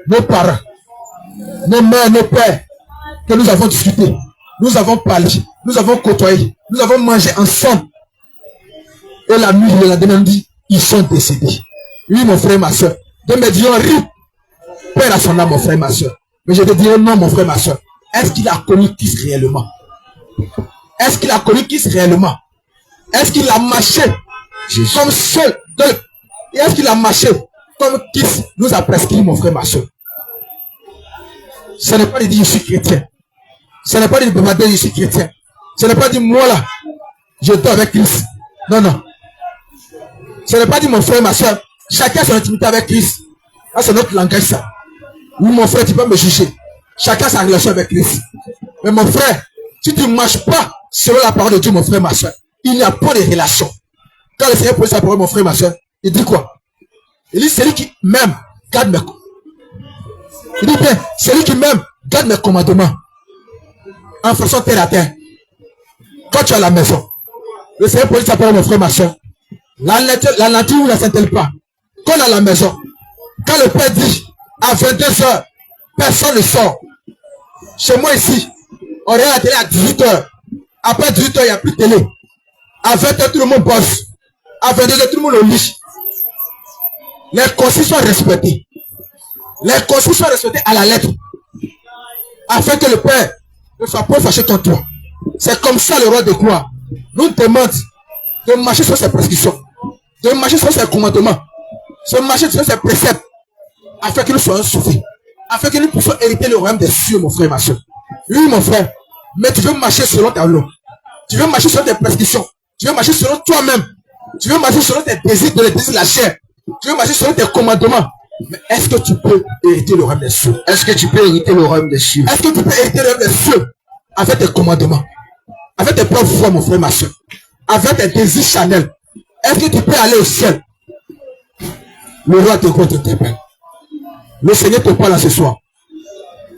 nos parents, nos mères, nos pères, que nous avons discuté, nous avons parlé, nous avons côtoyé, nous avons mangé ensemble. Et la nuit, le lendemain, dit, ils sont décédés. Oui, mon frère, ma soeur. De me dire, rit. Père à son âme, mon frère, ma soeur. Mais je te dis, non, mon frère, ma soeur. Est-ce qu'il a connu Christ réellement? Est-ce qu'il a connu Christ réellement? Est-ce qu'il a marché comme seul? Et est-ce qu'il a marché comme Christ nous a prescrit, mon frère, ma soeur? Ce n'est pas de dire je suis chrétien. Ce n'est pas de dire je suis chrétien. Ce n'est pas de dire moi là, je dors avec Christ. Non, non. Ce n'est pas dire mon frère, ma soeur, chacun a son intimité avec Christ. Ça, c'est notre langage, ça. Oui, mon frère, tu peux me juger. Chacun a sa relation avec Christ. Mais mon frère, si tu ne marches pas selon la parole de Dieu, mon frère, ma soeur, il n'y a pas de relation. Quand le Seigneur pose sa parole, mon frère, ma soeur, il dit quoi? Il dit, celui qui m'aime, garde mes commandements. Il dit bien, celui qui m'aime, garde mes commandements. En faisant terre à terre. Quand tu es à la maison, le Seigneur pose sa parole, mon frère, ma soeur. La nature ne s'intèle pas. Quand on est à la maison, quand le Père dit, à 22h, personne ne sort. Chez moi ici, on regarde la télé à 18h. Après 18h, il n'y a plus de télé. À 20h, tout le monde bosse. À 22h, tout le monde au lit. Les consignes sont respectées. Les consignes sont respectées à la lettre. Afin que le Père ne soit pas fâché contre toi. C'est comme ça le roi de gloire nous demande de marcher sur ses prescriptions, de marcher sur ses commandements, de marcher sur ses préceptes, afin que nous soyons sauvés, afin que nous puissions hériter le royaume des cieux, mon frère et ma soeur. Oui, mon frère, mais tu veux marcher selon ta loi, tu veux marcher selon tes prescriptions, tu veux marcher selon toi-même, tu veux marcher selon tes désirs, les désirs de la chair, tu veux marcher selon tes commandements. Mais est-ce que tu peux hériter le royaume des cieux? Est-ce que tu peux hériter le royaume des cieux? Est-ce que tu peux hériter le royaume des cieux avec tes commandements, avec tes propres voix, mon frère, ma soeur, avec tes désirs charnels? Est-ce que tu peux aller au ciel? Le roi te compte tes pères. Le Seigneur te parle ce soir.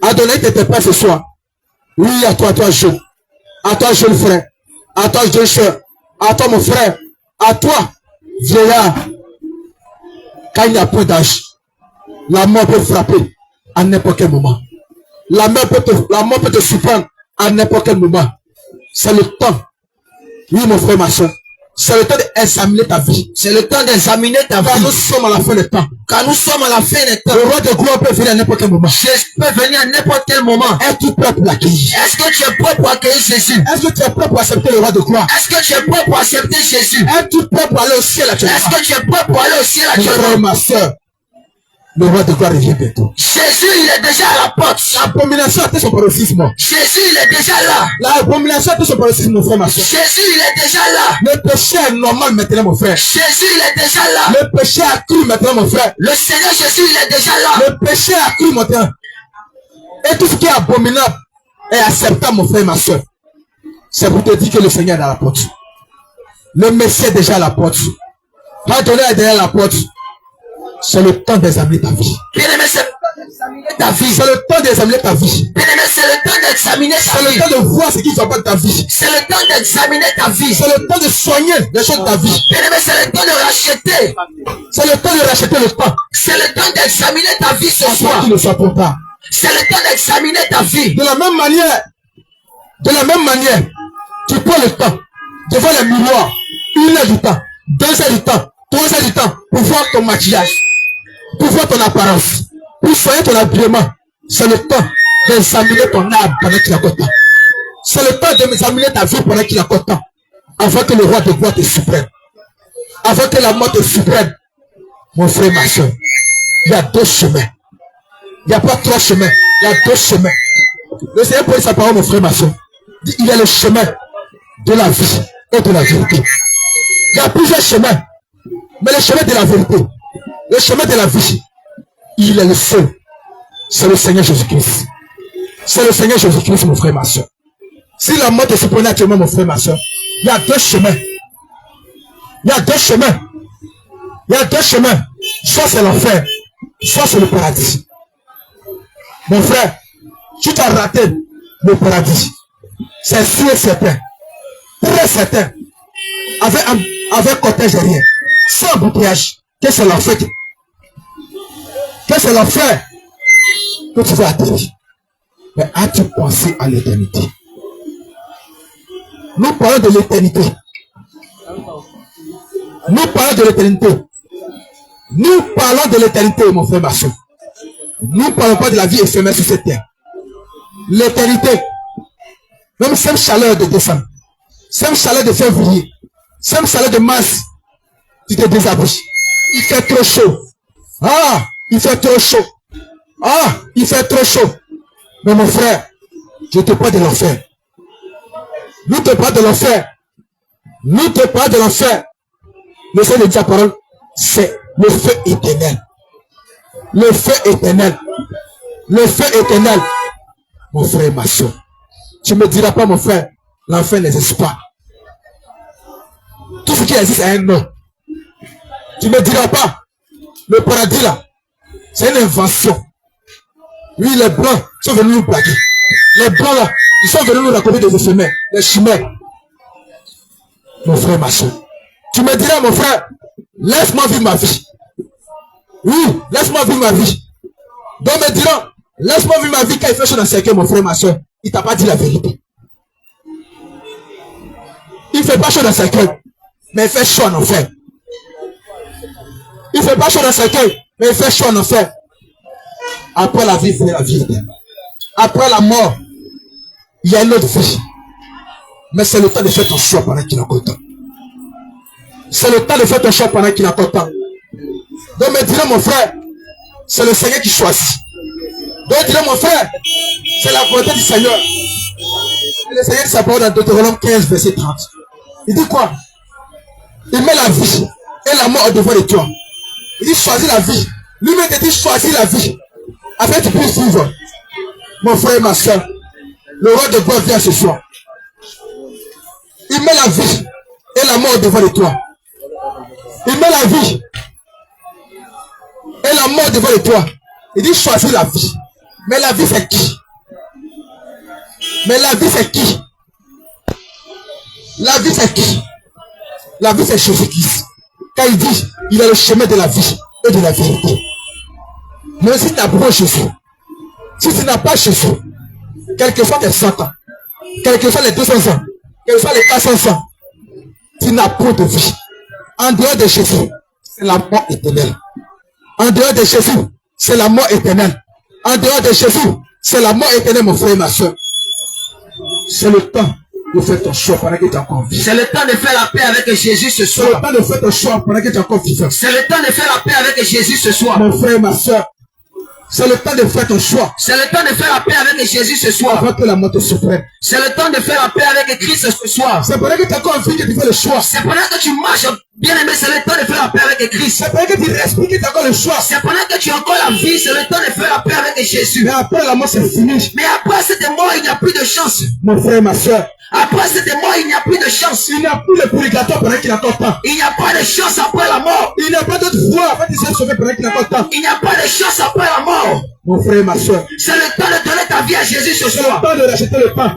Adonai tes pères ce soir. Oui, à toi, jeune. À toi, jeune frère. À toi, jeune soeur. À toi, mon frère. À toi, vieillard. Quand il n'y a point d'âge, la mort peut frapper à n'importe quel moment. La mort peut te surprendre à n'importe quel moment. C'est le temps. Oui, mon frère, ma soeur. C'est le temps d'examiner ta vie. C'est le temps d'examiner ta vie. Car nous sommes à la fin des temps. Car nous sommes à la fin des temps. Le roi de gloire peut venir à n'importe quel moment. Jésus peut venir à n'importe quel moment. Es-tu prêt pour l'accueillir? Est-ce que tu es prêt pour accueillir Jésus? Est-ce que tu es prêt pour accepter le roi de gloire? Est-ce que tu es prêt pour accepter Jésus? Es-tu prêt pour aller au ciel actuellement? Est-ce que tu es prêt pour aller au ciel actuellement? Mon frère, ma soeur, le roi de gloire revient bientôt. Jésus, il est déjà à la porte. L'abomination a été son paroxysme. Jésus, il est déjà là. L'abomination a été son paroxysme, mon frère, ma soeur. Jésus, il est déjà là. Le péché est normal maintenant, mon frère. Jésus, il est déjà là. Le péché a cru maintenant, mon frère. Le Seigneur Jésus, il est déjà là. Le péché a cru maintenant. Et tout ce qui est abominable est acceptable, mon frère, ma soeur. C'est pour te dire que le Seigneur est à la porte. Le Messie est déjà à la porte. Adonai est derrière la porte. C'est le temps d'examiner ta vie. Bien-aimé, c'est le temps d'examiner ta vie. C'est le temps d'examiner ta vie. Bien-aimé, c'est le temps d'examiner ta vie. C'est le temps de voir ce qui ne va pas de ta vie. C'est le temps d'examiner ta vie. C'est le temps de soigner les choses de ta vie. Bien-aimé, c'est le temps de racheter. C'est le temps de racheter le temps. C'est le temps d'examiner ta vie ce soir. Qu'il ne soit trop tard. C'est le temps d'examiner ta vie. De la même manière, tu prends le temps devant les miroirs, 1 heure du temps, 2 heures du temps, 3 heures du temps, pour voir ton maquillage, pour voir ton apparence, pour soigner ton habillement. C'est le temps d'examiner ton âme pendant qu'il a encore temps. C'est le temps d'examiner ta vie pendant qu'il a encore temps. Avant que le roi de gloire te supprime. Avant que la mort te supprime. Mon frère, ma soeur, il y a 2 chemins. Il n'y a pas 3 chemins. Il y a 2 chemins. Le Seigneur pose sa parole, mon frère, ma soeur. Il y a le chemin de la vie et de la vérité. Il y a plusieurs chemins. Mais le chemin de la vérité, le chemin de la vie, il est le seul. C'est le Seigneur Jésus-Christ. C'est le Seigneur Jésus-Christ, mon frère, ma soeur. Si la mort te surprenait actuellement, mon frère, ma soeur, il y a 2 chemins. Il y a 2 chemins. Il y a 2 chemins. Soit c'est l'enfer, soit c'est le paradis. Mon frère, tu t'as raté le paradis. C'est sûr et certain. Très certain. Avec cortège derrière. Sans embouteillage. Que c'est l'enfer. Que c'est l'enfer que tu vas atterrir. Mais as-tu pensé à l'éternité? Nous parlons de l'éternité. Nous parlons de l'éternité. Nous parlons de l'éternité, mon frère, ma soeur. Nous ne parlons pas de la vie éphémère sur cette terre. L'éternité. Même cette chaleur de décembre, cette chaleur de février, cette chaleur de mars, tu te désabrouches. Il fait trop chaud. Ah, il fait trop chaud. Ah, il fait trop chaud. Mais mon frère, je te parle de l'enfer. Nous te parlons de l'enfer. Nous te parlons de l'enfer. Le Seigneur de la parole, c'est le feu éternel. Le feu éternel. Le feu éternel. Mon frère et ma soeur. Tu ne me diras pas, mon frère, l'enfer n'existe pas. Tout ce qui existe a un nom. Tu ne me diras pas, le paradis là, c'est une invention. Oui, les blancs sont venus nous blaguer. Les blancs là, ils sont venus nous raconter des éphémères, des chimères. Mon frère, ma soeur. Tu me diras, mon frère, laisse-moi vivre ma vie. Oui, laisse-moi vivre ma vie. Donc me diront, laisse-moi vivre ma vie quand il fait chaud dans le cercueil, mon frère, ma soeur. Il t'a pas dit la vérité. Il ne fait pas chaud dans le cercueil, mais il fait chaud en enfer. Il ne fait pas chaud dans le cercueil, mais il fait chaud en enfer. Après la vie, venez la vie. Après la mort, il y a une autre vie. Mais c'est le temps de faire ton choix pendant qu'il est encore temps. C'est le temps de faire ton choix pendant qu'il est encore temps. Donc me direz, mon frère, c'est le Seigneur qui choisit. Donc me direz, mon frère, c'est la volonté du Seigneur. Et le Seigneur s'appelle dans Deutéronome 15, verset 30. Il dit quoi? Il met la vie et la mort devant de toi. Il dit choisis la vie. Lui-même te dit choisis la vie. Afin que tu puisses vivre. Mon frère et ma soeur, le roi de gloire vient ce soir. Il met la vie et la mort devant de toi. Il met la vie et la mort devant de toi. Il dit choisis la vie. Mais la vie c'est qui? Mais la vie c'est qui? La vie c'est qui? La vie c'est Jésus-Christ. Quand il dit, il est le chemin de la vie et de la vérité. Mais si tu n'as pas Jésus, si tu n'as pas Jésus, quel que soit tes 100 ans, quel que soit les 200 ans, quel que soit les 400 ans, tu n'as pas de vie. En dehors de Jésus, c'est la mort éternelle. En dehors de Jésus, c'est la mort éternelle. En dehors de Jésus, c'est la mort éternelle, mon frère et ma soeur. C'est le temps de faire ton choix pendant que tu es encore vivant. C'est le temps de faire la paix avec Jésus ce soir. C'est le temps de faire ton choix pendant que tu es encore vivant. C'est le temps de faire la paix avec Jésus ce soir. Mon frère et ma soeur, c'est le temps de faire ton choix. C'est le temps de faire la paix avec Jésus ce soir. Avant que la mort te surprenne. C'est le temps de faire la paix avec Christ ce soir. C'est pendant que tu es encore en vie que tu fais le choix. C'est pendant que tu marches, bien aimé, c'est le temps de faire la paix avec Christ. C'est pendant que tu respires que tu as encore le choix. C'est pendant que tu as encore la vie, c'est le temps de faire la paix avec Jésus. Mais après la mort, c'est fini. Mais après cette mort, il n'y a plus de chance. Mon frère et ma soeur. Après cette mort, il n'y a plus de chance. Il n'y a plus de purgatoire pendant qu'il a encore temps. Il n'y a pas de chance après la mort. Il n'y a pas d'autre voie afin qu'il soit sauvé pendant qu'il a encore temps. Il n'y a pas de chance après la mort. Mon frère et ma soeur. C'est le temps de donner ta vie à Jésus ce soir. C'est le temps de racheter le pain.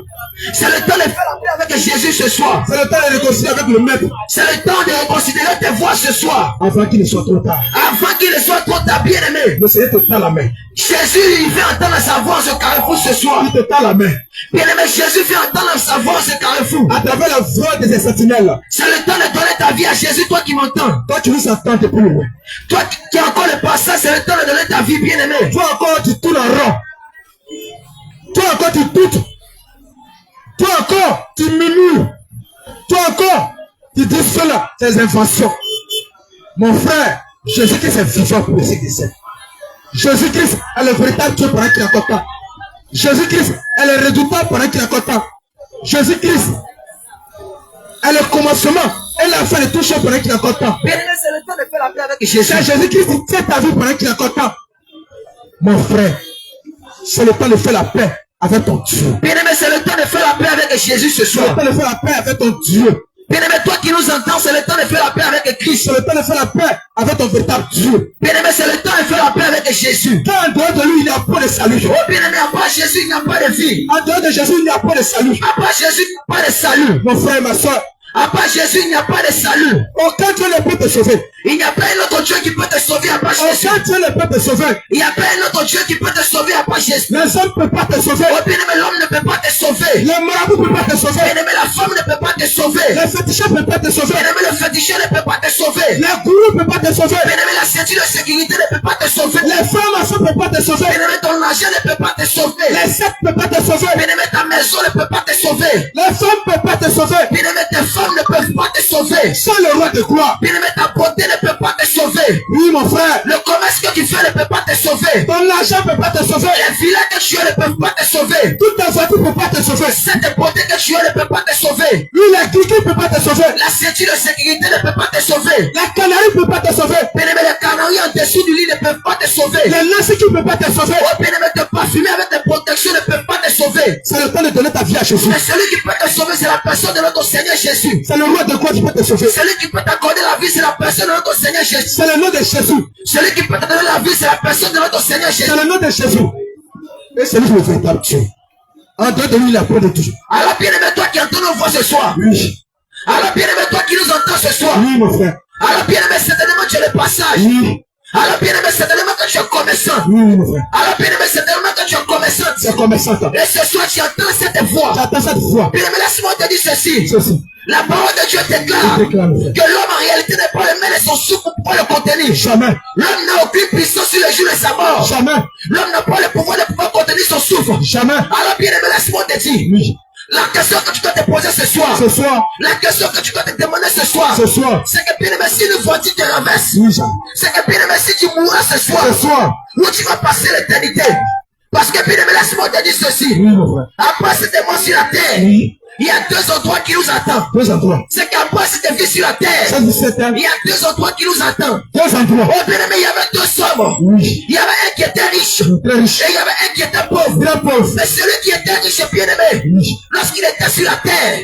C'est le temps de faire la paix avec Jésus ce soir. C'est le temps de réconcilier avec le Maître. C'est le temps de reconsidérer tes voies ce soir. Avant qu'il ne soit trop tard. Avant qu'il ne soit trop tard, bien aimé. Le Seigneur te tend la main. Jésus, il fait entendre sa voix au carrefour ce soir. Il te tend la main. Bien aimé, Jésus fait entendre sa voix au carrefour. À travers la voix des sentinelles. C'est le temps de donner ta vie à Jésus, toi qui m'entends. Toi qui nous entends depuis loin. Toi qui as encore le passage, c'est le temps de donner ta vie, bien aimé. Toi encore, tu tournes en rond. Toi encore, tu doutes. Toi encore, tu murmures. Toi encore, tu dis cela, ces inventions. Mon frère, Jésus-Christ est vivant pour les décès. Jésus-Christ est le véritable Dieu pendant qu'il est content. Jésus-Christ est le redoutable pendant qu'il est content. Jésus-Christ est le commencement et la fin de tout chose pendant qu'il est content. Bien aimé, c'est le temps de faire la paix avec Jésus. C'est Jésus-Christ qui tient ta vie pendant qu'il est content. Mon frère, c'est le temps de faire la paix avec ton Dieu. Bien aimé, c'est le temps de faire la paix avec Jésus ce soir. C'est le temps de faire la paix avec ton Dieu. Bien aimé, toi qui nous entends, c'est le temps de faire la paix avec Christ. C'est le temps de faire la paix avec ton véritable Dieu. Bien aimé, c'est le temps de faire la paix avec Jésus. Car en dehors de lui, il n'y a pas de salut. Oh bien aimé, après Jésus, il n'y a pas de vie. En dehors de Jésus, il n'y a pas de salut. Après Jésus, il n'y a pas de salut. Mon frère et ma soeur. Après Jésus, il n'y a pas de salut. Aucun Dieu ne peut te sauver. Il n'y a pas un autre Dieu qui peut te sauver après Jésus. Aucun Dieu ne peut te sauver. Il n'y a pas un autre Dieu qui peut te sauver après pas Jésus. Les hommes ne peuvent pas te sauver. Oh bien-aimé, l'homme ne peut pas te sauver. Les marabouts ne peuvent pas te sauver. Bien-aimé, la femme ne peut pas te sauver. Les féticheurs ne peuvent pas te sauver. Bien-aimé, le féticheur ne peut pas te sauver. Les gourous ne peuvent pas te sauver. Bien-aimé, la ceinture de sécurité ne peut pas te sauver. Les francs-maçons ne peuvent pas te sauver. Bien-aimé, ton argent ne peut pas te sauver. Les sectes ne peuvent pas te sauver. Bien-aimé, ta maison ne peut pas te sauver. Les femmes ne peuvent pas te sauver. Bien-aimé, tes femmes ne peuvent pas te sauver. Sans le roi de gloire. Bien-aimé, ta beauté ne peut pas te sauver. Oui, mon frère. Le commerce que tu fais ne peut pas te sauver. Ton argent ne peut pas te sauver. Les villas que tu as ne peuvent pas te sauver. Toute ta voiture ne peut pas te sauver. Cette beauté que tu as ne peut pas te sauver. Oui, les cliquets ne peuvent pas te sauver. La ceinture de sécurité ne peut pas te sauver. La canarie ne peut pas te sauver. Bien-aimé, les canaries en dessous du lit ne peuvent pas te sauver. Les lances qui ne peuvent pas te sauver. Oh, bien-aimé, te parfumer avec tes protections ne peuvent pas te sauver. C'est le temps de donner ta vie à Jésus. Mais celui qui peut te sauver, c'est la personne de notre Seigneur Jésus. C'est le roi de gloire qui peut te sauver. Celui qui peut t'accorder la vie, c'est la personne de notre Seigneur Jésus. C'est le nom de Jésus. Celui qui peut te donner la vie, c'est la personne de notre Seigneur Jésus. C'est le nom de Jésus. Et c'est lui le véritable Dieu. En dehors de lui, il a peur de tout. Alors bien-aimé, toi qui entends nos voix ce soir. Oui. Alors bien-aimé, toi qui nous entends ce soir. Oui, mon frère. Alors bien-aimé, certainement tu es le passage. Oui. Alors bien-aimé, certainement que tu es commerçant. Oui, mon frère. Alors bien-aimé, certainement que tu es commerçant. C'est comme ça. Et ce soir, tu entends cette voix. J'attends cette voix. Bien-aimé, laisse-moi te dire ceci. Ceci. La parole de Dieu déclare Il déclare, mon frère. que l'homme en réalité n'est pas le maître de son souffle pour pouvoir le contenir. Jamais. L'homme n'a aucune puissance sur le jour de sa mort. Jamais. L'homme n'a pas le pouvoir de pouvoir contenir son souffle. Jamais. Alors bien-aimé, laisse-moi te dire. Oui. La question que tu dois te poser ce soir. Ce soir. La question que tu dois te demander ce soir. Ce soir. C'est que bien-aimé, si une voiture te renverse. Oui, Jean. C'est que bien-aimé, si tu mourras ce soir. Ce soir. Où tu vas passer l'éternité. Parce que bien-aimé, laisse-moi te dire ceci. Oui, mon frère. Après cette mort sur la terre. Oui. Il y a deux endroits qui nous attendent. Deux endroits. C'est qu'après cette vie sur la terre. 117 ans. Il y a deux endroits qui nous attendent. Deux endroits. Oh bien-aimé, il y avait deux hommes. Oui. Il y avait un qui était riche. Très riche. Et il y avait un qui était pauvre. Très pauvre. Mais celui qui était riche et bien-aimé, Oui. lorsqu'il était sur la terre,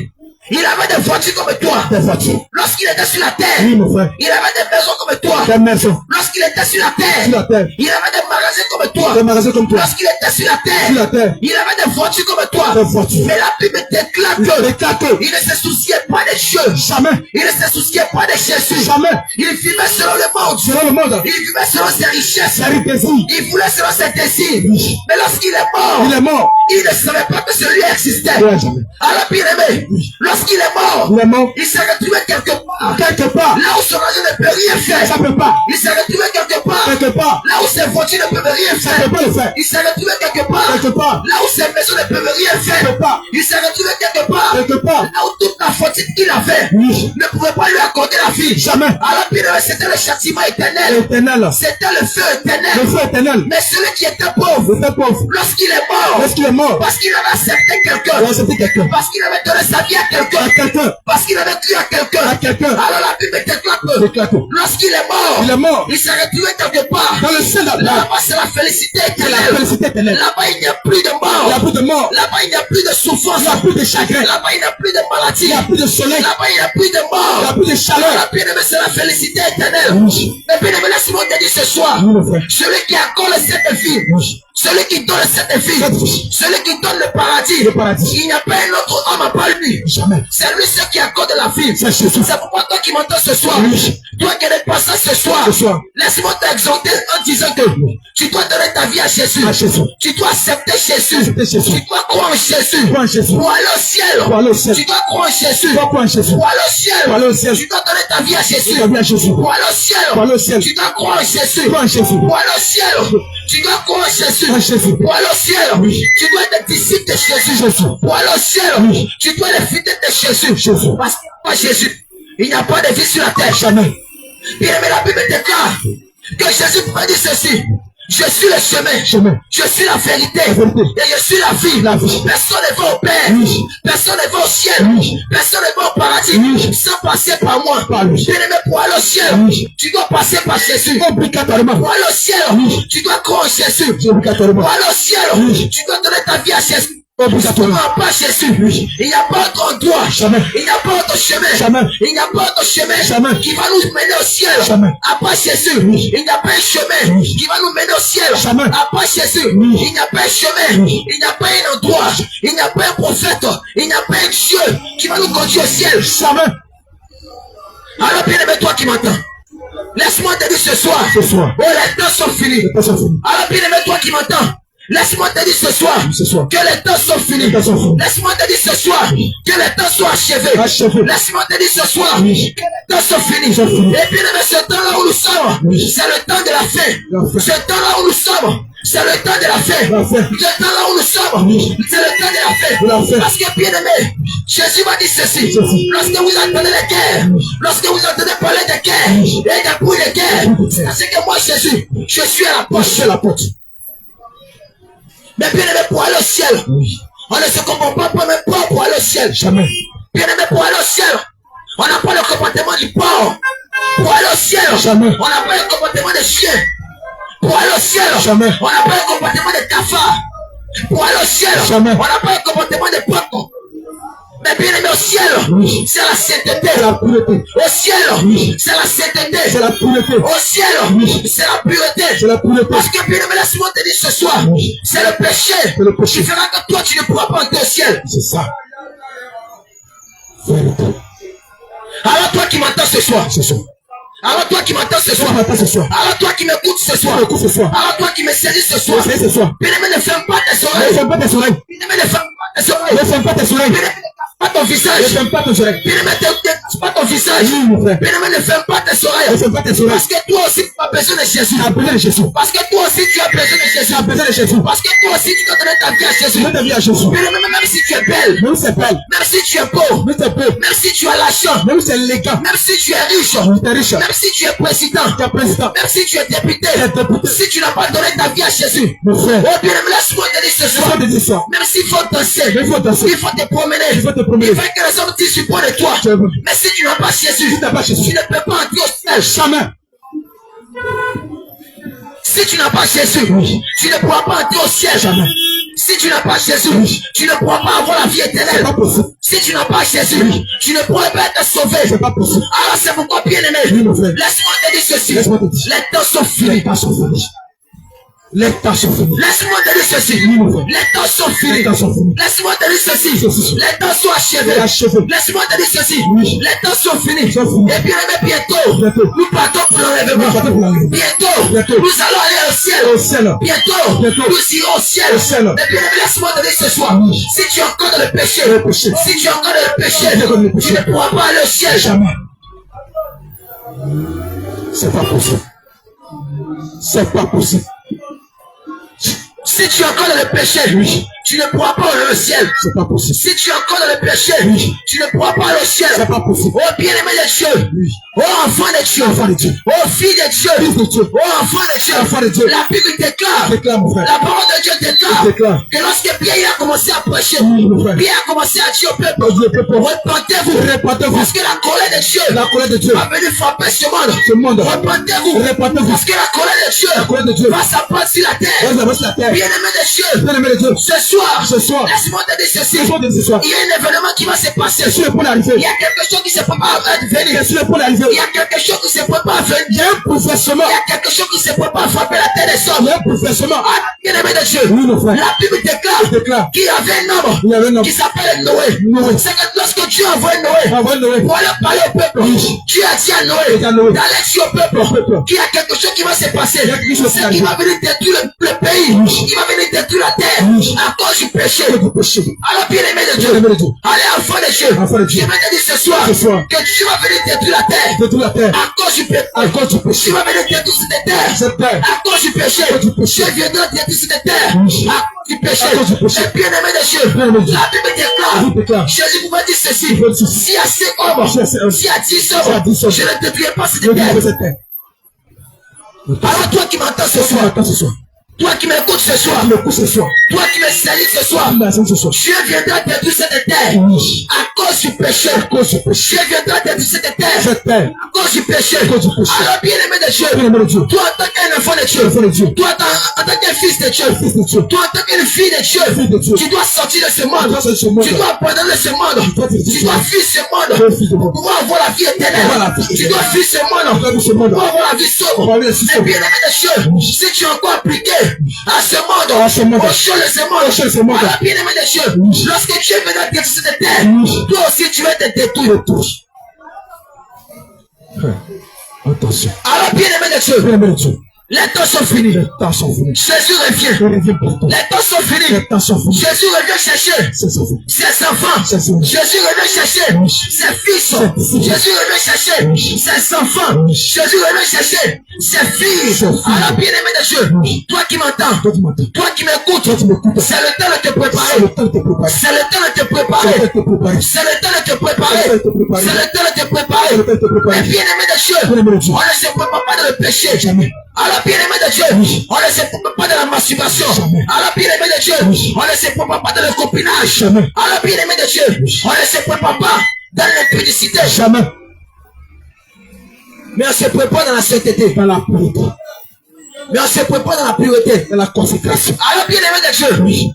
il avait des voitures comme toi. Des voitures. Lorsqu'il était sur la terre, Oui, mon frère. il avait des maisons comme toi. Des maisons. Lorsqu'il était sur la terre, Sur la terre. il avait des magasins comme toi. Des magasins comme toi. Lorsqu'il était sur la Sur la terre, terre. il avait des voitures comme toi. Des voitures. Mais la Bible déclare Il que est éclaté. il ne se souciait pas des choses. Jamais. Il ne se souciait pas de Jésus. Jamais. Il vivait selon le monde. Selon le monde. Il vivait selon ses richesses. C'est un désir. Il voulait selon ses désirs. Oui. Mais lorsqu'il est mort, Il est mort. il ne savait pas que celui existait. Ouais, jamais. Alors bien aimé, lorsqu'il est mort, Il est mort. il s'est retrouvé quelque part. Quelque part. Là où son argent ne peut rien Ça faire. peut pas. Il s'est retrouvé quelque part. Quelque part. Là où ses voitures ne peuvent rien Ça faire. peut pas le faire. Il s'est retrouvé quelque part. Quelque part. Là où ses maisons ne peuvent rien faire. Quelque part. Il s'est retrouvé quelque part. Quelque part. Là où toute la fortune qu'il avait Oui. ne pouvait pas lui accorder la vie. Jamais. Alors bien aimé, c'était le châtiment éternel. Éternel. C'était le feu Le éternel. feu éternel. Mais celui qui était pauvre, Il était pauvre. lorsqu'il est mort, Lorsqu'il est mort, parce qu'il avait accepté il a quelqu'un, accepté quelqu'un. parce qu'il avait donné sa vie à À quelqu'un, quelqu'un. parce qu'il avait cru à À quelqu'un, quelqu'un. alors la Bible déclare que Déclare que lorsqu'il est il est mort, mort. il s'est retrouvé quelque part. Dans le ciel d'Abraham. Là-bas, c'est la félicité C'est la éternelle. félicité éternelle. Là-bas, il n'y a plus de Il n'y a mort. plus de mort. Là-bas, il n'y a plus de souffrance. Il n'y a plus de chagrin. Là-bas, il n'y a plus de maladie. Il n'y a plus de soleil. Là-bas, il n'y a plus de Il n'y a mort. plus de chaleur. Alors, bien aimé, c'est la félicité éternelle. Oui. Mais bien aimé, laisse-moi te dire ce soir, Oui, mon frère. celui qui accorde cette vie, Oui. celui qui donne cette vie, Cette vie. celui qui donne le paradis, Le paradis. il n'y a pas un autre homme à part lui. Jamais. C'est lui seul qui accorde la vie. C'est Jésus. C'est pourquoi toi qui m'entends ce soir, Oui. toi qui es passé ce soir, Ce soir. laisse-moi t'exhorter en disant que tu dois donner ta vie à Jésus. À Jésus. Tu dois accepter Jésus. Accepter Jésus. Tu dois croire en Jésus. Croire en Jésus. Pour aller au ciel. Pour aller au ciel. Tu dois croire en Jésus. Tu dois croire en Jésus. Pour aller au ciel. Pour aller au ciel. Tu dois donner ta vie à Jésus. Tu dois bien à Jésus. Pour aller au ciel. Pour aller au ciel. Tu dois croire en Jésus. Croire en Jésus. Pour aller au ciel. Tu dois croire en Jésus. Croire en Jésus. Pour aller au ciel. Oui. Tu dois être disciple de Jésus. Jésus. Pour aller au ciel. Oui. Tu dois être fidèle de Jésus. Jésus. Parce que pas Jésus, il n'y a pas de vie sur la terre. Jamais. Bien aimé, la Bible déclare que Jésus m'a dit ceci. Je suis le chemin. Chemin. Je suis la vérité. La vérité. Et je suis la vie. La vie. Personne ne va au Père. Oui. Personne ne va au ciel. Oui. Personne ne va au paradis. Oui. Sans passer par moi. Par lui. Bien aimé, pour aller au ciel, Oui. tu dois passer par Jésus. Obligatoirement. Pour aller au ciel, Oui. tu dois croire en Jésus. Obligatoirement. Pour aller au ciel, Oui. tu dois donner ta vie à Jésus. Obligatoirement. Pas Jésus. Oui. Il n'y a pas d'autre endroit. Jamais. Il n'y a pas d'autre chemin. Jamais. Il n'y a pas d'autre chemin Jamais. qui va nous mener au ciel. Jamais. À part Jésus. Oui. Il n'y a pas un chemin Oui. qui va nous mener au ciel. Jamais. À part Jésus. Oui. Il n'y a pas un chemin. Oui. Il n'y a pas un endroit. Il n'y a pas un prophète. Il n'y a pas un Dieu qui va nous conduire au ciel. Jamais. Alors bien aimé, toi qui m'entends, laisse-moi te dire ce soir. Ce soir. Oh, les temps sont finis. Les temps sont finis. Alors bien aimé, toi qui m'entends, Laisse-moi te dire ce soir que les temps sont finis. Laisse-moi te dire ce soir que les temps sont achevés. Laisse-moi te dire ce soir que les temps sont finis. Et puis, ce temps-là où nous sommes, c'est le temps de la fin. Ce temps-là où nous sommes, c'est le temps de la fin. Le temps là où nous sommes, c'est le temps de la fin. Parce que bien aimé, Jésus m'a dit ceci. Lorsque vous entendez les guerres, lorsque vous entendez parler de guerre et des bruits de guerre, c'est que moi Jésus, je suis à la porte. Mais bien aimé, pour aller au ciel, on ne se comprend pas même pas pour aller au ciel. Jamais. Bien aimé, pour aller au ciel, on n'a pas le comportement du porc. Pour aller au ciel, jamais. On n'a pas le comportement des chiens. Pour aller au ciel, jamais. On n'a pas le comportement des cafards. Pour aller au ciel, jamais. On n'a pas le comportement des porcs. Mais bien aimé, au ciel, c'est la sainteté. La pureté. Au ciel, c'est la sainteté. C'est la pureté. Au ciel, c'est la pureté. C'est la pureté. Parce que bien aimé, laisse-moi te dire ce soir, c'est le péché qui fera que toi tu ne pourras pas entrer au ciel. C'est ça. Alors toi qui m'entends ce soir, alors toi qui m'entends ce soir, alors toi qui m'écoutes ce soir, alors toi qui me saisis ce soir, bien aimé, ne ferme pas tes oreilles. Bien aimé, ne ferme pas tes oreilles. Ne ferme pas tes oreilles. Pas ton visage. Ne ferme pas tes oreilles. Bien aimé, ne ferme pas ton visage. Bien aimé, ne ferme pas tes oreilles. Ne ferme pas tes oreilles. Parce que toi aussi tu as besoin de Jésus. Tu as besoin de Jésus. Parce que toi aussi tu as besoin de Jésus. Tu as besoin de Jésus. Parce que toi aussi tu dois donner ta vie à Jésus. Donne ta vie à Jésus. Bien aimé, même si tu es belle. Même si c'est belle. Même si tu es beau. Même si tu es beau. Même si tu as l'argent. Même si c'est élégant. Même si tu es riche. Même si tu es président. Tu es président. Même si tu es député. Si tu n'as pas donné ta vie à Jésus. Oh bien aimé, laisse-moi te dire ce soir. Même s'il faut danser. Il faut te promener. Il faut que les hommes disent du point de toi. Mais si tu n'as pas Jésus, tu ne peux pas entrer au ciel. Jamais. Si tu n'as pas Jésus, tu ne pourras pas entrer au ciel. Jamais. Si tu n'as pas Jésus, tu ne pourras pas avoir la vie éternelle. Si tu n'as pas Jésus, tu ne pourras pas être sauvé. C'est pas possible. Alors c'est pourquoi, bien aimé, laisse-moi te dire ceci. Les temps sont finis. Les temps sont finis. Laisse-moi te dire ceci. Les temps sont finis. Laisse-moi te dire ceci. Les temps sont achevés. Laisse-moi te dire ceci. Les temps sont finis. Et bien aimé, bientôt, nous partons pour l'enlèvement. Bientôt, nous allons aller au ciel. Bientôt, nous irons au ciel. Et bien aimé, laisse-moi te dire ce soir. Si tu es encore dans le péché, si tu es encore dans le péché, tu ne pourras pas aller au ciel. Jamais. C'est pas possible. C'est pas possible. Si tu es encore dans le péché, tu ne pourras pas aller au ciel. C'est pas possible. Si tu es encore dans le péché, tu ne pourras pas aller au ciel. C'est pas possible. Oh bien-aimé de Dieu. Oh enfant de Dieu. Oh fille de Dieu. Oh enfant de Dieu. La Bible déclare. La parole de Dieu déclare. Que lorsque Pierre a commencé à prêcher, Pierre a commencé à dire au peuple, repentez-vous. Parce que la colère de Dieu va venir frapper ce monde. Repentez-vous. Parce que la colère de Dieu va s'abattre sur la terre. Bien-aimé de Dieu. Ce soir, laisse-moi te dire ceci. Il y a un événement qui va se passer. Il y a quelque chose qui se prépare à venir. Il y a quelque chose qui se prépare à venir. Il y a un professement. Il y a quelque chose qui se prépare à frapper la terre des hommes. Il y a un professement. Bien-aimé de Dieu. La Bible déclare qu'il y avait un homme qui s'appelle Noé. C'est que lorsque Dieu a envoyé Noé pour aller parler au peuple, Dieu a dit à Noé d'aller dire au peuple qu'il y a quelque chose qui va se passer. C'est qu'il va venir détruire le pays. Il va venir détruire la terre à cause du péché. Alors bien aimé de Dieu, allez enfant de Dieu, je vais te dire ce soir que tu vas venir détruire la terre à cause du péché. Tu vas venir détruire cette terre à cause du péché. Je viendrai détruire cette terre à cause du péché. Et bien aimé de Dieu, la Bible déclare, Jésus pouvait dire ceci, si à 5 hommes, si à 10 hommes, je ne détruirai pas cette terre. Alors toi qui m'entends ce soir, toi qui m'écoutes ce soir, toi qui me salis ce soir, Dieu viendra détruire cette terre à cause du péché. Dieu viendra détruire cette terre à cause du péché. Alors bien aimé de Dieu, toi en tant qu'un enfant de Dieu, toi en tant qu'un fils de Dieu, toi en tant qu'une fille de Dieu, tu dois sortir de ce monde, tu dois abandonner ce monde, tu dois fuir ce monde pour pouvoir avoir la vie éternelle. Tu dois fuir ce monde pour avoir la vie sobre. Mais bien aimé de Dieu, si tu es encore appliqué à ce monde, aux choses de ce monde, alors bien aimé de Dieu, lorsque Dieu viendra détruire cette terre, toi aussi tu vas te détruire. Attention. Alors bien aimé de Dieu, Les temps sont finis. Les temps sont finis. Jésus revient. Il revient pour toi. Les temps sont finis. Les temps sont finis. Jésus revient chercher C'est ça. ses enfants. C'est ça. Jésus revient chercher Oui. ses fils. C'est- Jésus revient chercher Oui. ses enfants. Oui. Jésus revient chercher ses filles. Ses filles. Alors bien-aimé de Dieu, Oui. toi qui m'entends, Toi qui m'entends. toi qui m'écoutes, Toi qui m'écoutes. c'est le temps de te C'est préparer. le temps de te préparer. C'est le temps de te C'est le préparer. temps de te préparer. C'est le temps de te préparer. C'est le temps de te préparer. C'est le temps de te C'est préparer. le temps de te préparer. Et bien-aimé de Dieu, Bien-aimé de Dieu. on ne se prépare pas dans le péché. Jamais. Alors bien-aimé de Dieu, Oui. on ne se prépare pas dans la masturbation. Jamais. Alors bien-aimé de Dieu, Oui. on ne se prépare pas dans le copinage. Jamais. Alors bien-aimé de Dieu, Oui. on ne se prépare pas dans l'impudicité. Jamais. Mais on se prépare dans la sainteté. Dans la pureté. Mais on se prépare dans la pureté. Dans la consécration. Alors bien-aimé de Dieu, Oui.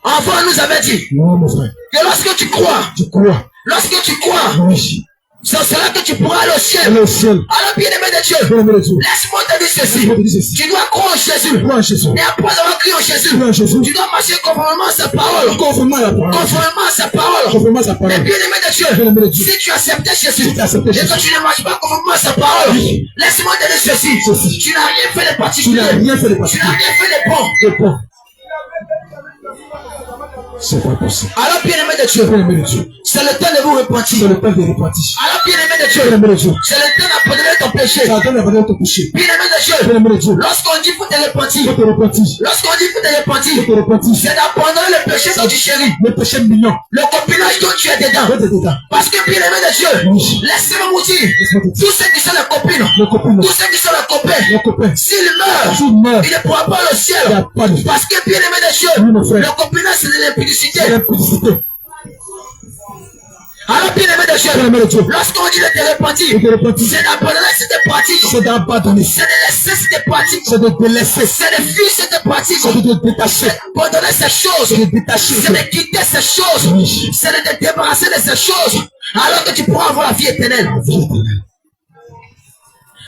enfant nous avait dit Non, mon frère. que lorsque tu crois, Tu crois. Oui. c'est cela que tu pourras aller au ciel. Aller au ciel. Alors bien-aimé de Dieu, Bien-aimé de Dieu. laisse-moi te dire ceci. Laisse-moi te dire ceci. Tu dois croire en Jésus. Crois en Jésus. Et après avoir cru en Jésus, Crois en Jésus. tu dois marcher conformément à sa parole. Conformément à la parole. Conformément à sa parole. Conformément à sa Et parole. bien-aimé de Dieu, Bien-aimé de Dieu. si tu acceptes Jésus, Si tu acceptes et Jésus. que tu ne marches pas conformément à sa parole, Oui. laisse-moi te dire ceci. Ceci. Tu n'as rien fait de Tu particulier. n'as rien fait de Tu n'as particulier. rien fait de bon. Et bon. C'est pas possible. Alors bien-aimé de Dieu, Bien-aimé de Dieu. c'est le temps de vous C'est repentir. le temps de repentir. Alors bien-aimé de Dieu, Bien-aimé de Dieu. c'est le temps d'abandonner ton péché. Ça donne la valeur de ton péché. Bien-aimé de Dieu, Bien-aimé de Dieu. lorsqu'on dit faut te repentir, Faut te repentir. lorsqu'on dit faut te repentir, Faut te repentir. c'est d'abandonner le péché dont tu chéris, Le péché mignon. le copinage dont tu es dedans. Toi, t'es dedans. Parce que bien-aimé de Dieu, Oui. laissez-moi vous dire, Laisse-moi te dire. tous ceux qui sont les copines, Le copain. tous ceux qui sont les copains, Le copain. s'ils meurent, Tu meurs. il ne pourra pas au Il n'y ciel. a pas de Parce que bien-aimé de Dieu, Oui, mon frère. le copinage c'est de l'impudicité. C'est l'impudicité. Alors bien-aimé de Dieu, Bien-aimé de Dieu. lorsqu'on dit de te repentir, De te repentir. c'est d'abandonner cette pratique, C'est d'abandonner. c'est de laisser cette pratique, C'est de te laisser. c'est de fuir cette pratique, C'est de te détacher. abandonner ces choses, C'est de te détacher. c'est de quitter ces choses, Oui. c'est de te débarrasser de ces choses, alors que tu pourras avoir la vie éternelle. Vie éternelle.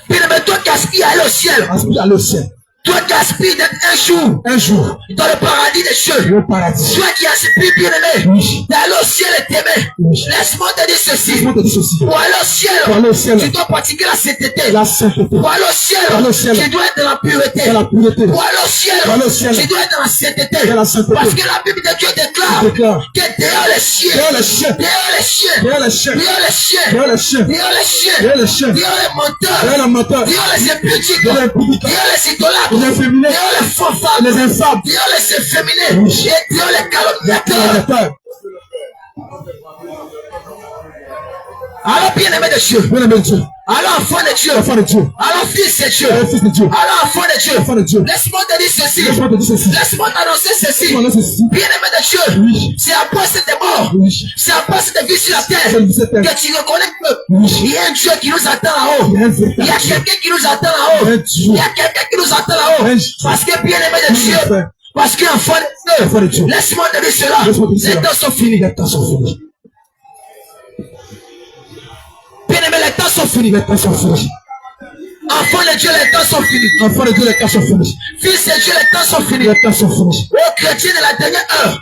Bien-aimé, toi qui aspires à aller au ciel, Aspire à aller au ciel. toi qui aspires d'être un jour Un jour, dans le paradis des cieux, le paradis. toi qui aspires, bien-aimé, Oui. d'aller au ciel et t'aimer, Oui. laisse-moi te dire ceci, Laisse-moi te dire ceci. pour aller au ciel, Pour aller au ciel. tu dois pratiquer la sainteté. La sainteté. Pour aller au ciel, Pour aller au ciel. tu dois être dans la pureté. Dans la pureté. Pour aller au ciel, Pour aller au ciel. tu dois être dans la sainteté. Dans la sainteté. Parce que la Bible de Dieu déclare Déclare. que derrière les chiens, Derrière les chiens. derrière les chiens, Derrière les chiens. derrière les chiens, Derrière les chiens. derrière les chiens, Derrière les chiens. derrière les menteurs, Derrière la menteur. derrière les impudiques, Derrière les impudiques. derrière les idolâtres, Les inféminés. derrière les faux femmes, Les infâmes. derrière les efféminés, Oui. et derrière les calomniateurs. D'accord. Alors bien-aimé de Dieu, Bien-aimé de Dieu. alors enfant de Dieu, Enfant de Dieu. alors fils de Dieu, Alors fils de Dieu. alors enfant de Dieu, Enfant de Dieu. laisse-moi te dire ceci, Laisse-moi te dire ceci. laisse-moi t'annoncer ceci, Laisse-moi te dire ceci. bien-aimé de Dieu, Oui. c'est après cette mort, Oui. c'est après cette vie sur la terre, C'est une vie sur la terre. que tu reconnais que Oui. il y a un Dieu qui nous attend là-haut, Il y a un il y a véritable Dieu. quelqu'un qui nous attend là-haut, Un Dieu. il y a quelqu'un qui nous attend là-haut, Un Dieu. parce que bien-aimé de Oui, Dieu, mon frère. parce qu'enfant Enfant de de Dieu. Dieu, laisse-moi te dire cela, Laisse-moi te dire les cela. temps sont finis, Les temps sont finis. bien-aimé, les temps sont finis, Les temps sont finis. enfant de Dieu, les temps sont finis, Enfant de Dieu, les temps sont finis. fils de Dieu, les temps sont finis, Les temps sont finis. ô chrétien de la dernière heure,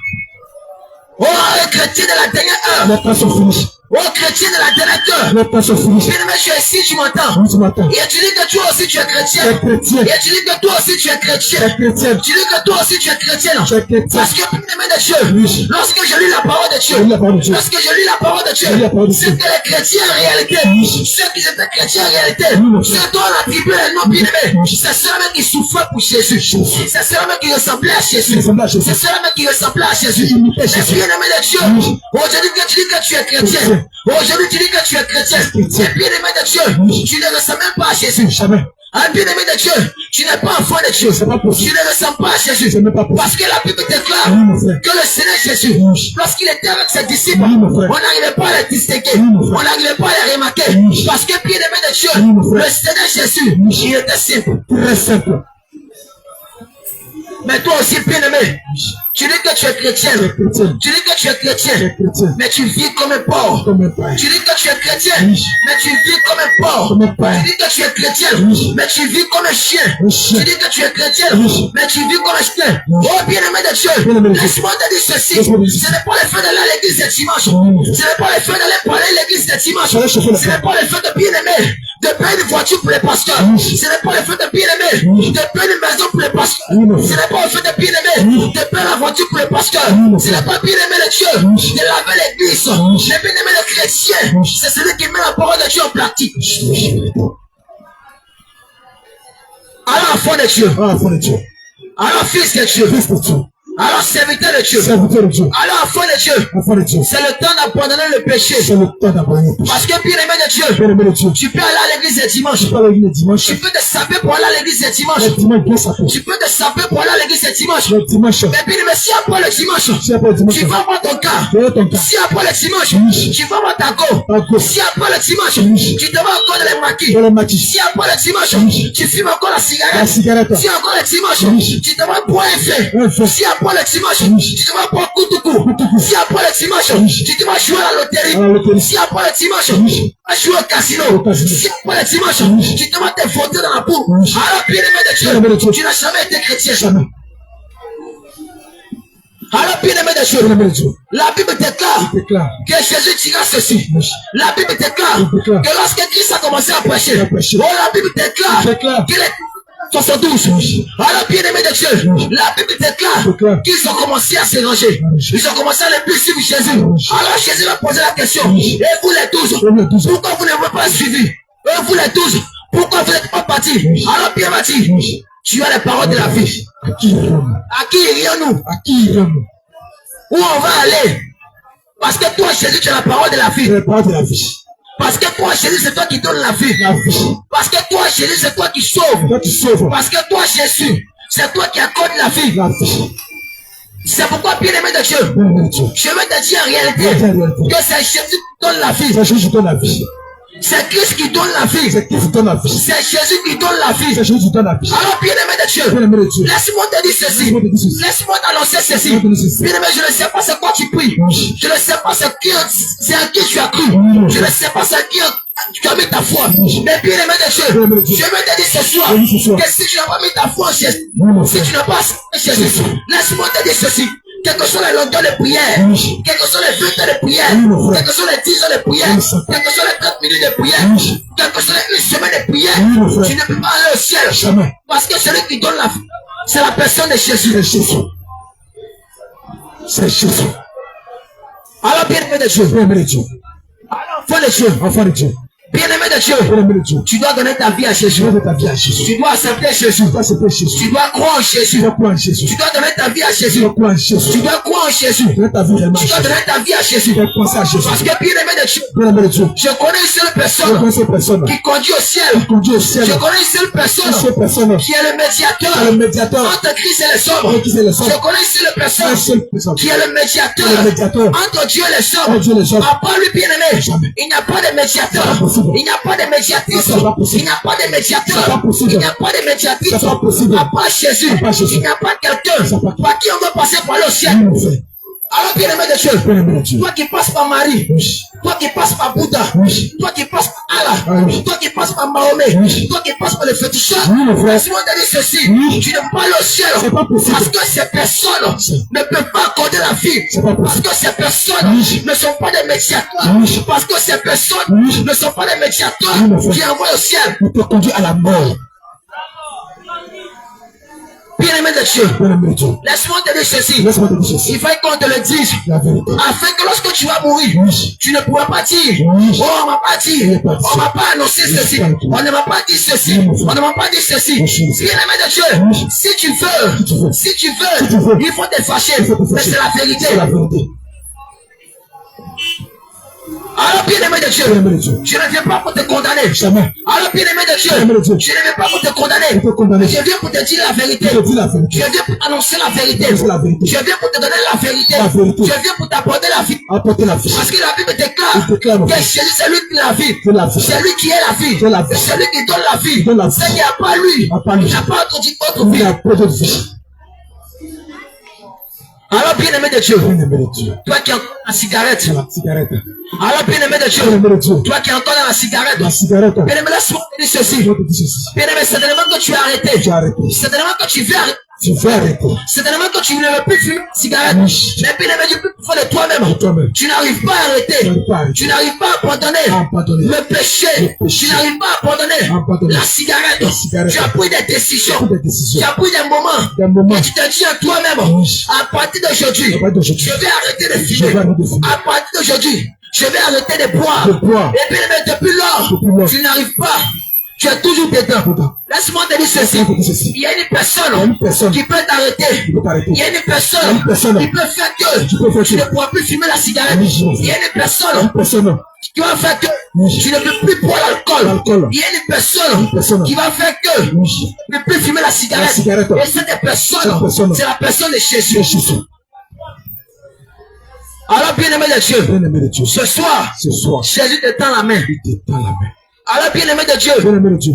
ô chrétien de la dernière heure, Les temps sont finis. ô chrétien de la dernière heure, Les temps sont finis. bien-aimé, je suis ici, tu m'entends, Oui, tu m'entends. et tu dis que toi aussi tu es chrétien, Tu es chrétien. et tu dis que toi aussi tu es Tu chrétien, es chrétien. tu dis que toi aussi tu es chrétien, Tu es chrétien. parce que bien-aimé de Dieu, Oui. lorsque je lis la parole de Dieu, Je lis la parole de Dieu. lorsque je lis la parole de Dieu, Je lis la parole de Dieu. c'est que les chrétiens en réalité, Oui. ceux qui étaient chrétiens en réalité, Oui, mon frère. c'est toi l'attribué les noms bien-aimés, Oui. c'est ceux-là qui souffraient pour Jésus, c'est ceux-là qui ressemblaient à Jésus, Qui ressemblaient à Jésus. c'est ceux-là qui ressemblaient à Jésus, Qui imitaient et Jésus. bien-aimé de Dieu, Oui. aujourd'hui que tu dis que tu es chrétien, Chrétien. aujourd'hui tu dis que tu es chrétien, Chrétien. et bien-aimé de Dieu, Oui. tu ne ressembles même pas à Jésus, Jamais. un bien-aimé de Dieu, tu n'es pas enfant de Dieu, C'est pas possible. tu ne ressembles pas à Jésus, C'est même pas possible. parce que la Bible déclare Oui, mon frère. que le Seigneur Jésus, Oui. lorsqu'il était avec ses disciples, Oui, mon frère. on n'arrivait pas à les distinguer, Oui, mon frère. on n'arrivait pas à les remarquer, Oui. parce que bien-aimé de Dieu, Oui, mon frère. le Seigneur Jésus, Oui. il était simple. Très simple. Mais toi aussi, bien-aimé, tu dis que tu es chrétien, Tu es chrétien. tu dis que tu es Tu es chrétien, chrétien. mais tu vis comme un porc. Comme un païen. Tu dis que tu es chrétien, Oui. mais tu vis comme un porc. Comme un païen. Tu dis que tu es chrétien, Oui. mais tu vis comme un chien. Un chien. Tu dis que tu es chrétien, Oui. mais tu vis comme un chien. Oui. Oh bien-aimé de Dieu, Bien-aimé de Dieu. laisse-moi te dire ceci. Laisse-moi te dire ceci. Ce n'est pas le fait d'aller à l'église de dimanche. Oui. Ce n'est pas le fait d'aller parler à l'église de dimanche. Allez chauffer le Ce n'est pas le fait de bien-aimer de payer une voiture pour les pasteurs. Ce n'est pas le fait de bien-aimer de payer une maison pour les pasteurs. Ce n'est pas le fait de bien-aimer de payer la voiture pour les pasteurs. Ce n'est pas bien-aimer le Dieu de laver l'église. Le bien-aimer le chrétien, c'est celui qui met la parole de Dieu en pratique. Alors enfant de Dieu, alors fils de Dieu, alors serviteur de Dieu, alors enfant de Dieu, c'est le temps d'abandonner le péché. Parce que bien aimé de Dieu, tu peux aller à l'église le dimanche. Tu peux te saper pour aller à l'église le dimanche. Tu peux te saper pour aller à l'église le dimanche. Mais bien aimé, si après le dimanche, tu vas voir ton cas. Si après le dimanche, tu vas voir ta go. Si après le dimanche, tu te vas encore dans les maquis. Si après le dimanche, tu fumes encore la cigarette. Si encore le dimanche, tu te vas boire un fait. Si après le dimanche, tu te vas boire coup. Si après le dimanche, tu te vas jouer à la loterie. Si après le dimanche, tu vas jouer au casino. Si après le dimanche, tu te vas te frotter dans la boue. Alors, bien aimé de Dieu, tu n'as jamais été chrétien. Alors, bien aimé de Dieu, la Bible déclare que Jésus dira ceci. La Bible déclare que lorsque Christ a commencé à prêcher, la Bible déclare qu'il est 72. Alors, bien aimé de Dieu, la Bible déclare qu'ils ont commencé à se ranger. Ils ont commencé à ne plus suivre Jésus. Alors, Jésus va poser la question. Et vous les 12, pourquoi vous ne m'avez pas suivi? Et vous les 12, pourquoi vous n'êtes pas partis? Alors, Pierre m'a dit, tu as les paroles de la vie. À qui irions-nous? Où on va aller? Parce que toi, Jésus, tu as la parole de la vie. Parce que toi, Jésus, c'est toi qui donne la vie. Parce que toi, Jésus, c'est toi qui sauve. Parce que toi, Jésus, c'est toi qui accorde la vie. C'est pourquoi, bien aimé de Dieu, je vais te dire en réalité que c'est Jésus qui donne la vie. C'est Christ qui donne la vie. C'est Jésus qui donne la vie. Alors, bien aimé de Dieu, laisse-moi te dire ceci. Laisse-moi t'annoncer ceci. Bien aimé, je ne sais pas c'est quoi tu pries. Je ne sais pas c'est à qui tu as cru. Je ne sais pas c'est à qui tu as mis ta foi. Mais bien aimé de Dieu, je vais te dire ce soir que si tu n'as pas mis ta foi en Jésus, si tu n'as pas Jésus, laisse-moi te dire ceci. Quelles que soient les longueurs de prière, quelles que soient les 20 heures de prière, quelles que soient les 10 heures de prière, quelles que soient les 30 minutes de prière, quelles que soient les 1 semaine de prière, tu ne peux pas aller au ciel. Parce que celui qui donne la vie, c'est la personne de Jésus. C'est Jésus. Alors, bien aimé de Dieu. Alors, enfant de Dieu. Bien aimé de Dieu, tu dois donner ta vie à Jésus. Tu dois accepter Jésus. Tu dois croire en Jésus. Tu dois donner ta vie à Jésus. Tu dois croire en Jésus. Tu dois donner ta vie à Jésus. Parce que bien aimé de Dieu, je connais une seule personne qui conduit au ciel. Je connais une seule personne qui est le médiateur entre Christ et les hommes. Je connais une seule personne qui est le médiateur entre Dieu et les hommes. À part lui, bien aimé, il n'y a pas de médiateur. Il n'y a pas de médiatrice. Il n'y a pas de médiateur. Il n'y a pas de médiatrice. À part Jésus. Il n'y a pas quelqu'un par qui on va passer par le ciel. Alors, bien aimé de Dieu, toi qui passes par Marie, toi qui passes par Bouddha, toi qui passes par Allah, toi qui passes par Mahomet, toi qui passes par le féticheur, laisse-moi te dire ceci, tu ne peux pas aller au ciel parce que ces personnes ne peuvent pas accorder la vie, parce que ces personnes ne sont pas des médiateurs, parce que ces personnes ne sont pas des médiateurs qui envoient au ciel. On te conduit à la mort. Bien aimé de Dieu, laisse-moi te dire ceci. Il faut qu'on te le dise. Afin que lorsque tu vas mourir, tu ne pourras pas dire, oh, on m'a pas dit, on m'a pas annoncé ceci, on ne m'a pas dit ceci, on ne m'a pas dit ceci. Bien aimé de Dieu, si tu veux, il faut te fâcher, mais c'est la vérité. Alors, bien aimé de Dieu, je ne viens pas pour te condamner. Alors, bien aimé de Dieu, je ne viens pas pour te condamner. Je viens pour te dire la vérité. Je viens pour annoncer la vérité. Je viens pour te donner la vérité. Je viens pour t'apporter la vie. Parce que la Bible déclare que Jésus, c'est lui qui est la vie. C'est lui qui est la vie. C'est lui qui donne la vie. C'est qu'il n'y a pas lui. Il n'y a pas autre vie. Alors, bien aimé de Dieu, toi qui es encore dans la cigarette. Alors, bien aimé de Dieu, toi qui es encore dans la cigarette. Bien aimé, laisse-moi te dire ceci. Bien aimé, c'est l'élément que tu as arrêté. C'est l'élément que tu veux arrêter Tu vas arrêter. Certainement que tu ne veux plus fumer la cigarette. Oui. Mais bien aimé, tu peux faire de toi-même. Tu n'arrives pas à arrêter. Tu n'arrives pas à abandonner le péché. Tu n'arrives pas à abandonner la cigarette. Tu as pris des décisions. Tu as pris des moments. Et tu te dis à toi-même, à partir d'aujourd'hui, je vais arrêter de fumer. À partir d'aujourd'hui, je vais arrêter de boire. Et bien aimé, depuis lors, tu n'arrives pas. Tu es toujours dedans. Laisse-moi te dire ceci. Il y a une personne qui peut t'arrêter. Il y a une personne qui peut faire que tu ne pourras plus fumer la cigarette. Il y a une personne qui va faire que tu ne peux plus boire l'alcool. Il y a une personne qui va faire que tu ne peux plus fumer la cigarette. Et cette personne, c'est la personne de Jésus. Alors, bien-aimé de Dieu, ce soir, Jésus te tend la main. Alors, bien-aimé de Dieu,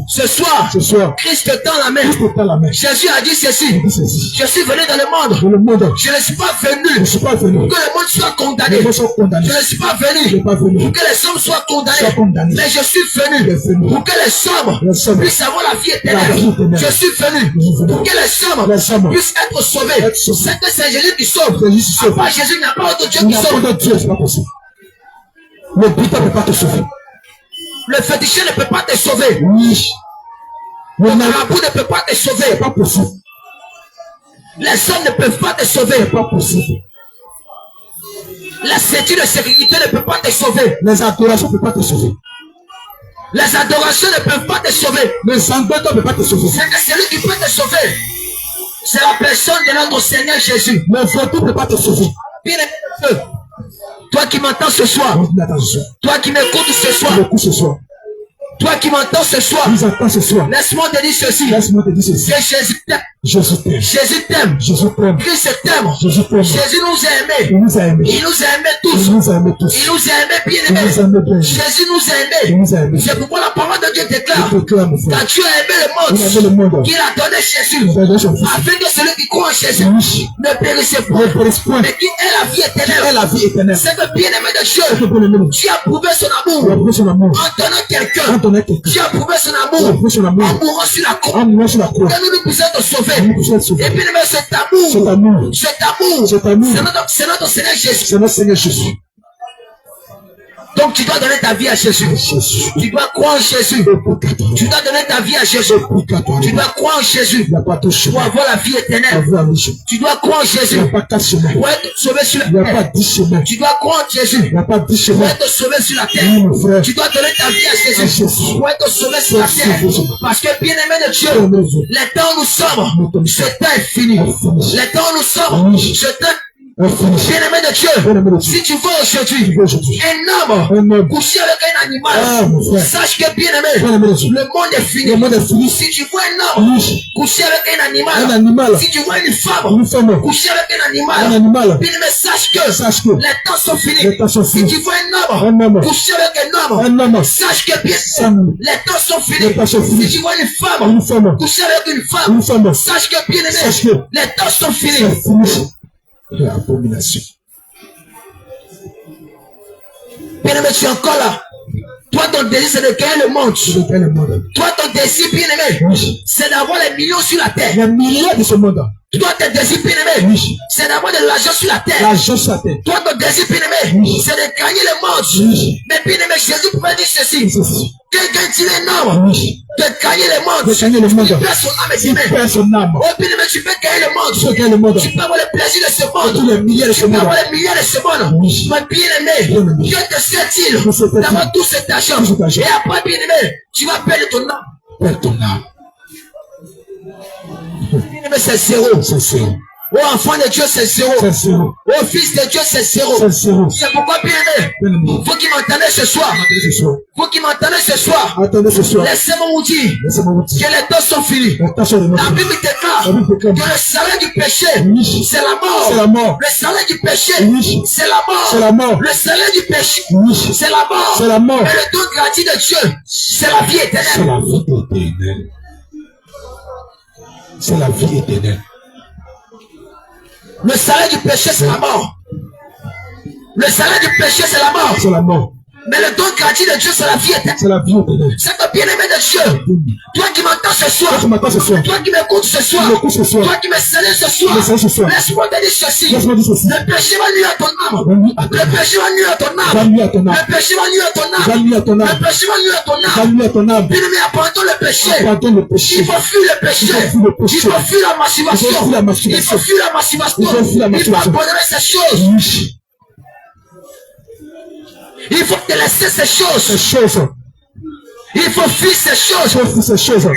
ce soir, Christ te tend la main. Jésus a dit ceci. Je suis venu dans le monde. Je ne suis pas venu pour que le monde soit condamné. Je ne suis pas venu pour que les hommes soient condamnés. Mais je suis venu pour que les hommes puissent avoir la vie éternelle. Je suis venu pour que les hommes puissent être sauvés. C'est que c'est Jésus qui sauve. À part Jésus, il n'y a pas d'autre Dieu qui sauve. Le butin ne peut pas te sauver. Le féticheur ne peut pas te sauver. Oui. Le marabout ne peut pas te sauver. C'est pas possible. Les hommes ne peuvent pas te sauver. C'est pas possible. La ceinture de sécurité ne peut pas te sauver. Les adorations ne peuvent pas te sauver. Les adorations ne peuvent pas te sauver. Les sanglots ne peuvent pas te sauver. C'est que celui qui peut te sauver, c'est la personne de notre Seigneur Jésus. Le photo ne peut pas te sauver. Bien aimé, toi qui m'entends ce soir, toi qui m'écoutes ce soir, toi qui m'entends ce soir, laisse-moi te dire ceci. Que Jésus t'aime. Jésus t'aime. Christ t'aime. Jésus nous a aimés. Il nous a aimés tous. Il nous a aimés bien aimés. Jésus nous a aimés. C'est pourquoi la parole de Dieu déclare. Quand Dieu a aimé le monde, qu'il a donné Jésus, afin que celui qui croit en Jésus ne périsse point, mais qui ait la vie éternelle. C'est que bien aimé de Dieu, tu as prouvé son amour en donnant quelqu'un. Tu as prouvé son amour en mourant sur la croix. Que nous puissions te sauver. Et bien aimé, cet amour, c'est notre Seigneur Jésus. Donc tu dois donner ta vie à Jésus. Tu dois croire en Jésus. Tu dois donner ta vie à Jésus. Tu dois croire en Jésus pour avoir la vie éternelle. Tu dois croire en Jésus pour être sauvé sur la terre. Tu dois croire en Jésus pour être sauvé sur la terre. Tu dois donner ta vie à Jésus pour être sauvé sur la terre. Parce que bien aimé de Dieu, les temps où nous sommes, ce temps est fini. Les temps où nous sommes, ce temps bien-aimé de Dieu, si tu vois aujourd'hui un homme couché avec un animal, sache que bien-aimé, le monde est fini. Si tu vois un homme couché avec un animal, si tu vois une femme couché avec un animal, bien-aimé, sache que les temps sont finis. Si tu vois un homme couché avec un homme, sache que bien les temps sont finis. Si tu vois une femme couché avec une femme, sache que bien-aimé, les temps sont finis. L'abomination. Bien-aimé, tu es encore là. Toi, ton désir, c'est de gagner le monde. Toi, ton désir, bien-aimé, c'est d'avoir les millions sur la terre. Les millions de ce monde. Toi, ton désir, bien-aimé, c'est d'avoir de l'argent sur la terre. Toi, ton désir, bien-aimé, c'est de gagner le monde. Mais bien-aimé, Jésus pouvait dire ceci. Quelqu'un dit énorme de gagner le monde. Tu perds son âme et tes mains. Oh, bien-aimé, tu peux gagner le monde. Tu peux avoir le plaisir de ce monde. Tu peux avoir les milliards de ce monde. Mais bien-aimé, Dieu te sert-il d'avoir tout cet argent. Et après, bien-aimé, tu vas perdre ton âme. Bien-aimé, c'est zéro. Oh, enfant de Dieu, c'est zéro. Oh, fils de Dieu, c'est zéro. C'est pourquoi, bien-aimé, vous qui m'entendez ce soir, laissez-moi vous dire que les temps sont finis. La Bible déclare que le salaire du péché, c'est la mort. Le salaire du péché, c'est la mort. Le salaire du péché, c'est la mort. Mais le don gratuit de Dieu, c'est la vie éternelle. C'est la vie éternelle. Le salaire du péché, c'est la mort. Le salaire du péché, c'est la mort. Mais le don gratuit de Dieu, c'est la vie éternelle. C'est la vie éternelle. C'est que bien-aimé de Dieu, Toi qui m'entends ce soir. Toi qui m'entends ce soir. Toi qui m'écoutes ce soir. Tu m'écoutes ce soir. Toi qui me salue ce soir. Je me salue ce soir. Laisse-moi te dire ceci. Laisse-moi dire ceci. Le péché va nuire à ton âme. Va nuire à ton Le péché va nuire à ton Va âme. nuire à ton âme. Le péché va nuire à ton Va âme. nuire à ton Le âme. péché va nuire à ton Va âme. nuire à ton âme. Bien-aimé, abandonne le péché. Abandonne le péché. Il faut fuir le péché. Il faut fuir le péché. Il faut fuir la masturbation. Il faut fuir la masturbation. Il faut fuir la masturbation. Il faut fuir la Il faut masturbation. abandonner ces choses. Oui. Il faut te laisser ces Ces choses. choses. Il faut fuir ces Il choses. faut fuir ces choses.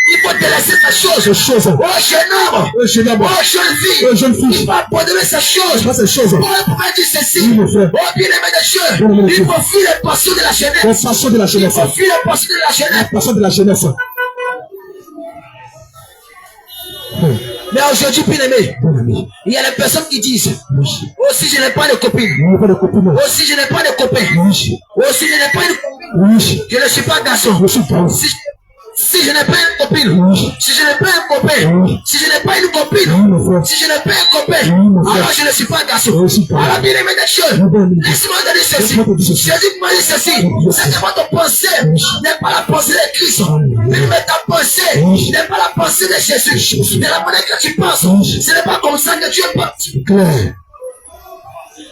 Il faut te laisser ces Ces choses. choses. Oh jeune homme. Oh jeune homme. Oh jeune fille. Oh jeune fille. Il faut abandonner ces choses. Pas ces choses. Oh, on peut dire ceci. Oui, mon frère. Oh bien-aimé de Bien-aimé de Dieu. Dieu. Il faut fuir les passions de la La jeunesse. passion de la Il jeunesse. faut fuir les passions de la La jeunesse. passion de la jeunesse. Mais aujourd'hui, bien-aimé, Bon ami. il y a des personnes qui disent, Oui. oh si je n'ai pas de copine, On n'a pas de copine. oh si je n'ai pas de copain, Oui. oh si je n'ai pas une copine, Oui. je ne suis pas garçon. Je suis pas. Si je n'ai pas une copine, Oui. si je n'ai pas un copain, Oui. si je n'ai pas une Oui, copine, mon frère. si je n'ai pas un Oui, copain, mon frère. alors je ne suis pas garçon. Je suis pas. Alors bien-aimé des choses, Oui, bon ami. laisse-moi te dire ceci. Laisse-moi te dire ceci. Jésus m'a dit ceci. Oui. C'est que votre pensée Oui. n'est pas la pensée de Christ. Oui. Mais ta pensée Oui. n'est pas la pensée de Jésus. Jésus. De la manière que tu penses. Oui. Ce n'est pas comme ça que tu penses. C'est clair.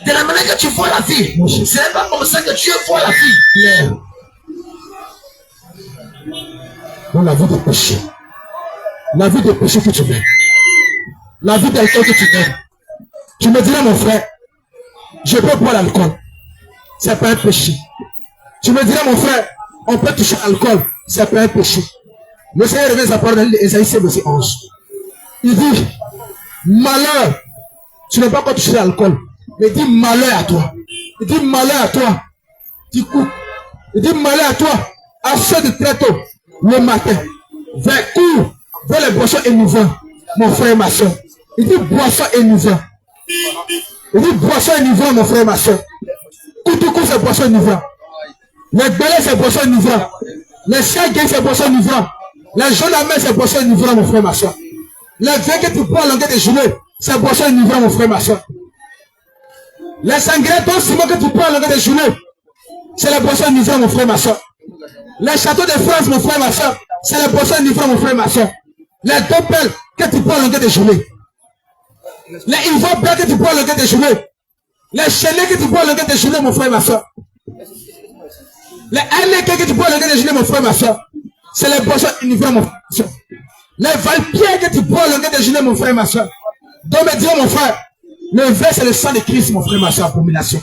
De la manière que tu vois la vie. Oui. Ce n'est pas comme ça que tu vois la vie. Clair. Dans la vie de péché. La vie de péché que tu mènes. La vie d'alcool que tu mènes. Tu me dirais, mon frère, je peux boire l'alcool. C'est pas un péché. Tu me dirais, mon frère, on peut toucher l'alcool. C'est pas un péché. Le Seigneur revient sa parole dans Ésaïe 7, verset 11. Il dit, malheur, tu n'as pas encore touché l'alcool. Mais il dit malheur à toi. Il dit malheur à toi. Tu coupes. Il dit malheur à toi. À ceux de très tôt, le matin, vers cours, vers les boissons émouvantes, mon frère et ma soeur. Il dit boisson émouvant. Il dit boisson émouvant, mon frère et ma soeur. Koutou c'est boisson émouvant. Les belets c'est boisson émouvant. Les saguets c'est boisson émouvant. Les jeunes amers c'est boisson émouvant, mon frère et ma soeur. Les vins que tu bois à longueur de journée, c'est boisson émouvant, mon frère et ma soeur. Les sangliers ton ciment que tu bois à longueur de journée, c'est la boisson émouvant, mon frère et ma soeur. Les châteaux de France, mon frère et ma soeur, c'est les boissons enivrants, mon frère et ma soeur. Les doppels que tu bois à longueur de journée. Les ivoires blancs que tu bois à longueur de journée. Les chenets que tu bois à longueur de journée, mon frère et ma soeur. Les Heineken que tu bois à longueur de journée, mon frère et ma soeur. C'est les boissons enivrants, mon frère et ma soeur. Les valpierres que tu bois à longueur de journée, mon frère et ma soeur. Donc me dire, mon frère, le vin c'est le sang de Christ, mon frère et ma soeur, abomination.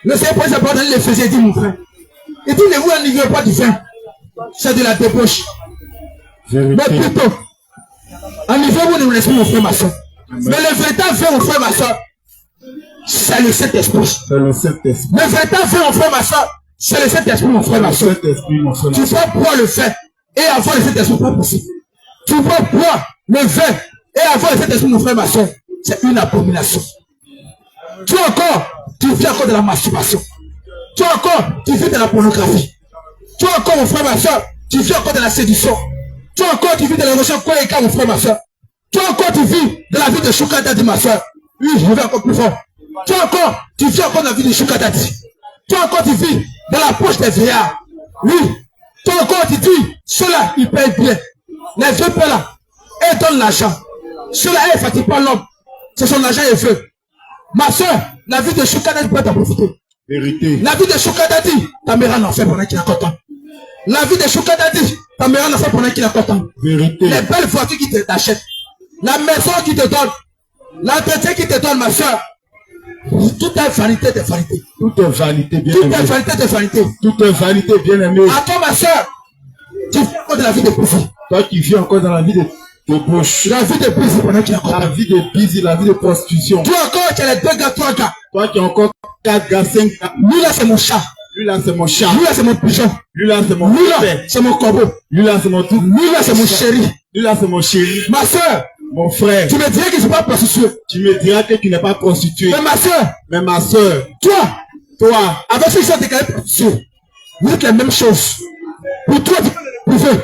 Le Seigneur pour sa parole dans l'Éphésiens, dit mon frère. Il dit, ne vous enivrez pas du vin. C'est de la débauche. Mais plutôt, enivrez-vous de l'esprit, mon frère, ma soeur. Mais le véritable vin, mon frère, ma soeur, c'est le Saint-Esprit. C'est le Saint-Esprit. Le véritable vin, mon frère, ma soeur, c'est le Saint-Esprit, mon frère, ma soeur. Saint-Esprit, mon frère. Tu vas boire le vin et avoir le Saint-Esprit, pas possible. Tu vas boire le vin et avoir le Saint-Esprit, mon frère, ma soeur. C'est une abomination. Tu encore, tu vis encore de la masturbation. Tu encore, tu vis de la pornographie. Tu encore, mon frère, ma soeur, tu vis encore de la séduction. Tu encore, tu vis de la relation collégiale, mon frère, ma soeur. Tu encore, tu vis de la vie de Choukadadi, ma soeur. Oui, je vais encore plus fort. Tu encore, tu vis encore de la vie de Choukadadi. Tu encore, tu vis dans la poche des vieillards. Oui. Tu encore, tu dis, ceux-là, ils payent bien. Les vieux pères là, ils donnent l'argent. Ceux-là, ils ne fatiguent pas l'homme. C'est son argent et veut. Ma soeur, la vie de Choukadadi peut t'en profiter. Vérité. La vie de Choukadadi, ta mère en fait pendant qu'il est content. La vie de Choukadadi, ta mère en fait pendant qu'il est content. Vérité. Les belles voitures qui t'achètent, la maison qui te donne, l'entretien qui te donne, ma soeur. Tout est vanité de vanité. Tout est vanité, bien Tout aimé. est vanité de vanité. Tout est vanité, bien aimé. À toi, ma soeur, tu fais encore de la vie de profit. Toi qui vis encore dans la vie de bouche. La vie de profit pendant qu'il est La content. vie de busy, la vie de prostitution. Toi encore, tu as les 2 gars, 3 gars. Toi qui as encore 4 gars, 5 gars. Lui là, c'est mon chat. Lui là, c'est mon chat. Lui là, c'est mon pigeon. Lui là, c'est mon Lui là, père. c'est mon corbeau. Lui là, c'est mon tout. Lui là, c'est mon chéri. Lui là, c'est mon chéri. Ma soeur, Mon frère. tu me dirais que je ne suis pas prostitué. Tu me diras que tu n'es pas prostitué. Mais ma soeur, Mais ma soeur, toi, toi, avec ceux qui sont déclarés prostitués, vous êtes la même chose. Pour toi, tu es dans le privé.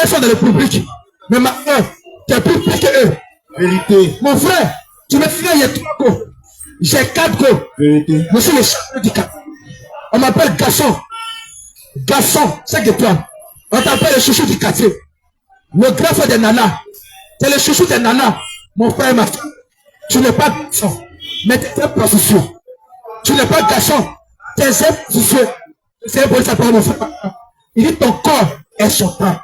Elles sont dans le public. Mais ma soeur, tu es plus pire que eux. vérité, Mon frère, tu me dis, il y a 3 go. J'ai 4 go. vérité. Je suis le champion du cap. On m'appelle garçon. Garçon, 5 étoiles. On t'appelle le chouchou du quartier. Le grand frère des nanas. C'est le chouchou des nanas. Mon frère et ma soeur. Tu n'es pas garçon. Mais tu es prostitution. Tu n'es pas garçon. Tu es prostitution. C'est pour ça que mon frère. Il dit ton corps est son temps.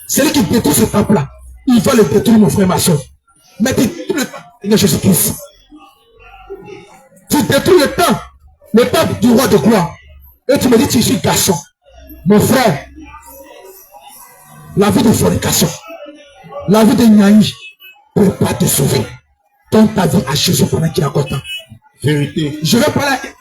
Celui qui détruit ce temple-là, il va le détruire, mon frère et ma soeur. Mais tu détruis le temps de Jésus-Christ. Tu détruis le temps du roi de gloire. Et tu me dis, tu es garçon. Mon frère, la vie de fornication, la vie de Nyaï ne peut pas te sauver. Donne ta vie à Jésus pendant qu'il est encore temps. Vérité. Je vais parler à quelqu'un.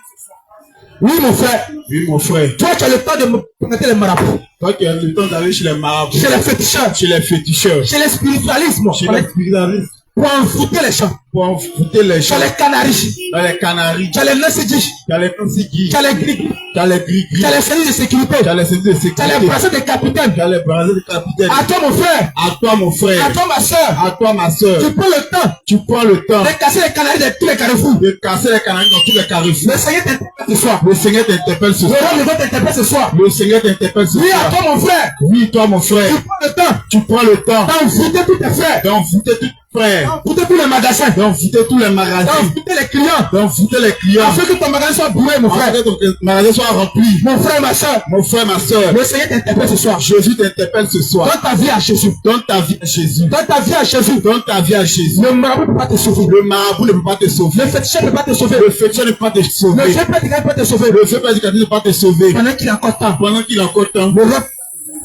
Oui, mon frère. Oui, mon frère. Toi, tu as le temps de me présenter les marabouts. Toi qui as le temps d'aller chez les marabouts. Chez les féticheurs. Chez les féticheurs. Chez les spiritualismes. Chez les spiritualistes. Pour envoûter les gens. Pour envoûter les gens. Dans les Canaries. Dans les Canaries. Dans les Nassidji. Dans les Nansigi. Dans les Gris. Dans les Gris. Dans les services de sécurité. Dans les services de sécurité. Dans les bracelets des capitaines. Dans les bracelets des capitaines. À toi, mon frère. À toi, mon frère. À toi, ma soeur. À toi, ma soeur. Tu prends le temps. Tu prends le temps. De casser les Canaries de tous les carrefours. De casser les Canaries dans tous les carrefours. Le Seigneur t'interpelle ce soir. Le Seigneur t'interpelle ce Le soir. roi de Dieu t'interpelle ce soir. Le Seigneur t'interpelle ce Oui, soir. à toi, mon frère. Oui, toi, mon frère. Tu prends le temps. Tu prends le temps D'envoûter tous tes frères. d'envoûter tous tes frères. D'envoûter tous les magasins. D'envoûter tous les magasins. D'envoûter les clients. D'envoûter les clients. Afin que ton magasin soit bourré, mon frère. Afin que ton magasin soit rempli. Mon frère, ma soeur. Mon frère, ma soeur. Le Seigneur t'interpelle ce soir. Jésus t'interpelle ce soir. Donne ta vie à Jésus. Donne ta vie à Jésus. Donne ta vie à Jésus. Donne ta vie à Jésus. Le marabout ne peut pas te sauver. Le marabout ne peut pas te sauver. Le féticheur ne peut pas te sauver. Le féticheur ne peut pas te Le sauver. vieux prédicateur ne peut pas te sauver. Le vieux prédicateur ne peut pas te sauver. Pendant qu'il a encore temps. Pendant qu'il a encore temps, Le roi.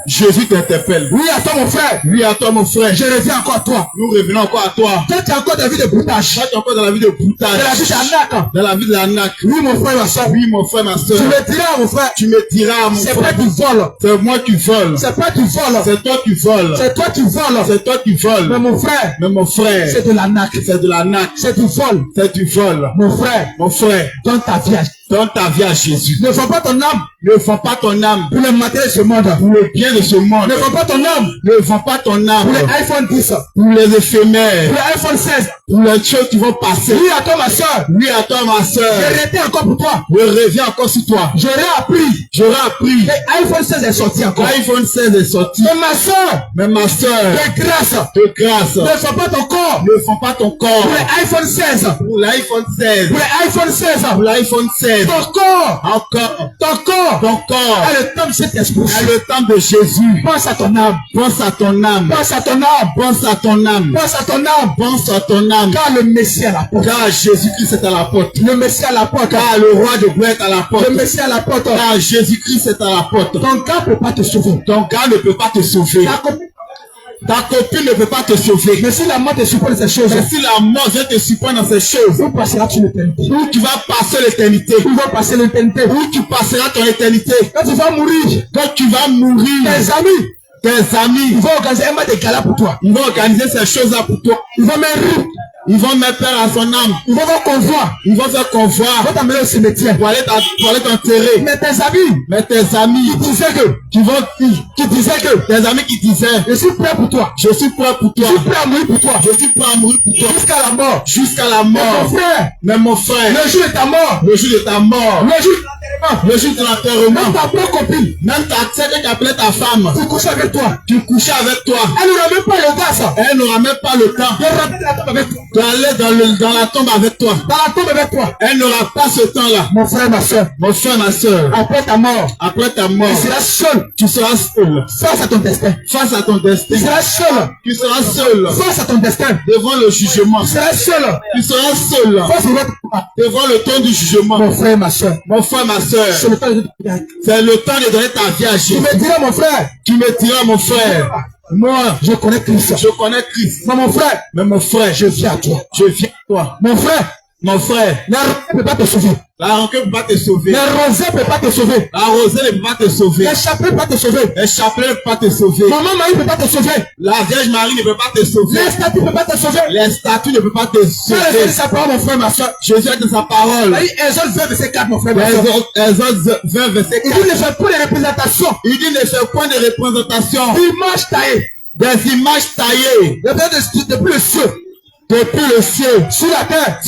Jésus t'interpelle. Oui, à toi, mon frère. Oui, à toi, mon frère. Je reviens encore à toi. Nous revenons encore à toi. Toi, tu es encore dans la vie de broutage. Toi, tu es encore dans la vie de De la broutage. vie d'Anak. Dans la vie de l'arnaque. Oui, mon frère, ma soeur. Oui, mon frère, ma soeur. Tu me diras, mon frère. Tu me diras, mon C'est pas frère. du vol. C'est moi qui vole. C'est pas du vol. C'est toi qui voles. C'est toi qui voles. C'est toi qui Mais voles. mon frère, Mais mon frère, c'est de l'arnaque. c'est de l'arnaque. C'est du vol. C'est du vol. Mon frère, Mon frère, donne ta vie à Jésus. donne ta vie à Jésus. Ne vends pas ton âme Ne vends pas ton âme pour le matériel de ce monde. pour le bien de ce monde. Ne vends pas ton âme Ne vends pas ton âme pour les iPhone 10. pour les Pour éphémères, les iPhone 16. pour les choses qui vont passer. Oui, à toi, ma soeur. Oui, à toi, ma soeur. J'ai été encore pour toi. Je reviens encore sur toi. J'aurais appris. J'aurai appris. L'iPhone 16 est sorti encore. L'iPhone 16 est sorti. Mais ma soeur, Mais ma soeur, de grâce, de grâce, ne vends pas ton corps ne vends pas ton corps pour les iPhone 16. pour l'iPhone 16. Pour les iPhone 16. Pour l'iPhone 16. Ton corps, Encore. ton corps, Ton corps. a le temps de cet esprit. À le temps de Jésus. Pense à ton âme. Pense à ton âme. Pense à ton âme. Pense à ton âme. Pense à ton âme. Pense à ton âme. Car le Messie à la porte. Car Jésus-Christ est à la porte. Le Messie à la porte. Car le roi de gloire est à la porte. Le Messie à la porte. Car Jésus-Christ est à la porte. Ton gars ne peut pas te sauver. Ton gars ne peut pas te sauver. Ta copine. Ta copine ne peut pas te sauver. Mais si la mort te supporte ces choses, Mais si la mort vient te surprendre dans ces choses, où passeras-tu l'éternité? où tu vas passer l'éternité, Où va passer l'éternité? où tu passeras ton éternité, Quand tu vas mourir, quand tu vas mourir, tes amis, tes amis, ils vont organiser un match de gala pour toi. ils vont organiser ces choses-là pour toi. Ils vont mettre rire. Ils vont mettre peur à son âme. Ils vont faire convoi. Ils vont faire Ils convoi vont t'amener au cimetière. pour aller t'enterrer. Mais tes amis, Mais tes amis qui disaient que, qui disaient que, tes amis qui disaient, je suis prêt pour toi. je suis prêt pour Je toi. suis prêt à mourir pour toi. Je suis prêt à mourir pour toi. Jusqu'à la mort. Jusqu'à la Mon mort. frère, Mais mon frère, le jour de ta mort, le jour de ta mort, le jour de l'enterrement, le jour de même l'enterrement, ta propre copine, même celle qui appelait ta femme, tu couches avec toi. tu couchais avec toi. Elle n'aura même pas le gars, ça. Elle n'aura même pas le temps De rentrer dans la tombe avec toi. d'aller dans la tombe avec toi. Dans la tombe avec toi. Elle n'aura pas ce temps-là. Mon frère, ma soeur, Mon frère, ma soeur, après ta mort, après ta mort, tu seras seul tu seras seul face à ton destin. face à ton destin. Tu seras seul Tu seras seul face à ton destin. devant le jugement. Tu seras seul Tu seras seul face au retour. devant le temps du jugement. Mon frère, ma soeur, Mon frère, ma soeur, c'est le temps de c'est le temps de donner ta vie à Tu Jésus. me diras, mon frère, Tu me diras, mon frère, moi, je connais Christ. je connais Christ. Mais mon frère, Mais mon frère, je viens à toi. je viens à toi. Mon frère, Mon frère, la rosée ne peut pas te sauver. la rancœur ne peut pas te sauver. La rosée ne peut pas te sauver. La rosée ne peut pas te sauver. Le chapelet ne peut pas te sauver. Le chapelet ne peut pas te sauver. Maman Marie ne peut pas te sauver. La Vierge Marie ne peut pas te sauver. Les statues ne peuvent pas te sauver. Les statues ne peuvent pas te Quand les sauver. sa parole, mon frère, ma soeur. Jésus a dit sa parole. Exode 20, verset 4, mon frère, ma soeur. Exode 20, verset Il 4. dit ne fais pas les représentations. Il dit ne fais point de représentation Image taillée. des images taillées Depuis le cieux. depuis le ciel, sur la terre,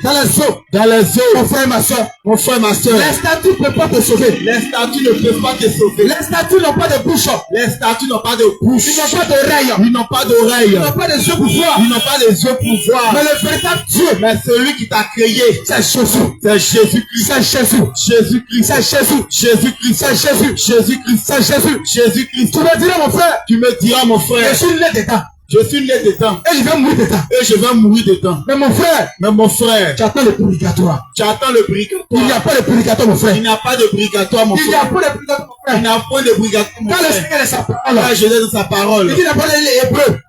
dans les eaux, mon frère et ma soeur. mon frère, ma soeur. Les statues ne peuvent pas te sauver. Les statues ne peuvent pas te sauver. Les statues n'ont pas de bouche. Les statues n'ont pas de bouche. Ils n'ont pas d'oreille. Ils n'ont pas d'oreille. Ils n'ont pas des yeux pour voir. Ils n'ont pas les yeux pour voir. Mais le véritable Dieu, Mais celui qui t'a créé, c'est Jésus. c'est Jésus-Christ. C'est Jésus. Jésus-Christ. C'est Jésus. Jésus-Christ. C'est Jésus. Jésus-Christ. C'est Jésus. Jésus-Christ. Tu me diras, mon frère, Tu me diras, mon frère, je suis né dedans. je suis né dedans Et je vais mourir dedans. et je vais mourir dedans. Mais mon frère, Mais mon frère, tu attends le purgatoire. tu attends le Il n'y purgatoire. a pas de purgatoire, mon frère. Il n'y a pas de purgatoire, mon Il n'y a frère. pas de purgatoire, mon Il frère. n'y a point de purgatoire, mon Quand le frère. Seigneur est sa parole, Quand je lis dans sa parole, il dit d'abord les Hébreux.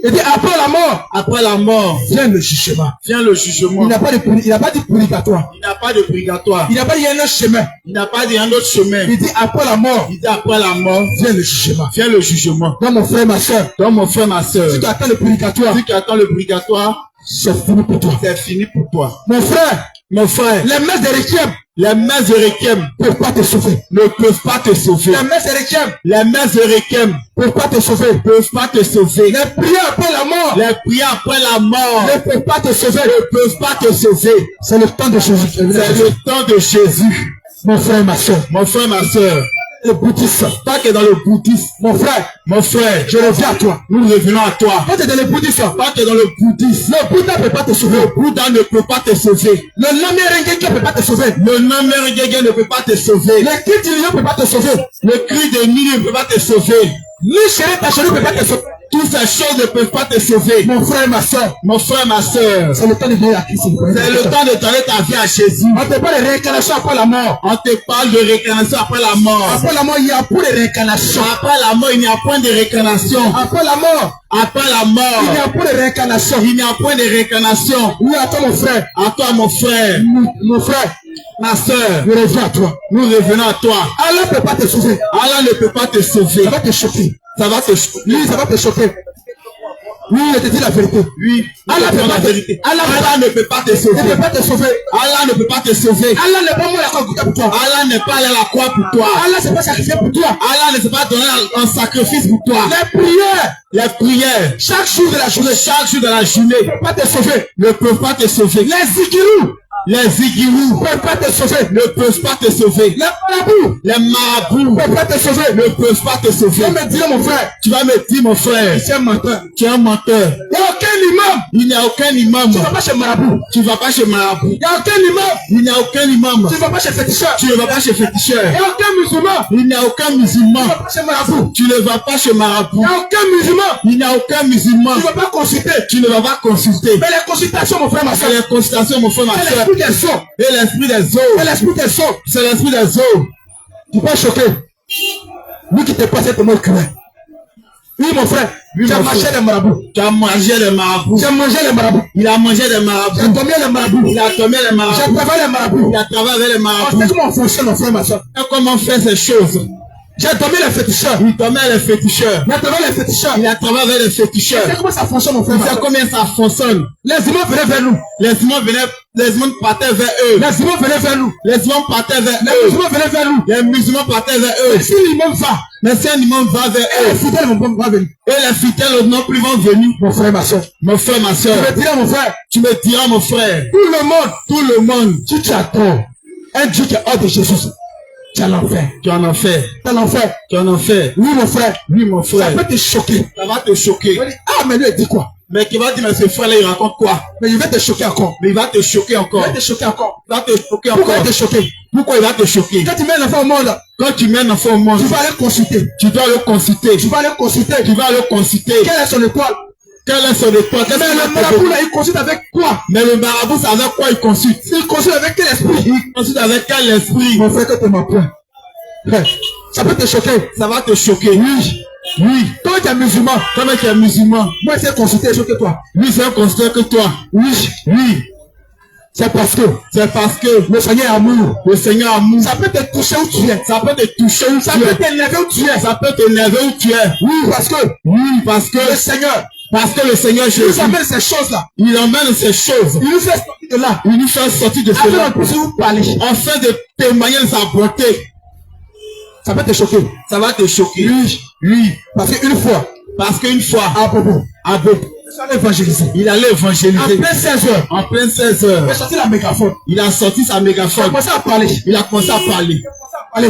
Il dit après la mort, après la mort, vient le jugement. vient le Il jugement. n'a pas de purgatoire. Il n'y a pas de purgatoire. Il n'a pas dit un autre chemin. Il n'y a pas d'un autre chemin. Il dit après la mort, Il dit après la mort, vient le jugement. vient le jugement. Donc mon frère, ma soeur, Donc mon frère, ma soeur, si tu attends le purgatoire, si tu attends le purgatoire, c'est fini pour toi. c'est fini pour toi. Mon frère, Mon frère, les messes de Requiem les messes de Requiem ne peuvent pas te sauver. ne peuvent pas te sauver. Les messes de Requiem Les messes de Requiem ne peuvent pas te sauver. ne peuvent pas te sauver. Les prières après la mort Les prières après la mort ne peuvent pas te sauver. ne peuvent pas te sauver. C'est le temps de Jésus. C'est le temps de Jésus. Mon frère et ma soeur, Mon frère, ma soeur, le bouddhisme. tant que dans le bouddhisme, Mon frère, mon frère, je reviens à toi. nous revenons à toi. Quand tu es dans le bouddhisme, Tant que dans le bouddhisme, le Bouddha ne peut pas te sauver. le Bouddha ne peut pas te sauver. Le Nami Rengeki ne peut pas te sauver. Le Namergege ne peut pas te sauver. Le Kiti ne peut pas te sauver. Le cri de Nini ne peut pas te sauver. Ni Chéri Tachori ne peut pas te sauver. Toutes ces choses ne peuvent pas te sauver. Mon frère et ma soeur, Mon frère, ma soeur, c'est le temps de donner à Christ. c'est le temps de donner ta vie à Jésus. On te parle de réincarnation après la mort. On te parle de réincarnation après la mort. Après la mort, il y a plus de réincarnation. Après la mort, il n'y a point de réincarnation. Après la mort, Après la il n'y mort, a plus de réincarnation. il n'y a point de réincarnation. Oui, à toi, mon frère. À toi, mon frère, Mon frère, ma soeur, je reviens à toi. nous revenons à toi. Allah ne peut pas te sauver. Allah ne peut pas te sauver. Ça va te choquer. Ça va te choquer. Oui, ça va te choquer. Oui, je te dis la vérité. Oui, Allah Allah peut pas la te- vérité. Allah Allah ne peut pas te Il ne sauver. peut pas te sauver. Allah ne peut pas te sauver. Allah n'est pas mort à côté pour toi. Allah n'est pas allé à la croix pour toi. Allah ne s'est pas sacrifié pour toi. Allah ne s'est pas donné un sacrifice pour toi. Les prières, Les prières, chaque jour de la journée, chaque jour de la journée, ne peuvent pas te sauver. ne peuvent pas te sauver. Les zikirous Les zigirous ne peuvent pas te sauver. ne peuvent pas te sauver. Les marabouts Les marabouts ne peuvent pas te sauver. ne peuvent pas te Tu sauver. vas me dire, mon frère, Tu vas me dire, mon frère, c'est un menteur. tu es un menteur. Il n'y a aucun imam. Il n'y a aucun imam. Tu ne vas pas chez marabout. Tu vas pas chez marabout. Il n'y a aucun imam. Il n'y a aucun imam. Tu ne vas pas chez féticheur. Tu ne vas pas chez Il n'y féticheur. a aucun musulman. Il n'y a aucun Tu ne musulman. vas pas chez marabout. Tu ne vas pas chez Il marabout. n'y a aucun musulman. Il n'y a aucun musulman. Tu ne vas pas consulter. Tu ne vas pas consulter. Mais les consultations, mon frère, ma C'est soeur, la consultation, mon frère, ma c'est soeur. l'esprit des sons. Et l'esprit des C'est eaux. l'esprit des sons. C'est l'esprit des eaux. Tu peux pas choquer. Lui qui te passe cette mot cruel. Oui, mon frère, Oui, tu as mon mangé frère. les marabouts. Tu as mangé les marabouts. Tu as mangé les marabouts. Il a mangé des Tu as marabouts. tombé les marabouts. Il a tombé les J'ai marabouts. travaillé les marabouts. Il a travaillé avec les On marabouts. sait comment on fonctionne, mon frère, ma soeur. Et comment faire ces choses? J'ai tombé les féticheurs. Il tombait les féticheurs. J'ai tombé les féticheurs. Il a travaillé avec les Tu sais féticheurs. comment ça fonctionne, mon frère, Il ma sait soeur. combien ça fonctionne. Les imams venaient vers nous. Les musulmans partaient vers eux. Les imams venaient vers nous. Les musulmans partaient vers Les eux. musulmans venaient vers nous. Les musulmans partaient vers Et eux. si l'imam va, Mais si un imam va vers et les eux, fidèles ne vont pas venir. et les fidèles non plus vont venir. Mon frère, ma soeur. Mon frère, ma Je soeur, vais dire à mon frère, tu me diras, mon frère, tout le monde, si tu attends un Dieu qui est hors de Jésus, tu as l'enfer. tu en as fait. Tu as l'enfer. Tu en as fait. Oui, mon frère. Oui, mon Ça frère. peut te choquer. Ça va te choquer. Tu vas dire, ah, mais lui, il dit quoi? Mais qui va dire, mais ce frère-là, il raconte quoi? Mais il va te choquer encore. Mais il va te choquer Il encore. va te choquer encore. Il va te choquer Pourquoi encore. il va te choquer? Pourquoi il va te choquer? Quand tu mets l'enfant au monde, Quand tu mets un enfant au monde, tu vas aller consulter. tu dois le consulter. Tu vas aller consulter. Tu vas le consulter. Quelle est son étoile? Quel est son étoile? Qu'est-ce Mais qu'il va le te marabout donner? là, il consulte avec quoi? Mais le marabout, c'est avec quoi il consulte? Il consulte avec quel esprit? Il consulte avec quel esprit? Mon frère, que tu m'apprends. Ça peut te choquer. Ça va te choquer. Oui. Oui. Toi, tu es musulman. Comme tu es musulman, Moi, c'est consulter choquer toi. lui, c'est un consulteur que toi. Oui. Oui. C'est parce que C'est parce que le Seigneur est amour. le Seigneur amour, Ça peut te toucher où tu es. ça peut te toucher où Ça tu peut es. t'énerver où tu es. Ça peut t'énerver où tu es. Oui, parce que Oui, parce que le Seigneur, le Seigneur il nous Jésus, amène ces choses-là. il emmène ces choses. Il nous fait sortir de là. Il nous fait sortir de Afin cela. de pouvoir vous parler. Afin de témoigner de sa bonté. Ça peut te choquer. Ça va te choquer. Oui. Oui. Parce qu'une fois, Parce qu'une fois, à propos, à Bobo, Il allait évangéliser. En plein 16 heures. En plein 16 heures. Il a sorti la mégaphone. Il a sorti sa Il a mégaphone. commencé à parler. Il a commencé à parler.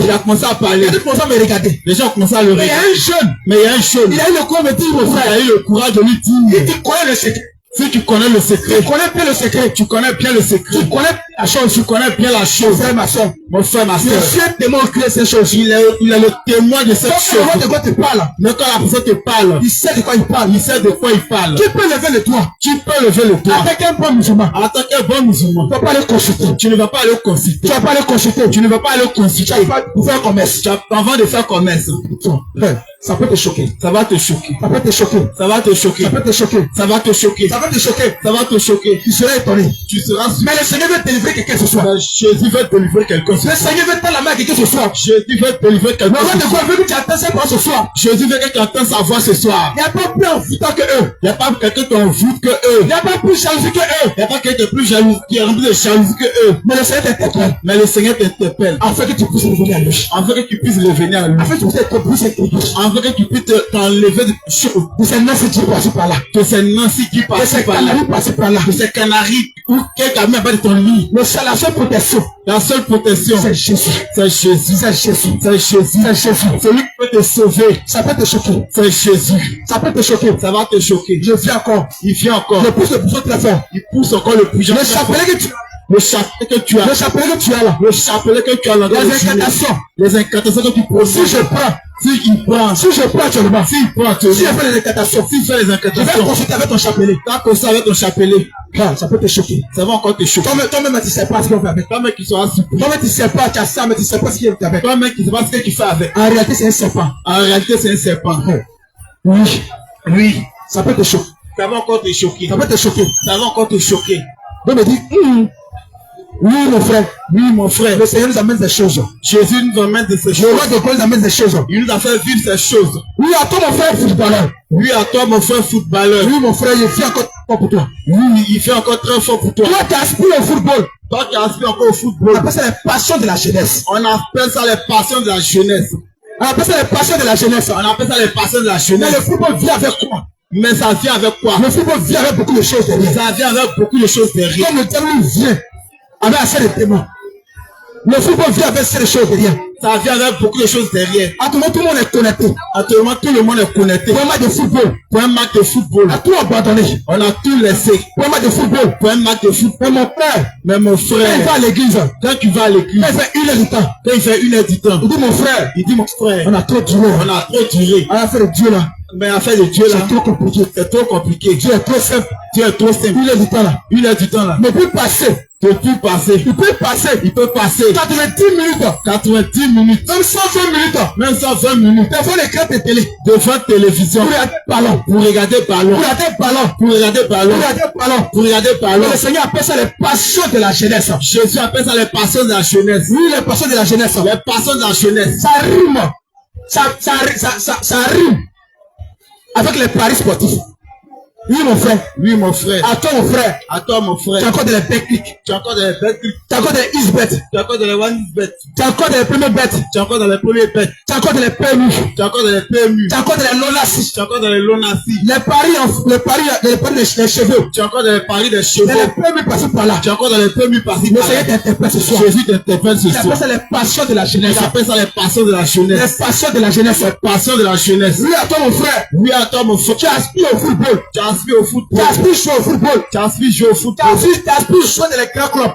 Il a commencé à parler. Il a commencé à me regarder. Les gens ont commencé à le Mais il y a regarder. un jeune. Mais il y a un jeune. Il a eu le courage de dire mon Il frère. a eu le courage de lui Il dire. dit, connais le secret. Si tu connais le secret, Tu connais bien le secret. tu connais bien le secret. Tu connais la chose. Tu connais bien la chose. Frère, ma soeur. Mon frère, ma Je soeur. suis un témoin qui ces choses. Il est le témoin de cette Quand chose. le de quoi te parle, Mais quand la personne te parle, il sait de quoi il parle. il sait de quoi il parle. Qui peut lever le toit? Tu peux lever le doigt. Avec un bon musulman. En tant qu'un bon musulman, Tu ne vas pas aller consulter. tu ne vas pas aller consulter. Tu ne vas pas aller consulter. Tu ne vas pas aller consulter. Tu vas pas pour faire commerce. Tu as avant de faire commerce. Ça peut te choquer. Ça va te choquer. Ça peut te choquer. Ça va te choquer. Ça peut te choquer. Ça va te choquer. Ça peut te choquer. Ça va te choquer. Tu seras étonné. Tu seras Mais le Seigneur veut délivrer quelqu'un ce soir. Jésus veut délivrer quelqu'un. Le Seigneur veut tendre la main à quelqu'un ce soir. Jésus veut délivrer Le quelqu'un. roi de quoi veut que tu attends cette parole ce soir. Jésus veut que tu entends sa voix ce soir. Il n'y a pas plus envoûtant que eux. Il n'y a pas quelqu'un qui envoûte que eux. Il n'y a pas plus jaloux que eux. Il n'y a pas quelqu'un qui est plus jaloux, qui est rempli de jalousie que eux. Mais le Seigneur t'interpelle. Mais le Seigneur t'interpelle. Afin que tu puisses revenir à lui. Afin que tu puisses revenir à lui. Afin que tu puisses être plus intelligent. Afin que tu puisses t'enlever de choses. De ces Nancy qui passent par là. Que c'est Nancy qui De passe ces par là. canaries passent par là. Que c'est Canaries ou quelqu'un mis en bas de ton lit. Le seul, la seule protection, La seule protection, c'est Jésus. c'est Jésus. C'est Jésus. C'est Jésus. C'est Jésus. Celui qui peut te sauver, Ça peut te choquer. c'est Jésus. Ça peut te choquer. Ça va te choquer. Je viens encore. Il vient encore. Je pousse le bouchon très fort. Il pousse encore le pigeon. Le chapelet que tu Le chapelet que tu as. Le chapelet que tu as là. Le chapelet que tu as là. Les incantations. Les incantations que tu Si prononces. je prends. S'il prend. Si je prends actuellement. S'il prend. Si je fais les incantations. S'il fait les Je vais incantations. consulter avec ton chapelet. T'as comme ça avec ton chapelet. Ah, ça peut te choquer. Ça va encore te choquer. Toi-même, tu ne sais pas ce qu'on fait avec. Toi-même qui sera surpris. Toi-même, tu ne sais pas, tu as ça, mais tu ne sais pas ce qu'il y a avec. Toi-même qui ne sais pas ce que tu fais avec. En réalité, c'est un serpent. En réalité, c'est un serpent. Oui. Oui. Ça peut te choquer. Ça va encore te choquer. Ça peut te choquer. Ça va encore te choquer. Donc, me dit, oui, mon frère. Oui, mon frère. Le Seigneur nous amène des choses. Jésus nous amène de ces Le choses. roi de quoi nous amène des choses. Il nous a fait vivre ces choses. Oui, à toi, mon frère footballeur. Oui, à toi, mon frère footballeur. Oui, mon frère, il fait encore pas pour toi. Oui, il fait encore très fort pour toi. Toi, tu aspires au football. Toi qui aspires encore au On football. appelle ça les passions de la jeunesse. On appelle ça les passions de la jeunesse. On appelle ça les passions de la jeunesse. On appelle ça les passions de la Mais jeunesse. le football vient avec quoi? Mais ça vient avec quoi? Le football vient avec beaucoup de choses derrière. Ça vient avec beaucoup de choses derrière. Comme le diable vient avec assez de témoins. Le football vient avec ces choses derrière. Ça vient avec beaucoup de choses derrière. Actuellement, tout le monde est connecté. Actuellement, tout le monde est connecté. Pour un match de football, Pour un match de football, à tout abandonné. on a tout laissé. Pour un match de football, Pour un match de football. mais mon frère, Mais mon quand il va frère, à l'église, quand tu vas à l'église, quand il fait 1 heure du temps, quand il fait 1 heure du temps, il dit mon frère, il dit mon frère, on a trop duré. on a trop duré. On a fait le Dieu là. Mais l'affaire de Dieu là, C'est trop compliqué. c'est trop compliqué. Dieu est trop simple. Dieu est trop simple. 1 heure du temps là. 1 heure du temps là, Mais puis passer. depuis passer, Il peut passer. il peut passer 90 minutes. 90 minutes, Même 120 minutes. même 120 minutes Devant l'écran de télé. devant télévision Pour regarder le ballon. pour regarder ballon, Pour regarder le ballon. pour regarder Pour ballon, regarder le ballon. pour regarder ballon. Le Seigneur appelle ça les passions de la jeunesse. Jésus appelle ça les passions de la jeunesse. Oui, les passions de la jeunesse. Les passions de la jeunesse. Ça rime. Ça rime avec les paris sportifs. Oui, mon frère. Oui, mon frère. À toi, mon frère. À toi, mon Tu as frère. encore des techniques. Tu as encore des bêtes. Tu as encore des isbets. Tu as encore des one bêtes. Tu as encore des premières bêtes. Tu as encore dans les premiers bêtes. Tu as encore des PMU. Tu as encore dans les PMU. Tu as encore des non-assis. Tu as encore dans les lonassis. Les paris des cheveux. Tu as encore dans les paris des Les chevaux. PMU passent par là. Tu as encore dans les PMU par-ci Le par-là. Seigneur t'interpelle ce soir. Jésus t'interpelle ce Il appelle soir. ça les passions de la jeunesse. Il appelle ça les passions de la Les jeunesse. passions de la jeunesse. Les passions de la jeunesse. Oui, à toi, mon frère. Oui, à toi, mon frère. Tu aspires au football. Tu aspires au football. Tu aspires jouer au football. Tu aspires jouer au Tu football. aspires jouer dans les grands clubs.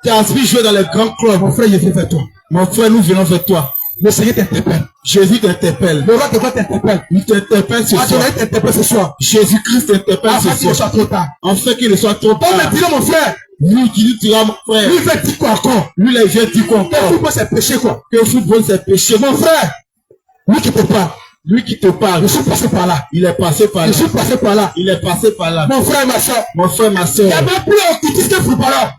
Tu aspires jouer dans les grands clubs. Mon frère, je viens vers toi. Mon frère, nous venons vers toi. Le Seigneur t'interpelle. Jésus t'interpelle. Le roi de quoi t'interpelle. Il t'interpelle ce soir. Adonai t'interpelle ce soir. Jésus-Christ t'interpelle Afin ce qu'il ne soir. soit trop tard. Enfin qu'il ne soit trop Oh, mais tard. dis-le, mon frère. Lui qui dit, tu as mon frère. Lui, il fait dire quoi encore? Lui, là, il vient dire quoi Le encore? football, c'est péché, quoi. Que le football, c'est péché. Mon frère, lui qui te parle, Lui qui te parle, je suis passé par là. il est passé par Je là. suis passé par là. Il est passé par là. Mon frère et ma soeur, Mon frère, ma il soeur. n'y a pas plus occultiste que footballeur.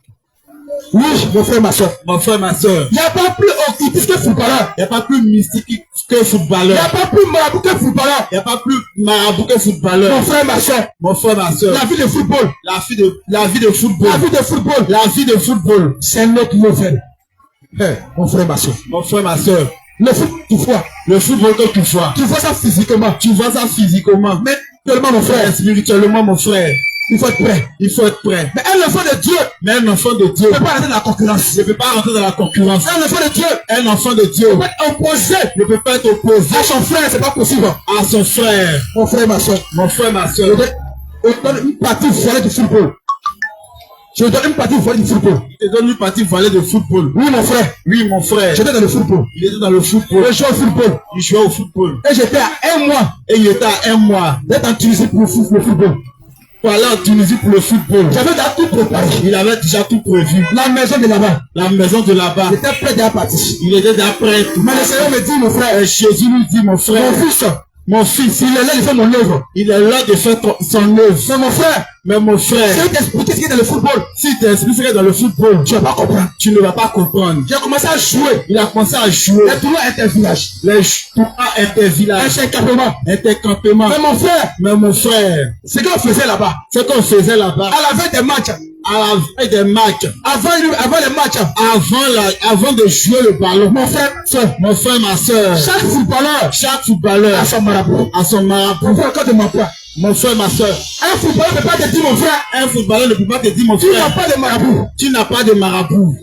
Oui, mon frère et ma soeur. Mon frère, ma soeur. Il n'y a pas plus occultiste que footballeur. Il n'y a pas plus mystique que Il n'y footballeur. a pas plus marabout que footballeur. Il n'y a pas plus marabout que Mon footballeur. frère et ma soeur, Mon frère, ma soeur. la vie de football, La vie de football. la vie de football, La vie de football. c'est un autre level. Mon frère et ma soeur. Mon frère, ma soeur. Le foot, tu vois. Le football que tu vois. Tu vois ça physiquement. Tu vois ça physiquement. Mais Spirituellement, mon frère. Spirituellement, mon frère. Il faut être prêt. Il faut être prêt. Mais un enfant de Dieu Mais un enfant de Dieu ne peut pas rentrer dans la concurrence. ne peut pas rentrer dans la concurrence. Un enfant de Dieu Un enfant de Dieu ne peut pas être opposé ne peut pas être opposé à son frère. C'est pas possible. à son frère. Mon frère, ma soeur. Mon frère, ma Je soeur. donne une partie volée du football. Je donne une partie volée du football. Je te donne une partie volée de football. Oui, mon frère. Oui, mon frère. J'étais dans le football. Il était dans le football. Je jouais au football. Il jouait au football. Et j'étais à un mois Et il était à un mois d'être en Tunisie pour le football. pour aller en Tunisie pour le football. J'avais déjà tout préparé. Il avait déjà tout prévu. La maison de là-bas. La maison de là-bas. J'étais prêt déjà partir. Il était déjà prêt. Mais le Seigneur me dit, mon frère, Et Jésus lui dit, mon frère, mon fils, il est là, il fait mon œuvre. il est là de faire son œuvre. C'est mon frère. Mais mon C'est frère, lui qui explique ce qui est dans le football. si tu expliques dans le football, Tu vas pas comprendre. tu ne vas pas comprendre. J'ai commencé à jouer. Il a commencé à jouer. Les tournois intervillages. Les tournois intervillages, Intercampement. intercampements. Mais mon frère, Mais mon frère, ce qu'on faisait là-bas, ce qu'on faisait là-bas, à la veille des matchs, à la veille des matchs, avant les matchs, avant de jouer le ballon, mon frère, mon frère, ma soeur, chaque footballeur chaque footballeur a son marabout. a son marabout. Mon frère, quand de ma part, Mon frère, ma soeur, un footballeur ne peut pas te dire, mon frère, un footballeur ne peut pas te dire, mon tu n'as frère, pas de marabout. tu n'as pas de marabout.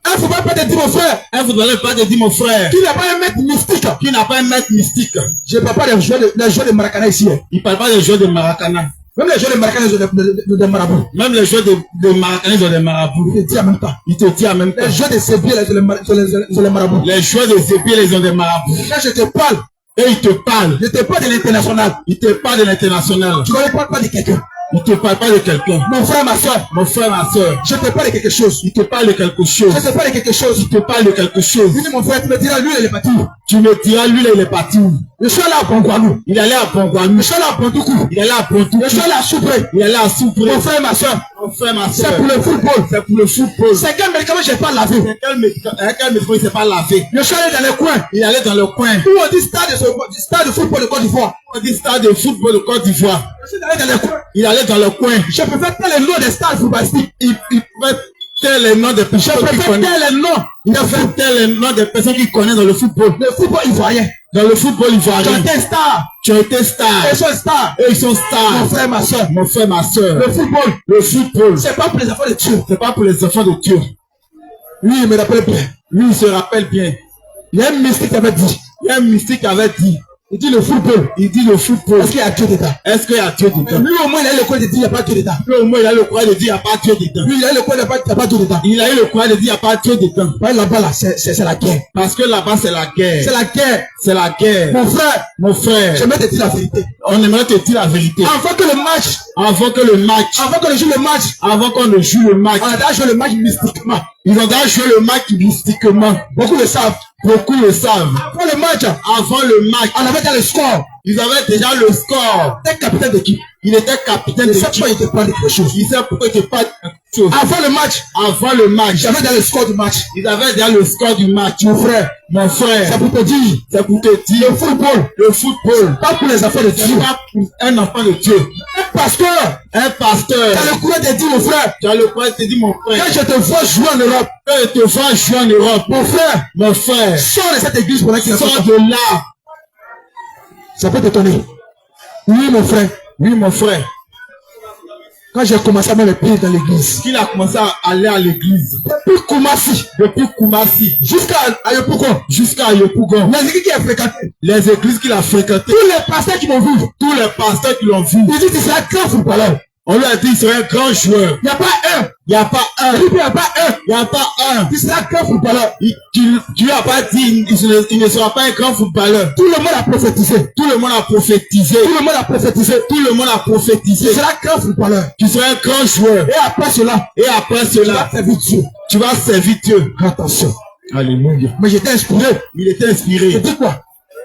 Un footballeur ne peut pas te dire, mon frère, Un footballeur ne peut pas te dire, mon frère, tu n'as pas un maître mystique. tu n'as pas un maître mystique. Je ne parle pas des joueurs de Maracana ici. Il ne parle pas des joueurs de Maracana. Même les joueurs de Maracana, ils ont des marabouts. Même les joueurs de Maracana, ils ont des marabouts. Il te dit en même temps. Il te dit en même temps. Les joueurs de Sébier, ils ont les marabouts. Les joueurs de Zépier, ils ont des marabouts. Quand je te parle, Et il te parle. je ne te parle de l'international. Il te parle de l'international. Tu ne me parles pas de quelqu'un. Il te parle pas de quelqu'un. Mon frère, ma soeur, Mon frère, ma soeur, je te parle de quelque chose. il te parle de quelque chose. Je te parle de quelque chose. Il te parle de quelque chose. Il dit, mon frère, tu me diras, lui, il est parti. Tu me diras, lui, là, il est parti où? Je suis allé à Bongouanou. Il allait à Bongouanou. Je suis allé à Bondoukou. Il allait à Pontou. Je suis allé à Soubré. Il allait à Soubré. Mon frère, ma soeur, Mon frère, ma c'est soeur, pour le football. c'est pour le football. C'est quel médicament je n'ai pas lavé. C'est quel métro il s'est pas lavé? Je suis allé dans les coins. Il allait dans le coin. Où on dit stade de football de Côte d'Ivoire. On dit stade de football de Côte d'Ivoire. Je suis allé dans les coins. Il allait dans le coin. Je préfère tel les noms des stades footballistiques. Il pouvait tel les noms des Je personnes qui préfère connaissent. tel les noms. Il a fait tel les noms des personnes qui connaissent dans le football. Le football ivoirien. Dans le football Tu ivoirien. es star. Tu as été star. Ils sont stars. Et ils sont Mon stars. frère, ma soeur. Mon frère, ma soeur. Le football, Le football, c'est pas pour les enfants de Dieu. c'est pas pour les enfants de Dieu. Lui, il me rappelle bien. Lui, il se rappelle bien. Il y a un mystique qui avait dit. Il y a un mystique avait dit. Il dit le football. Il dit le football. Est-ce qu'il y a Dieu dedans? Est-ce qu'il y a Dieu dedans? Lui, au moins, il a eu le courage de dire il n'y a pas Dieu dedans. Lui, au moins, il a le courage de dire il n'y a pas Dieu dedans. Lui, il a eu le courage de dire il n'y a pas Dieu dedans. Il a eu le courage de dire il n'y a pas Dieu dedans. Ouais, là-bas, là, c'est la guerre. Parce que là-bas, c'est la guerre. C'est la guerre. C'est la guerre. Mon frère, Mon frère, j'aimerais te dire la vérité. on aimerait te dire la vérité. Avant que le match, Avant que le match, avant qu'on joue le match, avant qu'on ne joue le match, on a déjà joué le match mystiquement. ils ont déjà joué le match mystiquement. Beaucoup le savent. Beaucoup le savent. Après le match, Avant le match, on avait déjà le score. ils avaient déjà le score. T'es capitaine d'équipe. Il était capitaine Je de sais l'équipe. pas, il te parle de quelque chose. Il sait pourquoi il te parle de quelque chose. Avant le match, Avant le match, j'avais déjà le score du match. ils avaient déjà le score du match. Mon frère, Mon c'est frère, pour te dire, c'est pour te dire, le football, le football, pas pour les enfants de c'est Dieu. pas pour un enfant de Dieu. Un pasteur, Un pasteur, t'as le courage de dire, mon frère, tu as le courage de te dire, mon quand frère, je te vois jouer en Europe, quand je te vois jouer en Europe, mon frère, mon frère, sors de cette église pendant qu'il a sors pas. de là. Ça peut t'étonner. Oui, mon frère, Oui, mon frère, quand j'ai commencé à mettre les pieds dans l'église, qu'il a commencé à aller à l'église, depuis Koumassi, depuis Koumassi jusqu'à Ayopougon, jusqu'à Yopougon, les églises qu'il a fréquentées, les églises qu'il a fréquentées, tous les pasteurs qui m'ont vu, tous les pasteurs qui l'ont vu, ils disent que c'est un grand footballeur. on lui a dit qu'il serait un grand joueur. Il n'y a pas un. Il n'y a pas un. Il n'y a pas un. Il n'y a pas un. Il sera un grand footballeur. Tu lui as pas dit, il ne sera pas un grand footballeur. Tout le monde a prophétisé. Tout le monde a prophétisé. Tout le monde a prophétisé. Tout le monde a prophétisé. Il sera un grand footballeur. Tu seras un grand joueur. Et après cela, Et après tu vas cela, servir Dieu. tu vas servir Dieu. Attention. Alléluia. Mais j'étais inspiré. Il était Je inspiré. dis quoi?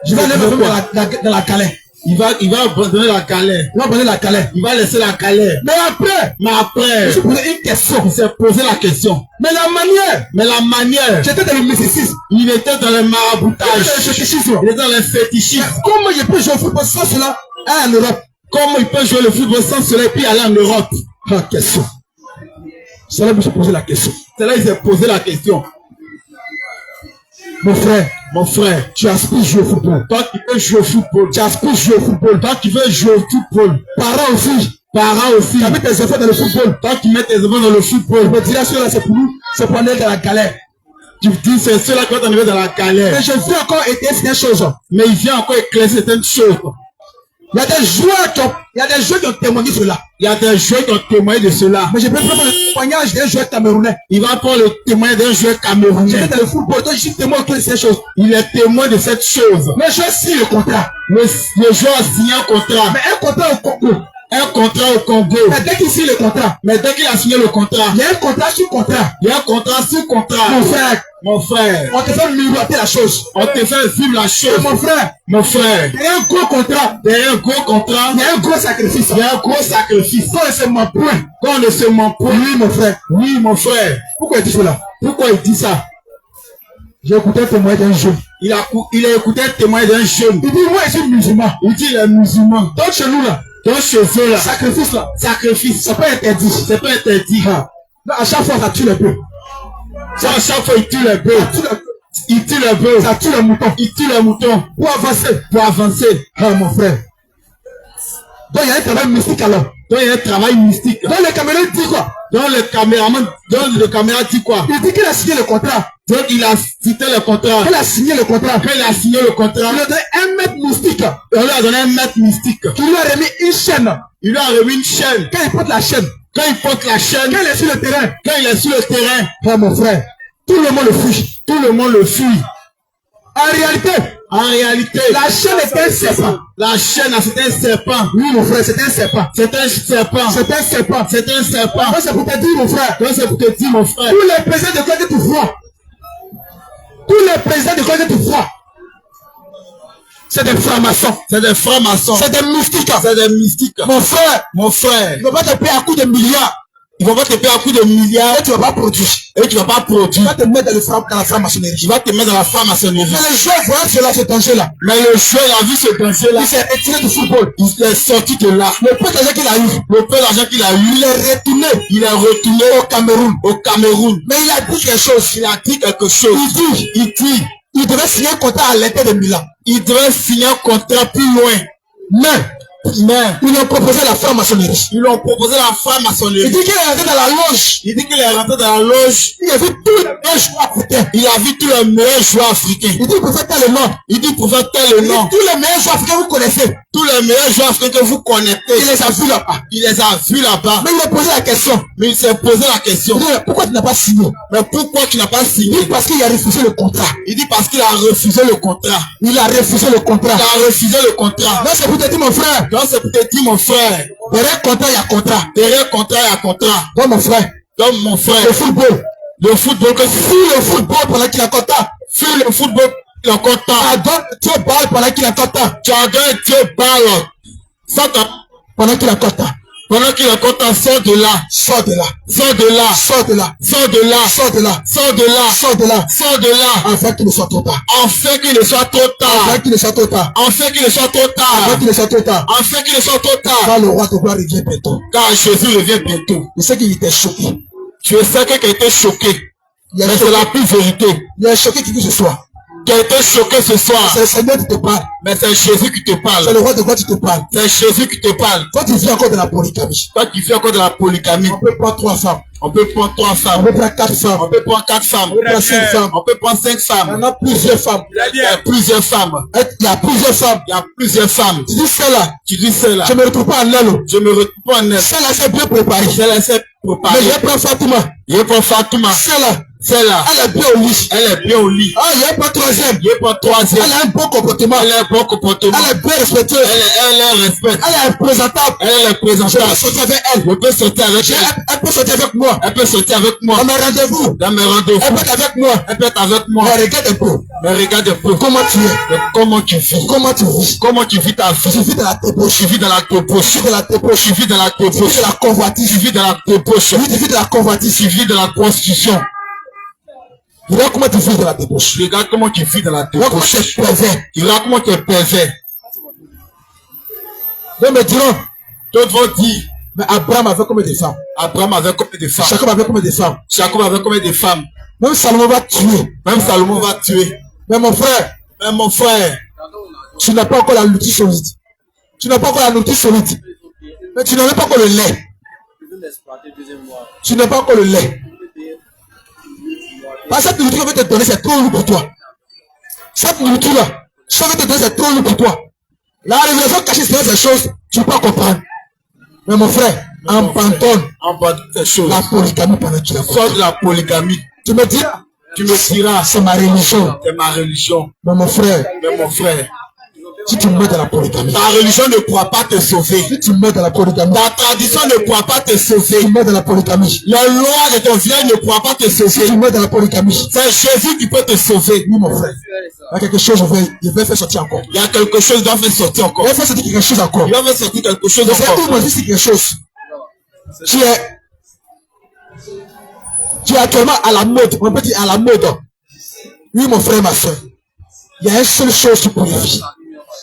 Je vais aller me mettre dans la Calais. Il va abandonner la Calais. Je vais abandonner la Calais. Il va laisser la Calais. Mais après, Mais après, je me posais une question. il s'est posé la question. Mais la manière, Mais la manière, j'étais dans le mysticisme. il était dans le maraboutage. J'étais dans le fétichisme. Il était dans le fétichisme. Comment je peux jouer au football sans cela en Europe? Comment il peut jouer le football sans cela et puis aller en Europe? Ah, question. C'est là que je me suis posé la question. C'est là qu'il s'est posé la question. Mon frère, tu aspires jouer au football. Toi qui veux jouer au football. Tu aspires jouer au football. Toi qui veux jouer au football. Parents aussi. Parents aussi. Tu as mis tes enfants dans le football. Toi qui mets tes enfants dans le football. Je me dirais, ceux-là, c'est pour nous, c'est pour aller dans la galère. Tu dis, c'est ceux-là qui vont t'enlever dans la galère. Mais je veux encore aider certaines choses. Mais il vient encore éclairer certaines choses. Il y a des joueurs qui ont témoigné cela. Il y a des joueurs qui ont témoigné de cela. Mais je peux prendre le témoignage d'un joueur camerounais. Il va prendre le témoin d'un joueur camerounais. J'étais dans le football, donc je suis témoin de ces choses. Il est témoin de cette chose. Le joueur signe le contrat. Le joueur a signé un contrat. Mais un contrat au Congo. Un contrat au Congo. Mais dès qu'il signe le contrat. Mais dès qu'il a signé le contrat. Il y a un contrat sur contrat. Il y a un contrat sur contrat. Mon frère. Mon frère. On te fait miroiter la chose. On te fait vivre la chose. Mon frère. Mon frère. Il y a un gros contrat. Il y a un gros contrat. Il y a un gros sacrifice. Il y a un gros sacrifice. Quand on ne se ment point. Quand on ne se ment point. Oui, mon frère. Oui, mon frère. Pourquoi il dit cela? Pourquoi il dit ça? J'ai écouté un témoin d'un jeune. Il a écouté un témoin d'un jeune. Il dit, moi, je suis musulman. Il dit, les musulmans. Donc, chez nous, là. Donc, chez eux, là. Sacrifice, là. Sacrifice. C'est pas interdit. C'est pas interdit. Ah. Non, à chaque fois, ça tue les bœufs. Ça, à chaque fois, il tue les bœufs. Il tue les bœufs. Ça tue les moutons. Il tue les moutons. Pour avancer. Pour avancer. Ah, mon frère. Donc, il y a un travail mystique alors. Donc, il y a un travail mystique. Donc, le caméra dit quoi? Donc, le caméra dit quoi? Il dit qu'il a signé le contrat. Donc, il a cité le contrat. Il a signé le contrat. Quand il a signé le contrat, Il lui a donné un maître mystique. on lui a donné un maître mystique. Il lui a remis une chaîne. Il lui a remis une chaîne. Quand il porte la chaîne. Quand il porte la chaîne. Quand il est sur le terrain. Quand il est sur le terrain. Ah, mon frère. Tout le monde le fuit. Tout le monde le fuit. En réalité, la chaîne est un serpent. La chaîne, c'est un serpent. Oui, mon frère, c'est un serpent. C'est un serpent. C'est un serpent. C'est un serpent. Donc, c'est pour te dire, mon frère. Donc, c'est pour te dire, mon frère. Tous les présidents de quoi que tu vois. Tous les présidents de quoi que tu vois. C'est des francs-maçons. C'est des francs-maçons. C'est des mystiques. C'est des mystiques. Mon frère. Mon frère. Ils ne vont pas te payer à coup de milliards. Ils vont pas te payer à coup de milliards. Et tu ne vas pas produire. Et tu ne vas pas produire. Tu vas te mettre dans la franc-maçonnerie. Tu vas te mettre dans la franc-maçonnerie. Mais le joueur voit cela, ce danger-là. Mais le joueur, il a vu ce danger-là. Il s'est retiré du football. Il est sorti de là. Le peu d'argent qu'il a eu. Le peu d'argent qu'il a eu. Il est retourné. Il est retourné au Cameroun. Au Cameroun. Mais il a dit quelque chose. Il a dit quelque chose. Il dit. Il devait signer un contrat à l'Inter de Milan. Il devait signer un contrat plus loin. Mais ils lui ont proposé la franc-maçonnerie. Ils lui ont proposé la franc-maçonnerie. Il dit qu'il est rentré dans la loge. Il dit qu'il est rentré dans la loge. Il a vu tous les meilleurs joueurs africains. Il a vu tous les meilleurs joueurs africains. Il dit pour faire tel le nom. Il dit pour faire tel le nom. Tous les meilleurs joueurs africains que vous connaissez. Tous les meilleurs joueurs africains que vous connaissez. Il les a vus là-bas. Il les a vus là-bas. Mais il a posé la question. Mais il s'est posé la question. Il dit, pourquoi tu n'as pas signé? Mais pourquoi tu n'as pas signé? Il dit parce qu'il a refusé le contrat. Il dit parce qu'il a refusé le contrat. Il a refusé le contrat. Il a refusé le contrat. Non, c'est pour te dire mon frère. Non, c'est pour te dire mon frère. Derrière contrat, il y a contrat. Derrière contrat, il y a contrat. Donc mon frère. Donc mon frère. Le football. Le football que si le football pendant qu'il a contrat. Si le football il a contrat. Adonne Dieu balle pendant qu'il a contrat. Tu adonnes Dieu balle. Pendant qu'il a contrat. Pendant qu'il a contrat, sors de là. Sors de là. Sors de là. Sors de là. Sors de là. Sors de là. Sors de là. Sors de là. Sors de là. Afin qu'il ne soit trop tard. Afin qu'il ne soit trop tard. Afin qu'il ne soit trop tard. Afin qu'il ne soit trop tard. Afin qu'il ne soit trop tard. Afin qu'il ne soit trop tard. Car le roi de gloire revient bientôt. Car Jésus revient bientôt. Je sais qu'il était choqué. Tu sais qu'il était choqué. Mais c'est la plus vérité. Il est choqué qui ce soir. Qui a été choqué ce soir. C'est le Seigneur qui te parle. Mais c'est Jésus qui te parle. C'est le roi de gloire qui te parle. C'est Jésus qui te parle. Toi tu vis encore de la polygamie. Toi qui fais encore de la polygamie. On peut prendre 3 femmes. On peut prendre 3 femmes. On peut prendre 4 femmes. On peut prendre 4 femmes. On peut prendre 5 femmes. On peut prendre 5 femmes. Il y en a plusieurs femmes. Il y a plusieurs femmes. Il y a plusieurs femmes. Il y a plusieurs femmes. Tu dis celle-là. Tu dis celle-là. Je me retrouve pas en elle. Je me retrouve pas en elle. Celle-là c'est bien préparé. Celle-là c'est préparé. Mais je prends Fatima. Je prends Fatima. Celle-là. Celle-là. Elle est bien au lit. Elle est bien au lit. Ah, il y a pas troisième. Il y a pas troisième. Elle a un bon comportement. Elle a un bon comportement. Elle est bien respectueuse. Elle est respectée. Elle est présentable. Elle est présentable. Je peux sortir avec elle. Je peux sortir avec elle. Elle peut sortir avec moi. Elle peut sortir avec moi. Dans mes rendez-vous. Dans mes rendez-vous. Elle peut être avec moi. Elle peut être avec moi. Mais regarde un peu. Mais regarde un peu. Comment tu es. Mais comment tu vis. Comment tu vis. Comment tu vis ta vie. Je vis dans la débauche. Je vis dans la débauche. Je vis dans la débauche. Je vis dans la débauche. Je vis dans la convoitise. Je vis dans la débauche. Je vis dans la convoitise. Je vis dans la prostitution. Regarde comment tu vis dans la débauche. Regarde comment tu vis dans la Regarde comment tu es débauche. pervers. Regarde comment tu es pervers. Donc me diront. D'autres vont dire. Mais Abraham avait combien de femmes? Abraham avait combien de femmes? Jacob avait combien de femmes? Jacob avait combien de femmes? Même Salomon va tuer. Même Salomon va tuer. Mais mon frère, tu n'as pas encore la nourriture solide. Tu n'as pas encore la nourriture solide. Mais tu n'as même pas encore le lait. Tu n'as pas encore le lait. Parce que cette nourriture que je vais te donner, c'est trop lourd pour toi. Cette nourriture-là, je vais te donner, c'est trop lourd pour toi. La révélation cachée sur ces choses, tu ne peux pas comprendre. Mais mon frère, abandonne ces choses. la polygamie pendant que tu la Sors de la polygamie. Tu me diras, c'est ma religion. C'est ma religion. Mais mon frère, si tu meurs dans la polygamie, ta religion ne pourra pas te sauver. Si tu meurs dans la polygamie, ta tradition ne pourra pas te sauver. Tu meurs dans la polygamie. La loi de ton village ne pourra pas te sauver. Si tu meurs dans la polygamie, c'est Jésus qui peut te sauver. Oui, mon frère. Il y a quelque chose, je vais faire sortir encore. Il y a quelque chose, doit faire sortir encore. Il va faire sortir quelque chose encore. Il va faire sortir quelque chose encore. C'est tout, moi, c'est quelque chose. Tu es actuellement à la mode. On peut dire à la mode. Oui, mon frère, ma soeur. Il y a une seule chose qui purifie.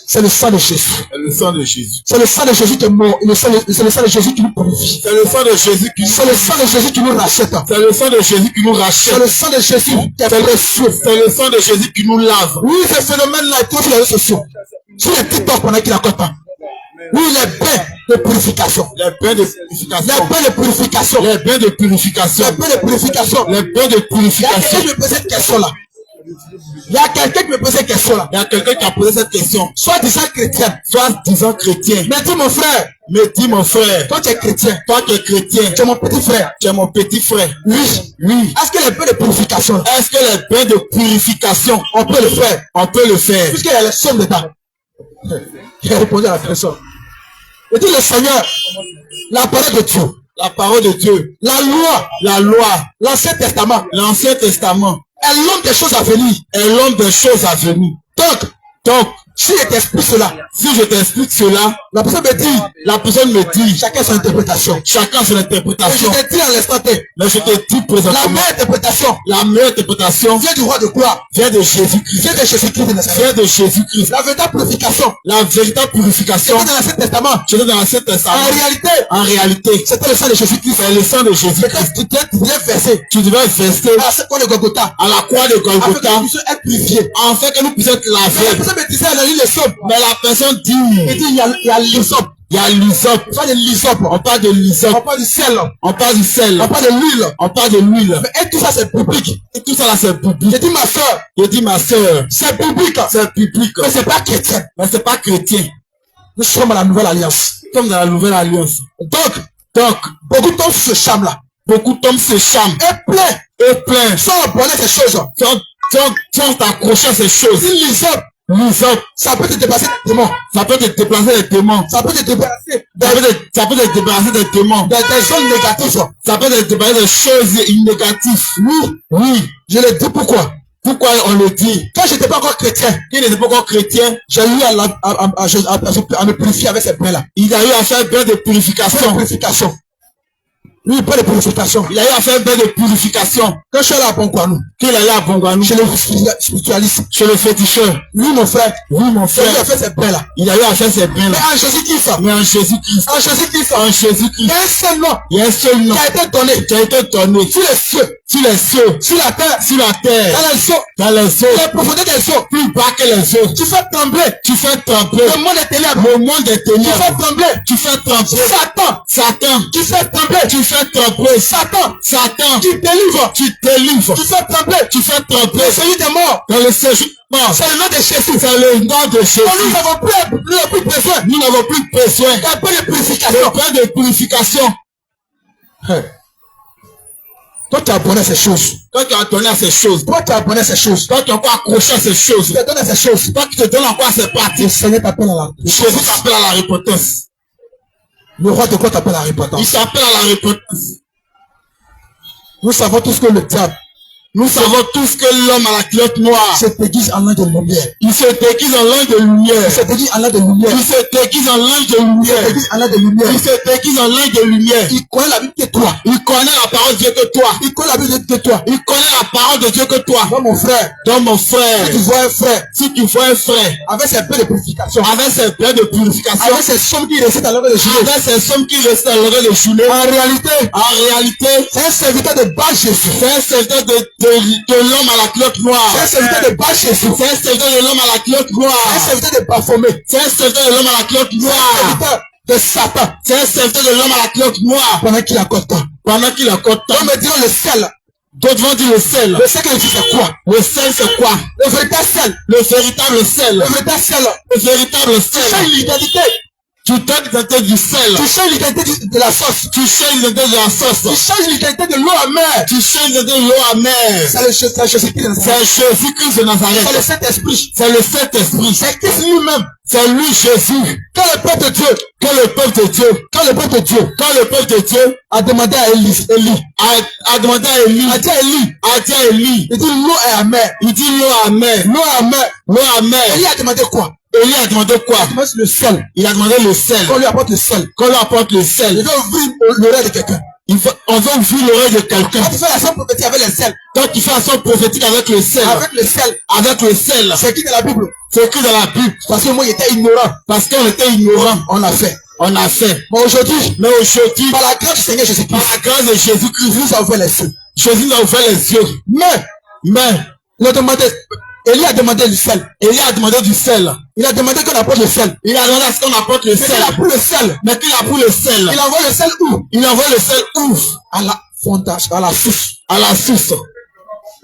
C'est le sang de Jésus. C'est le sang de Jésus. C'est le sang de Jésus qui est mort. C'est le sang de Jésus qui nous purifie. C'est le sang de Jésus qui nous C'est le sang de Jésus qui nous rachète. C'est le sang de Jésus qui nous rachète. C'est le sang de Jésus qui est précieux. C'est le sang de Jésus qui nous lave. Oui, ce phénomène-là est sur les réseaux sociaux. Sur les TikTok pendant qu'il raconte pas. Oui, les bains de purification. Les bains de purification. Les bains de purification. Les bains de purification. Les bains de purification. Les bains de purification. Il y a quelqu'un qui me pose cette question-là. Il y a quelqu'un qui me pose cette question-là. Il y a quelqu'un qui a posé cette question. Soit disant chrétien. Soit disant chrétien. Mais dis mon frère. Mais dis mon frère. Toi tu es chrétien. Toi tu es chrétien. Tu es mon petit frère. Tu es mon petit frère. Oui. Oui. Est-ce que les bains de purification. Est-ce que les bains de purification. On peut le faire. On peut le faire. Puisqu'il y a les sommes dedans. J'ai répondu à la question. Et dit le Seigneur. La parole de Dieu. La parole de Dieu. La loi. La loi. L'Ancien Testament. L'Ancien Testament. est l'homme des choses à venir. Est l'homme des choses à venir. Donc, si je t'explique cela, la personne me dit, chacun son interprétation. Chacun son interprétation. Mais je te dis à l'instant T. Mais je te dis présentement. La meilleure interprétation. Vient du roi de gloire. Vient de Jésus-Christ. Vient de Jésus-Christ de Nazareth. Vient de Jésus-Christ. La véritable purification. La véritable purification. C'était dans l'Ancien Testament. C'était dans l'Ancien Testament. En réalité, c'était le sang de Jésus-Christ. C'est le sang de Jésus-Christ. Tu devais verser. À la croix de Golgotha. À la croix de Golgotha. Afin que nous puissions être purifiés. Afin que nous puissions être lavés. La personne me disait, elle a lu les sommes. Mais la personne dit, il y a l'hysope. Il y a l'hysope. On parle de l'hysope. On parle de l'hysope. On parle du sel. On parle du sel. On parle de l'huile. On parle de l'huile. Mais tout ça c'est public. Et tout ça là c'est public. J'ai dit ma soeur. C'est public. C'est public. Mais c'est pas chrétien. Mais c'est pas chrétien. Nous sommes à la nouvelle alliance. Nous sommes dans la nouvelle alliance. Donc, beaucoup tombent sur ce charme là. Beaucoup tombent sur ce charme. Et plein. Sans abonner ces choses. Sans t'accrocher à ces choses. L'hysope, ça peut te déplacer des démons. Ça peut te déplacer des démons. Ça peut te déplacer ça peut te déplacer des démons. Des zones négatives. Ça peut te déplacer des choses négatives. Oui. Je le dis pourquoi. Pourquoi on le dit? Quand je n'étais pas encore chrétien. J'ai eu à me purifier avec ces bains-là. Il a eu à faire un bain de purification. Oui, pas de purification. Il a eu à faire un bain de purification. Quand je suis allé à Bongouanou. Chez le spiritualiste. Chez le féticheur. Oui, mon frère. Il a eu à faire ces bains-là. Il a eu à faire ces bains-là. Mais en Jésus-Christ. Il y a un seul nom. Qui a été donné. Sur les cieux. Sur la terre. Dans les eaux. Les profondeurs des eaux. Plus bas que les eaux. Tu fais trembler. Le monde des ténèbres. Tu fais trembler. Satan. Tu fais trembler. Satan. Tu délivres. Tu fais trembler. Le séjour des morts. Dans le séjour mort. C'est le nom de Jésus. Nous n'avons plus besoin. Nous n'avons plus besoin. D'un peu de purification. De purification. Toi tu as abonné à ces choses. Toi tu as donné à ces choses. Toi tu as abonné à ces choses. Toi tu as encore accroché à ces choses. Tu te donnes à ces choses. Toi tu te donnes encore à ces pratiques. Le Seigneur t'appelle à la repentance. Jésus t'appelle à la repentance. Le roi de quoi t'appelle à la repentance? Il s'appelle à la repentance. Nous savons tous que le diable. Nous savons tous que l'homme à la culotte noire se déguise en linge de lumière. Il se déguise en linge de lumière. Il se déguise en linge de lumière. Il se déguise en linge de lumière. Il se déguise en linge de lumière. Il se déguise en linge de lumière. Il connaît la Bible que toi. Il connaît la parole de Dieu que toi. Il connaît la Bible que toi. Il connaît la parole de Dieu que toi. Donc mon frère. Si tu vois un frère. Si tu vois un frère. Avec ses bains de purification. Avec ses bains de purification. Avec ses sommes qui récitent à l'heure de journée. Avec ses sommes qui récitent à l'heure de journée. En réalité. C'est un serviteur de bas Jésus. C'est un serviteur de l'homme à la culotte noire. C'est un serviteur de Bar Jésus. C'est un serviteur de l'homme à la culotte C'est un noire. serviteur de Baphomet. C'est un serviteur de l'homme à la culotte C'est un noire. serviteur de Satan. C'est un serviteur de l'homme à la culotte noire. Pendant qu'il accorde temps. Pendant qu'il accorde temps. On me dit le sel. D'autres vont dire le sel. Le sel que je dis c'est quoi? Le sel c'est quoi? Le véritable sel. Le véritable sel. Le véritable sel. Le véritable Tu changes sel. l'identité. Tu donnes l'identité du sel. Tu changes l'identité de la sauce. Tu changes l'identité de la Tu sauce. changes l'identité de l'eau amère. Tu changes l'identité de l'eau amère. C'est le Jésus-Christ de Nazareth. C'est Jésus-Christ de C'est le Nazareth. Saint-Esprit. C'est le Saint-Esprit. C'est Christ lui-même. C'est lui Jésus. Quand le peuple de Dieu, Quand le peuple de Dieu, quand le peuple de Dieu quand le peuple de Dieu a demandé à Élie, a demandé à Élie, a dit à Élie, a dit à Élie, il dit l'eau est amère. il dit l'eau amère, L'eau est amère. l'eau amère. Élie a demandé quoi? Élie a demandé quoi? Il a demandé le sel. Il a demandé le sel. Qu'on lui apporte le sel. Qu'on lui apporte le Il sel. veut ouvrir l'oreille de quelqu'un. On veut ouvrir l'oreille de quelqu'un. Quand tu fais la somme prophétique avec le sel, Quand tu fais un son prophétique avec le sel, avec le sel, avec le sel, c'est écrit dans la Bible. c'est écrit dans la Bible. Parce que moi, il était ignorant. Parce qu'on était ignorant, On a fait. on a fait. Mais aujourd'hui, Mais aujourd'hui, par la grâce du Seigneur par Jésus-Christ, la grâce de Jésus-Christ, Jésus a ouvert les yeux. Jésus nous a ouvert les yeux. Mais, Il a demandé, Élie a demandé le sel. Élie a demandé du sel. Il a demandé qu'on apporte le sel. Il a demandé à ce qu'on apporte le Mais sel. il a pris le sel. Mais qu'il a pris le sel. Il envoie le sel où? Il envoie le sel où? À la fondation, à la source. À la source.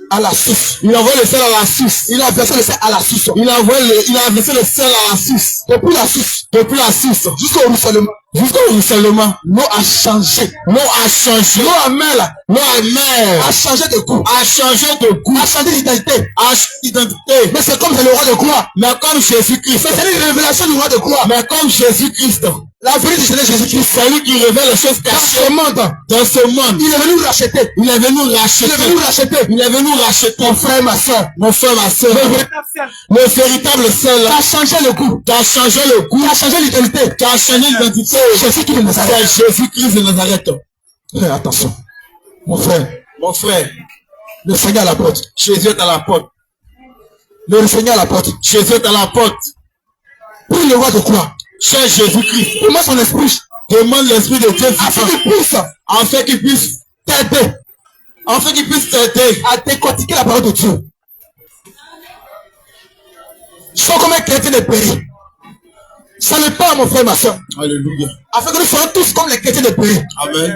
À la source. Il envoie le sel à la source. Il a versé le sel à la source. Il a versé le sel à la source. Depuis la source Depuis la source jusqu'au ruissellement. jusqu'au ruissellement. L'eau a changé. L'eau a changé. L'eau amère là, L'eau amère a changé de goût. a changé de goût. A changé d'identité. A changé d'identité. Mais c'est comme c'est le roi de gloire. Mais comme Jésus-Christ. Mais c'est une révélation du roi de gloire. Mais comme Jésus-Christ. La vérité du Seigneur Jésus-Christ. C'est lui qui révèle les choses Dans cachées ce monde, dans ce monde. il est venu nous racheter. Il est venu Il racheter. est venu nous racheter. Il est venu racheter. Mon frère et ma soeur. Mon frère, ma soeur. Le véritable sel Qui a changé le goût. qui a changé le goût, Qui a changé l'identité. qui a changé l'identité. Jésus-Christ de Nazareth. C'est Jésus-Christ de Nazareth. Frère, attention. Mon frère, Mon frère, le Seigneur à la porte. Jésus est à la porte. Le Seigneur à la porte. Jésus est à la porte. Prie le roi de gloire. Cher Jésus-Christ, Prends son esprit. demande l'Esprit de Dieu Afin vivant, qu'il puisse afin qu'il puisse t'aider t'aider à décortiquer la parole de Dieu. Sois comme un chrétien de péri. Ça n'est pas, mon frère, ma soeur. Alléluia. Afin que nous soyons tous comme les chrétiens de péri. Amen.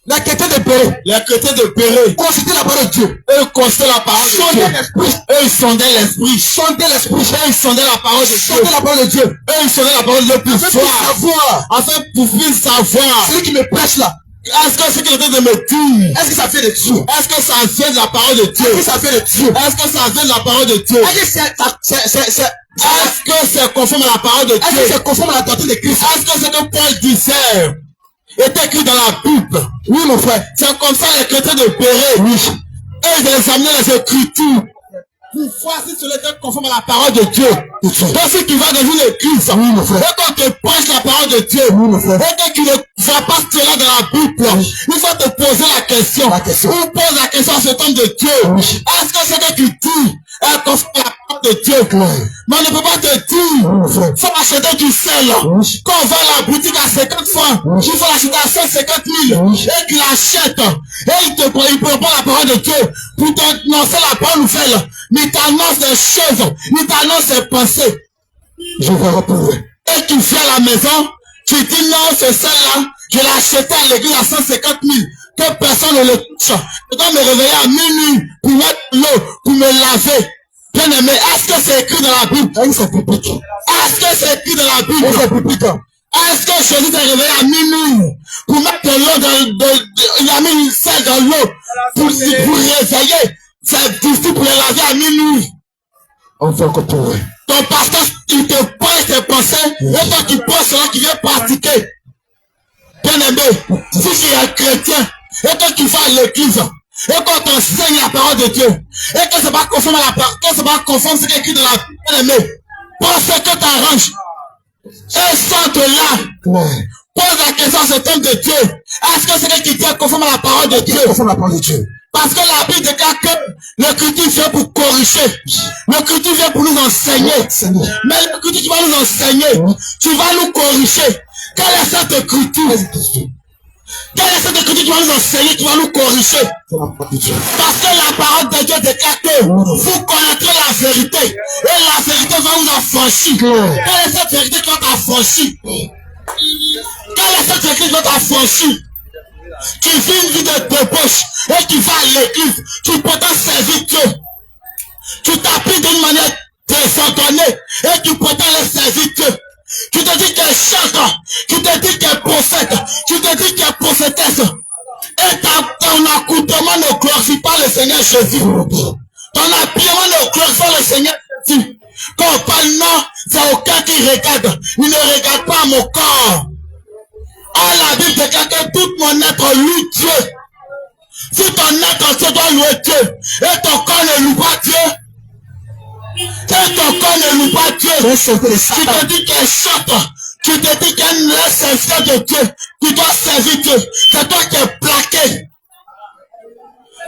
Les chrétiens de péri. Les chrétiens de Péré, Considère la parole de Dieu. eux constaient la parole de Sondez Dieu. l'esprit. Eux, ils sondaient l'Esprit. Sondez l'esprit. Eux, ils sondaient la parole de Dieu. Sondez la parole de Dieu. Eux, ils sondaient la parole de Dieu pour Afin de voir. savoir. Afin pour plus savoir. Celui qui me prêche là. Est-ce que ce qu'il est en train de me dire, Est-ce que ça vient de Dieu? est-ce que ça vient de la parole de Dieu? Est-ce que ça vient de Dieu? Est-ce que ça vient de la parole de Dieu? Est-ce que Est-ce que c'est conforme à la parole de Dieu? c'est conforme à la doctrine de Christ? Est-ce que ce que Paul disait est écrit dans la Bible? Oui, mon frère. C'est comme ça les chrétiens de Péré. Oui. Ils examinaient les Écritures pour voir si cela était conforme à la parole de Dieu. Donc si tu vas dans une église, Oui, mon frère. et qu'on te prêche la parole de Dieu, Oui, mon frère. et que tu ne vois pas cela dans la Bible, il faut te poser la question. La question. On pose la question à cet homme de Dieu. Oui. Est-ce que ce que tu dis est conforme à la parole de Dieu? Oui. Mais on ne peut pas te dire, Oui, mon frère. faut acheter du sel. Oui. Quand on va à la boutique à 50 francs, Oui. il faut l'acheter à 150 000. Oui. Et qu'il achète. Et il prend la parole de Dieu pour t'annoncer la bonne nouvelle. Mais il t'annonce des choses. Il t'annonce des pensées. Je vais reprouver. Et tu viens à la maison, tu dis non, ce sel-là, je l'ai acheté à l'église à 150 000. Que personne ne le touche. Je dois me réveiller à minuit pour mettre l'eau, pour me laver. Bien aimé, est-ce que c'est écrit dans la Bible? Est-ce que c'est public? Est-ce que c'est écrit dans la Est-ce que Bible? c'est public? Est-ce que Jésus s'est réveillé à minuit pour mettre de l'eau il a mis une sel dans l'eau pour réveiller ses disciples pour les laver à minuit? On va encore prouver. Ton pasteur, il te prête tes pensées et toi tu penses cela qui vient pratiquer. Bien aimé, si tu es chrétien et toi tu vas à l'église et qu'on t'enseigne la parole de Dieu et que c'est pas conforme à la parole, que c'est pas conforme à ce qui est écrit dans la Bible, bien aimé, pense ce que t'arranges et sors de là. Ouais. Pose la question à cet homme de Dieu. Est-ce que c'est qui est conforme à la parole de Dieu? Conforme à la parole de Dieu. Parce que la Bible déclare que l'écriture vient pour corriger. L'écriture vient pour nous enseigner. Seigneur. Mais l'écriture qui va nous enseigner, tu vas nous corriger. Quelle est cette écriture? Quelle est cette écriture qui va nous enseigner, qui va nous corriger? C'est la parole de Dieu. Parce que la la parole de Dieu déclare que vous connaîtrez la vérité. Et la vérité va vous affranchir. Quelle est cette vérité qui va t'affranchir? Quelle est cette vérité qui va t'affranchir? Tu vis une vie de débauche et tu vas à l'église. Tu peux t'en servir Dieu. Tu t'appliques d'une manière désordonnée et tu peux t'en servir Dieu. Tu te dis qu'elle est chanteur, tu te dis qu'elle est prophète, tu te dis qu'elle est prophétesse. Et ton accoutrement ne glorifie pas le Seigneur Jésus. Ton habillement ne glorifie pas le Seigneur Jésus. Quand on parle non, c'est aucun qui regarde. Il ne regarde pas mon corps. Ah, la Bible déclare que tout mon être loue Dieu. Si ton être entier doit louer Dieu, et ton corps ne loue pas Dieu, et ton corps ne loue pas Dieu, tu te dis qu'elle chante, tu te dis qu'elle est serviteur de Dieu, tu dois servir Dieu. C'est toi qui es plaqué.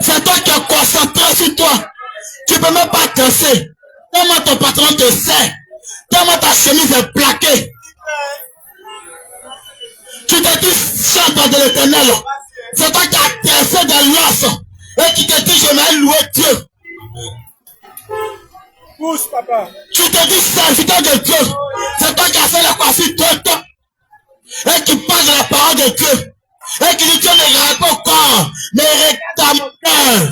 C'est toi qui es concentré sur toi. Tu peux même pas danser. Tellement ton patron te sert. Tellement ta chemise est plaquée. Tu te dis, chante de l'Éternel. C'est toi qui as dressé de l'os. Et qui te dis, je vais louer Dieu. Pousse, papa. Tu te dis, serviteur de Dieu. C'est toi qui as fait la coiffure tout le temps. Et qui parle de la parole de Dieu. Et qui dit, Dieu ne regarde pas au corps, mais regarde mon cœur.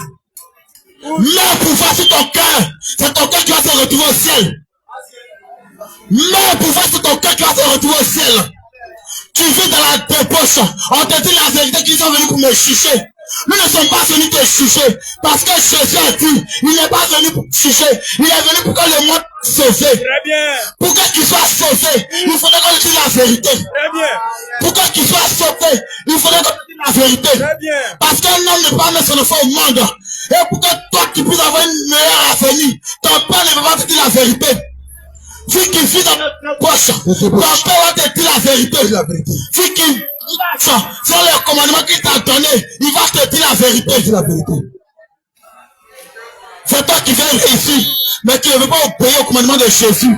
Mets pouvoir sur ton cœur. C'est ton cœur qui va se retrouver au ciel. Mets pouvoir sur ton cœur qui va se retrouver au ciel. Tu vis dans la débauche. On te dit la vérité qu'ils sont venus pour me juger. Nous ne sommes pas venus te juger. Parce que Jésus a dit, il n'est pas venu pour juger. Il est venu pour que le monde soit sauvé. Très bien. Pour que tu sois sauvé, il faudrait qu'on te dise la vérité. Très bien. Pour que tu sois sauvé, il faudrait qu'on te dise la vérité. Très bien. Parce qu'un homme ne peut pas mettre son enfant au monde. Et pour que toi tu puisses avoir une meilleure avenir, ton père ne peut pas te dire la vérité. Si tu vis dans notre poche, ton père va te dire la vérité. Si tu marches sur le commandement qu'il t'a donné, il va te dire la vérité. C'est toi qui viens réussir, mais tu ne veux pas obéir au commandement de Jésus.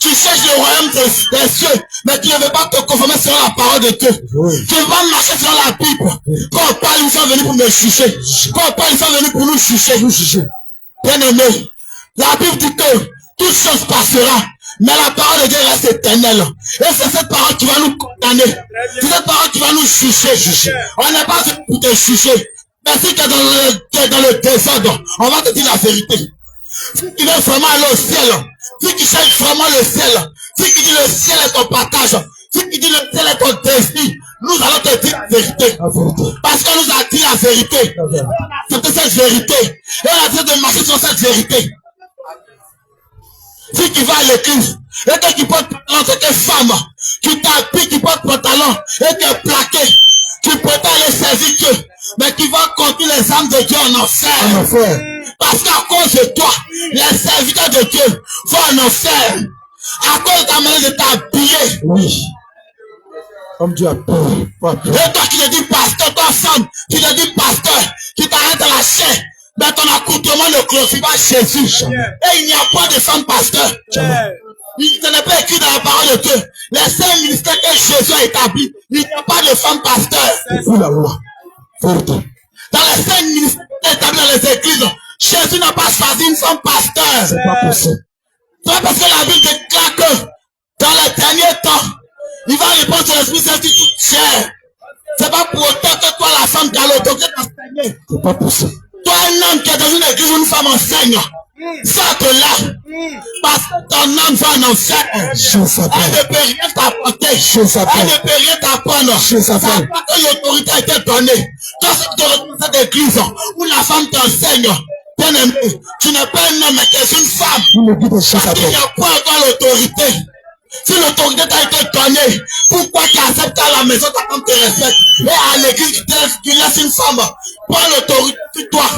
Tu cherches le royaume des cieux, mais tu ne veux pas te conformer sur la parole de Dieu. Tu ne veux pas marcher sur la Bible. Quand on parle, ils sont venus pour me juger. Quand on parle, ils sont venus pour nous juger. Bien aimé, la Bible dit que toute chose passera, mais la parole de Dieu reste éternelle. Et c'est cette parole qui va nous condamner. C'est cette parole qui va nous juger. On n'est pas venu pour te juger. Mais si tu es dans le désordre, on va te dire la vérité. Si tu veux vraiment aller au ciel, si tu cherches vraiment le ciel, si tu dis le ciel est ton partage, si tu dis le ciel est ton défi, nous allons te dire la vérité. Parce qu'on nous a dit la vérité. C'est cette vérité. Et on a dit de marcher sur cette vérité. Si tu vas à l'église, et que tu portes pantalon, c'est que femme, tu t'habilles, tu portes pantalon, et que plaqué, tu peux aller servir Dieu, mais tu vas conduire les âmes de Dieu en enfer. Parce qu'à cause de toi, les serviteurs de Dieu vont en enfer. À cause de ta manière de t'habiller. Oui. Comme Dieu a peur. Et toi qui te dis pasteur, toi femme, tu te dis pasteur, tu t'arrêtes à la chair. Mais ton accoutrement ne glorifie pas Jésus. Et il n'y a pas de femme pasteur. Il ne n'est pas écrit dans la parole de Dieu. Les 5 ministères que Jésus a établis, il n'y a pas de femme pasteur. C'est la loi. Vérité. Dans les 5 ministères établis dans les églises, Jésus n'a pas choisi une femme pasteur. C'est pas possible. C'est parce que la Bible déclare que dans les derniers temps, il va répondre sur l'Esprit Saint qui toute chair. C'est pas pour autant que toi, la femme, tu as l'autorité d'enseigner. C'est pas possible. Toi, un homme qui est dans une église où une femme enseigne, sors-te là. Parce que ton âme va en enfer. Elle ne peut rien t'apporter. Elle ne peut rien t'apprendre. C'est pas que l'autorité a été donnée. Toi, si tu te retrouves dans cette église où la femme t'enseigne, bien aimé, tu n'es pas un homme, mais tu es une femme. Parce qu'il n'y a pas encore l'autorité. Si l'autorité t'a été donnée, pourquoi tu acceptes à la maison ta femme te respecte? Et à l'église, tu laisses une femme prendre l'autorité sur toi.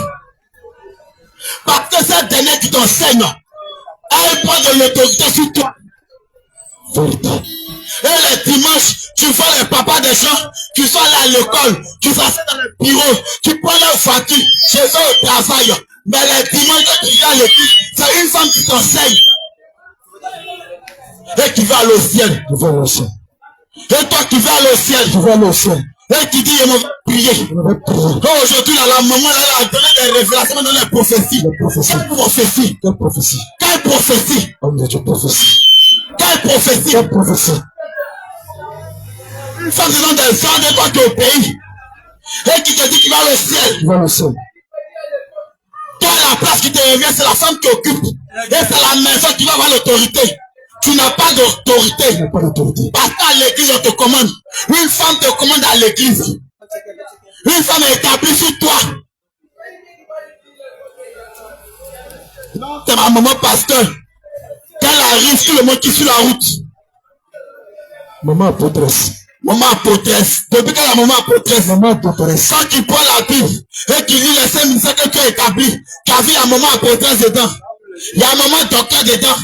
Parce que cette dernière qui t'enseigne, elle prend de l'autorité sur toi. Et les dimanches, tu vois les papas des gens qui sont allés à l'école, qui sont assis dans le bureau, qui prennent leur voiture, chez eux au travail. Mais les dimanches, quand tu viens à l'église, c'est une femme qui t'enseigne. Et qui va aller au ciel. Je vais au ciel. Et toi qui vas aller au ciel. Je vais aller au ciel. Et qui dit, il va prier. Quand aujourd'hui, la maman, elle a donné des révélations dans les prophéties. Quelle prophétie? Quelle prophétie? Quelle prophétie? Homme de Dieu, prophétie. Quelle prophétie? Quelle prophétie? Une femme disant des gens de toi qui est au pays. Et qui te dit qu'il va au ciel. Tu vas au ciel. Toi, la place qui te revient, c'est la femme qui occupe. Et c'est la maison qui va avoir l'autorité. Tu n'as pas d'autorité. Tu n'as pas d'autorité. Parce qu'à l'église, on te commande. Une femme te commande à l'église. Une femme est établie sur toi. C'est ma maman pasteur. Quand elle arrive, tout le monde qui est sur la route. Maman apôtresse. Maman apôtresse. Depuis que la maman apôtresse. Maman apôtresse. Quand tu prends la Bible et qu'il lit les 5 ministères que tu as établis, tu as vu la maman apôtresse dedans. Il y a un maman docteur dedans.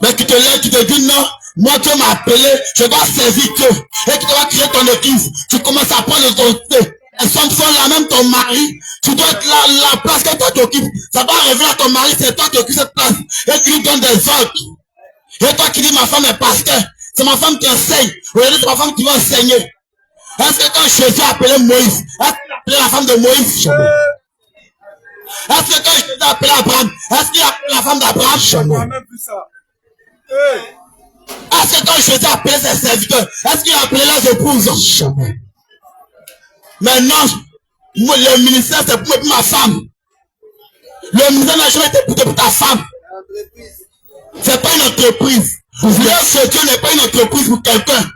Mais tu te lèves, tu te dis non, moi Dieu m'a appelé, je dois servir Dieu. Et tu dois créer ton église. Tu commences à prendre l'autorité. Elles sont là, même ton mari. Tu dois être la place que toi t'occupes. Ça va revenir à ton mari, c'est toi qui occupes cette place. Et tu lui donnes des ordres. Et toi qui dis ma femme est pasteur, c'est ma femme qui enseigne. Aujourd'hui, c'est ma femme qui va enseigner. Est-ce que quand Jésus a appelé Moïse, est-ce qu'il a appelé la femme de Moïse? Jamais. Est-ce que quand Jésus a appelé Abraham, est-ce qu'il a appelé la femme d'Abraham? Jamais. Est-ce que quand Jésus a appelé ses serviteurs, est-ce qu'il a appelé leurs épouses? Jamais. Maintenant, le ministère c'est pour ma femme. Le ministère n'a jamais été pour ta femme. C'est pas une entreprise. L'œuvre de Dieu n'est pas une entreprise pour quelqu'un.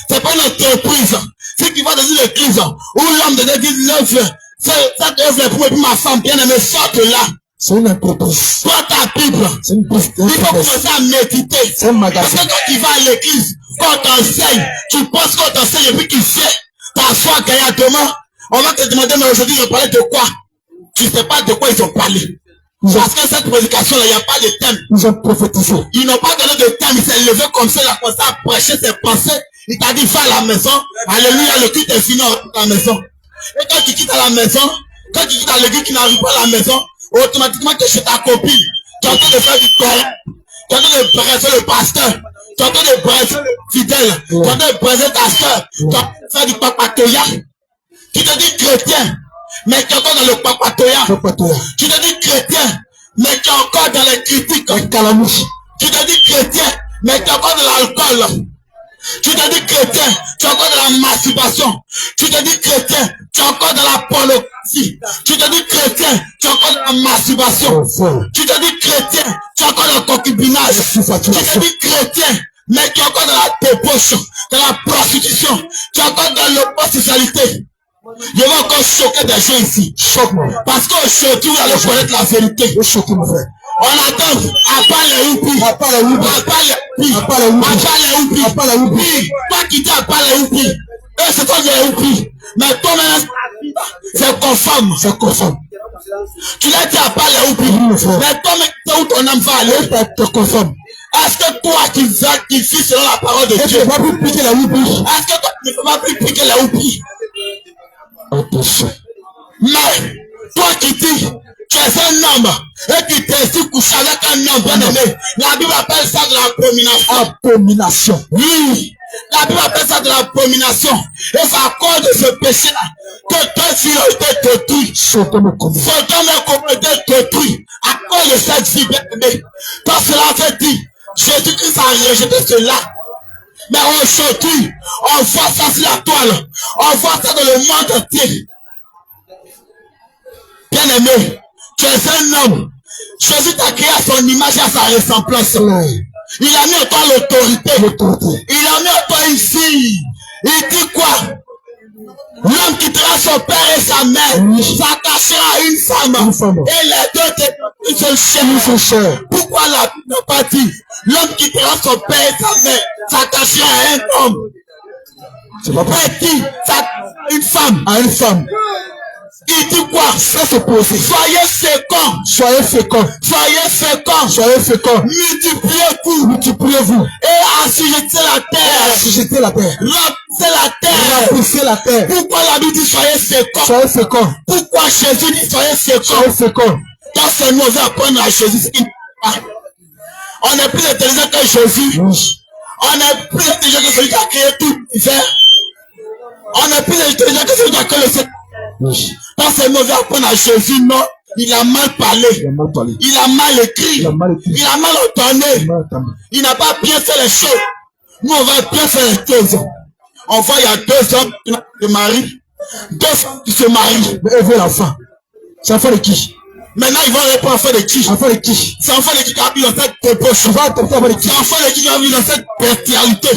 C'est pas une entreprise. Ce qui va dans une église où l'homme de Dieu dit l'œuvre, cette œuvre est pour ma femme, bien aimée, sorte là. C'est une entreprise. Prends ta Bible. C'est une entreprise. Il faut commencer à méditer. C'est un magasin. Parce que quand tu vas à l'église, quand on t'enseigne, tu penses qu'on t'enseigne et puis tu fais. Ta foi gagne demain. On va te demander, mais aujourd'hui, ils ont parlé de quoi? Tu ne sais pas de quoi ils ont parlé. Parce que cette prédication-là, il n'y a pas de thème. Ils ont prophétisé. Ils n'ont pas donné de thème. Il s'est levé comme ça, il a commencé à prêcher ses pensées. Il t'a dit, va à la maison. Alléluia, le culte est fini à la maison. Et quand tu quittes à la maison, quand tu quittes à l'église, tu n'arrives pas à la maison, automatiquement, tu es chez ta copine. Tu es en train de faire du corps. Tu es en train de braiser le pasteur. Tu es en train de braiser le fidèle. Tu es en train de braiser ta soeur. Tu es en train de faire du papatoya. Tu te dis chrétien, mais tu es encore dans le papatoya. Tu te dis chrétien, mais tu es encore dans les critiques. Tu te dis chrétien, mais tu es encore dans l'alcool. Tu te dis chrétien, tu es encore dans la masturbation. Tu te dis chrétien, tu es encore dans la pornographie. Tu te dis chrétien, tu es encore dans la masturbation. Tu te dis chrétien, tu es encore dans le concubinage. Tu te dis chrétien, mais tu es encore dans la débauche, dans la prostitution. Tu es encore dans l'homosexualité. Je vais encore choquer des gens ici. Choque-moi. Parce qu'aujourd'hui, vous allez connaître la vérité. Choque mon frère. On attend à part les houpies. À part les houpies. À part les houpies. À part les houpies. À part les houpies. À part les houpies. Oui, toi qui dis à part les houpies. Eux, c'est toi qui les houpies. Mais toi-même, c'est conforme. C'est conforme. Tu l'as dit à part les houpies. Mais toi-même, c'est où ton âme va aller. C'est conforme. Est-ce que toi qui vis selon la parole de Dieu, tu ne peux pas plus piquer la houppie? est-ce que toi tu ne peux pas plus piquer la houppie? Attention. Mais toi qui dis, tu es un homme et tu t'es ici couché avec un homme bien aimé, la Bible appelle ça de l'abomination. Abomination. Oui, la Bible appelle ça de l'abomination. Et c'est à cause de ce péché-là que deux filles ont été détruites. Sodome et Gomorrhe. Sodome et Gomorrhe ont été détruits à cause de cette vie bien aimée. Quand cela fait dire, Jésus-Christ a rejeté cela. Mais aujourd'hui, on voit ça sur la toile. On voit ça dans le monde entier. Bien aimé, tu es un homme. Jésus t'a créé à son image et à sa ressemblance. Il a mis en toi l'autorité. Il a mis en toi une fille. Il dit quoi? L'homme quittera son père et sa mère, s'attachera à une femme. Et les deux étaient une chair. Pourquoi la Bible n'a pas dit? L'homme quittera son père et sa mère, s'attachera à un homme. C'est pas vrai. Et dit, une femme. À une femme. Il dit quoi? Ça se pose. Soyez féconds. Soyez féconds. Soyez féconds. Soyez féconds. Multipliez-vous. Multipliez-vous. Et assujettez la terre. Assujettez la terre. Remplissez la terre. Remplissez la terre. Pourquoi la Bible dit soyez féconds? Soyez féconds. Pourquoi Jésus dit soyez féconds? Soyez féconds. Quand c'est nous, on veut apprendre à Jésus ce qu'il dit. On est plus intelligent que Jésus. On est plus intelligent que celui qui a créé tout l'univers. On est plus intelligent que celui qui a créé le ciel. Quand c'est mauvais apprendre à Jésus, non. Il a mal parlé. Il a mal écrit. Il a mal entonné. Il n'a pas bien fait les choses. Nous, on va bien faire les choses. On voit, il y a 2 hommes qui se marient. 2 femmes qui se marient. Mais elle veut l'enfant. C'est l'enfant de qui? Maintenant, ils vont répondre enfant de qui? Enfant de qui? C'est enfant de qui a vu dans cette débauche. C'est enfant de qui a vu dans cette bestialité.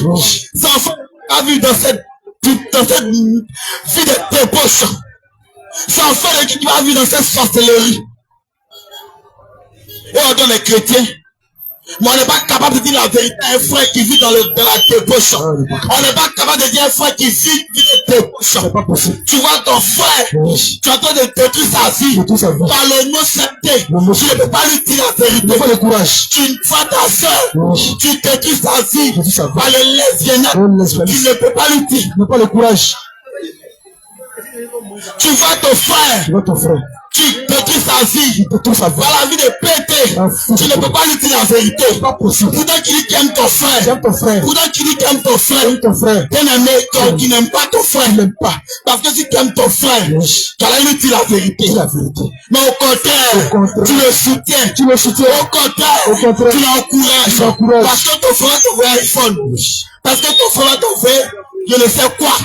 C'est enfant qui a vu dans cette vie de débauche. C'est enfant de qui a vu dans cette sorcellerie. Et on donne les chrétiens. Mais on n'est pas capable de dire la vérité à un frère qui vit dans la débauche. On n'est pas capable de dire à un frère qui vit dans la débauche. C'est pas possible. Tu vois ton frère, tu es en train de détruire sa vie. Par le nom sainteté, tu ne peux pas lui dire la vérité. Il faut le courage. Tu vois ta soeur, tu détruis sa vie. Par le lesbiennat, tu ne peux pas lui dire. Tu n'as pas le courage. Tu vois ton frère. Tu vois ton frère. Tu détruis sa vie. Par la vie de pété. Tu ne peux pas lui dire la vérité. C'est pas possible. Pourtant qu'il dit qu'il aime ton frère. J'aime ton frère. Pourtant qu'il dit qu'il aime ton frère. J'aime ton frère. Bien aimé, tu n'aimes pas ton frère. Tu n'aimes pas. Parce que si tu aimes ton frère, tu allais lui dire la vérité. C'est la vérité. Mais au contraire, tu le soutiens. Tu le soutiens. Au contraire, tu l'encourages. Parce que ton frère t'a envoyé un iPhone. Parce que ton frère t'a envoyé, je ne sais quoi.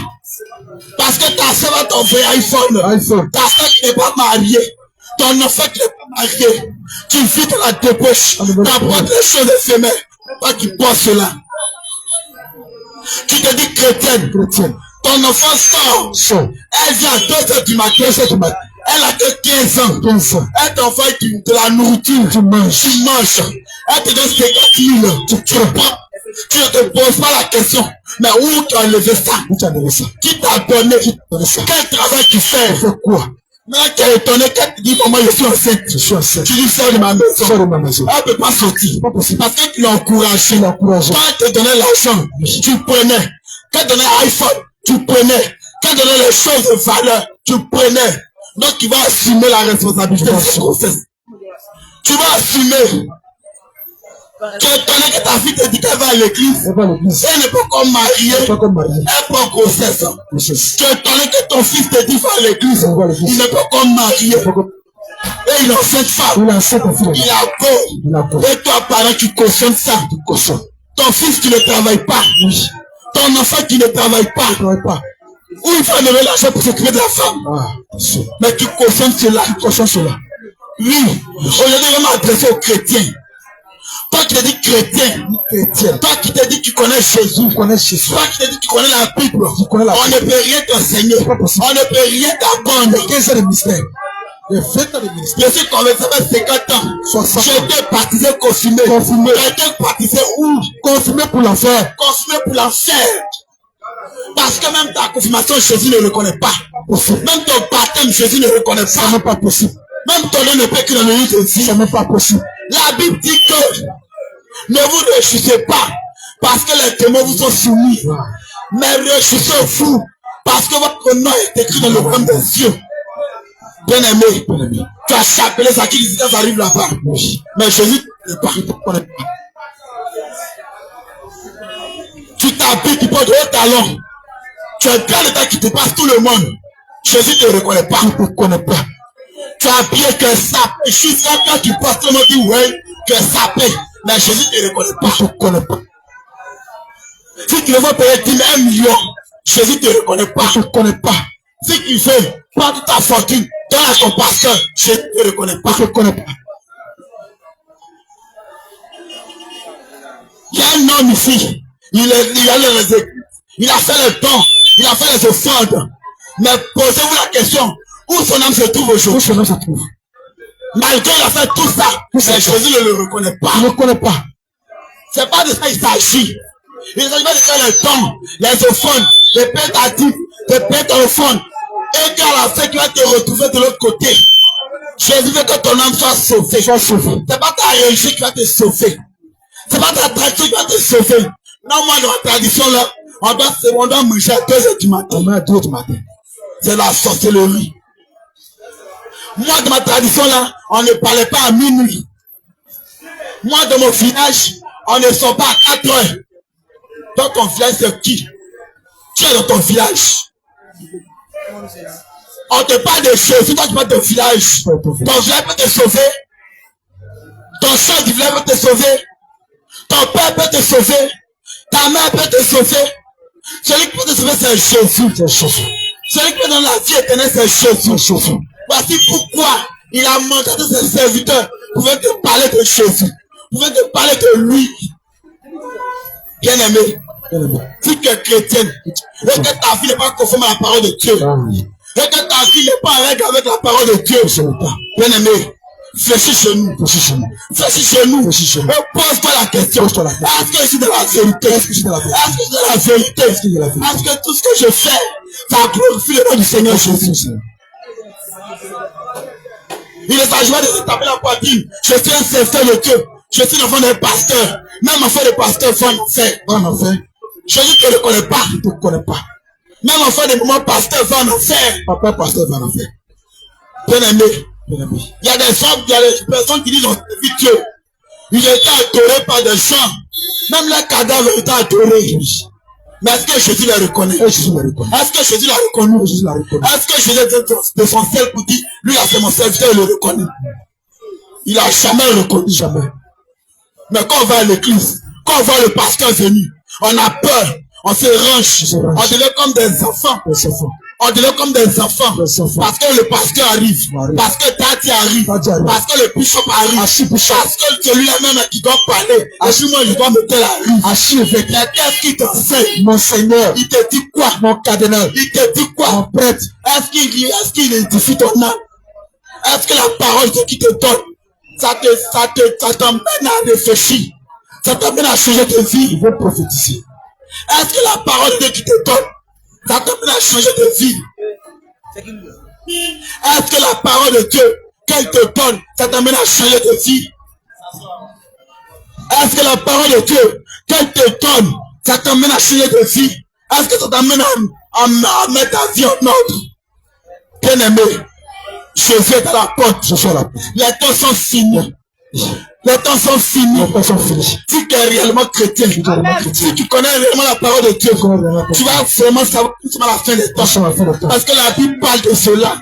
Parce que ta soeur va t'envoyer un iPhone. Ta soeur qui n'est pas mariée. Ton enfant qui n'est pas marié. Tu vis dans la débauche. Tu apprends les choses éphémères. Toi qui penses cela. Tu te dis chrétienne. Ton enfant sort. Elle vient à 2h du matin. Elle a que 15 ans. Elle t'envoie de la nourriture. Tu manges. Elle te donne 50 000. Tu prends. Tu ne te poses pas la question. Mais où tu as levé ça? Qui t'a donné? Quel travail tu fais? Quoi? Maintenant tu es étonné quand tu dis maman je suis enceinte. Tu dis sors de ma maison. Elle ne peut pas sortir. Parce que tu l'as encouragé. Quand elle te donnait l'argent, tu prenais. Quand elle donnait l'iPhone, tu prenais. Quand elle donnait les choses de valeur, tu prenais. Donc tu vas assumer la responsabilité de cette grossesse. Tu vas assumer. Tu es étonné que ta fille te dit qu'elle va à l'église. Elle n'est pas comme mariée. Elle prend grossesse. Tu es étonné que ton fils te dit va à l'église. Il n'est pas comme marié. Et il a cette femme. Il a beau. Et toi, parent, tu cautionnes ça. Ton fils qui ne travaille pas. Ton enfant qui ne travaille pas. Où il faut lever l'argent pour s'occuper de la femme. Mais tu cautionnes cela. Oui. Aujourd'hui, je vais m'adresser aux chrétiens. Toi qui te dis chrétien, toi qui te dis que tu connais Jésus, toi qui te dis que tu connais la Bible, on ne peut rien t'enseigner, on ne peut rien t'apprendre. Quel est le mystère? Je suis convaincu, ça fait 50 ans. J'ai été baptisé, confirmé. J'ai été baptisé où? Confirmé pour l'enfer. Confirmé pour l'enfer. Parce que même ta confirmation, Jésus ne le reconnaît pas. Même ton baptême, Jésus ne le reconnaît pas. Ça n'est pas possible. Même ton nom ne peut que dans le nom de Jésus. Ça n'est pas possible. La Bible dit que ne vous réjouissez pas parce que les démons vous sont soumis. Mais réjouissez-vous parce que votre nom est écrit dans le royaume des cieux. Bien aimé, tu as chapelé ça qui dit que ça arrive là-bas. Mais Jésus ne connaît pas. Tu t'habilles, tu portes de hauts talons. Tu as plein de temps qui te passe tout le monde. Jésus ne te reconnaît pas. Il ne te connaît pas. Tu as bien que ça. Jusqu'à quand tu passes, tout le monde dit ouais, que ça paye. Mais Jésus ne te reconnaît pas. Il ne te connaît pas. Si tu veux payer 10 000, 1 million, Jésus ne te reconnaît pas. Il ne te connaît pas. Si tu veux prendre toute ta fortune, donne à ton pasteur, Jésus ne te reconnaît pas. Il ne te connaît pas. Il y a un homme ici. Il a fait le don. Il a fait les offrandes. Mais posez-vous la question. Où son âme se trouve aujourd'hui? Où son âme se trouve? Malgré il a fait tout ça, mais Jésus ne le reconnaît pas. Il ne le connaît pas. C'est pas de ça il s'agit. Il s'agit pas de faire les dons, les offrandes, les pétatifs, les pétaoffrandes. Et qu'à la fin, tu vas te retrouver de l'autre côté. Jésus veut que ton âme soit sauvée. C'est pas ta religion qui va te sauver. C'est pas ta tradition qui va te sauver. Non, moi, dans la tradition, là, on doit manger à 2h du matin. On met à 2h du matin. C'est la sorcellerie. Moi, dans ma tradition, là, on ne parlait pas à minuit. Moi, dans mon village, on ne sort pas à 4h. Dans ton village, c'est qui? Tu es dans ton village. On te parle de Jésus, toi tu parles de ton village. Ton village peut te sauver. Ton chef du village peut te sauver. Ton père peut te sauver. Ta mère peut te sauver. Celui qui peut te sauver, c'est Jésus. Celui qui peut donner la vie éternelle, c'est Jésus. Voici pourquoi il a mandaté ses serviteurs pour te parler de Jésus. Pour te parler de lui. Bien aimé. Si tu es chrétienne, et que ta vie n'est pas conforme à la parole de Dieu, et que ta vie n'est pas en règle avec la parole de Dieu, bien aimé, fléchis chez nous. Fléchis chez nous. Et pose-toi la question. Est-ce que je suis de la vérité? Est-ce que je suis de la vérité? Est-ce que tout ce que je fais, ça glorifie le nom du Seigneur Jésus? Il est sa joie de se taper la poitrine. Je suis un serviteur de Dieu. Je suis l'enfant d'un pasteur. Même enfant de pasteur, faut en enfer. Jésus ne te reconnaît pas. Il ne te connaît pas. Même enfant de maman pasteur, faut en enfer. Papa pasteur, va en enfer. Bien aimé. Il y a des femmes, il y a des personnes qui disent on servit Dieu. Ils ont été adorés par des gens. Même les cadavres ont été adorés. Mais est-ce que Jésus les reconnaît? Est-ce que Jésus l'a reconnu? Est-ce que Jésus est de son ciel pour dire, lui là c'est mon serviteur, il le reconnaît? Il n'a jamais reconnu, jamais. Mais quand on va à l'église, quand on voit le pasteur venir, on a peur, on se range, on devient comme des enfants. On devient comme des enfants. Parce que le pasteur arrive. Parce que Tati arrive. Parce que le bishop arrive. Parce que celui-là même qui doit parler. Moi, je dois mettre la rue. Qu'est-ce qu'il t'enseigne? Mon Seigneur. Il te dit quoi? Mon cardinal. Il te dit quoi? Mon prêtre. Est-ce qu'il édifie ton âme? Est-ce que la parole qui te donne, ça t'emmène à réfléchir? Ça t'emmène à changer de vie? Il veut prophétiser. Est-ce que la parole qui te donne, ça t'amène à changer de vie? Est-ce que la parole de Dieu qu'elle te donne, ça t'amène à changer de vie? Est-ce que la parole de Dieu qu'elle te donne, ça t'amène à changer de vie? Est-ce que ça t'amène à mettre ta vie en ordre? Bien aimé, Jésus est à la porte. Les temps sont finis. Les temps sont finis. Si tu es réellement chrétien, si tu connais réellement la parole de Dieu, tu vas vraiment savoir la fin des temps. Parce que la Bible parle de cela.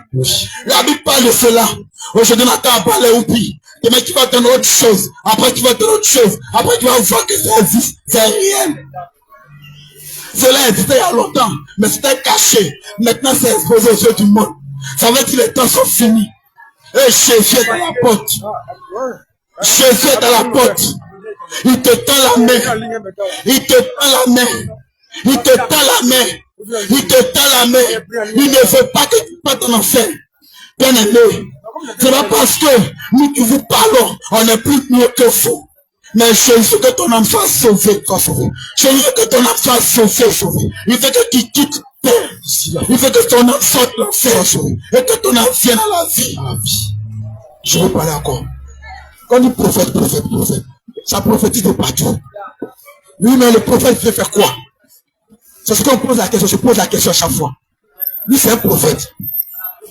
La Bible parle de cela. Aujourd'hui, on attend à parler ou pire. Demain, tu vas donner autre chose. Après, tu vas donner autre chose. Après, tu vas voir que ça existe. C'est réel. Cela existait il y a longtemps, mais c'était caché. Maintenant, c'est exposé aux yeux du monde. Ça veut dire que les temps sont finis. Et Jésus est à la porte. Jésus est à la porte. Il te tend la main. Il te tend la main. Il te tend la main. Il te tend la main. Il ne veut pas que tu partes en enfer. Bien aimé. C'est pas parce que nous qui vous parlons, on est plus mieux que vous. Mais Jésus, que ton âme soit sauvée. Jésus, que ton âme soit sauvée. Il fait que tu quittes terre. Il fait que ton âme sorte de l'enfer. Et que ton âme vienne à la vie. Je vais parler encore. Quand on dit prophète, ça prophétise de partout. Oui, mais le prophète veut faire quoi? C'est ce qu'on pose la question. Je pose la question à chaque fois. Lui, c'est un prophète.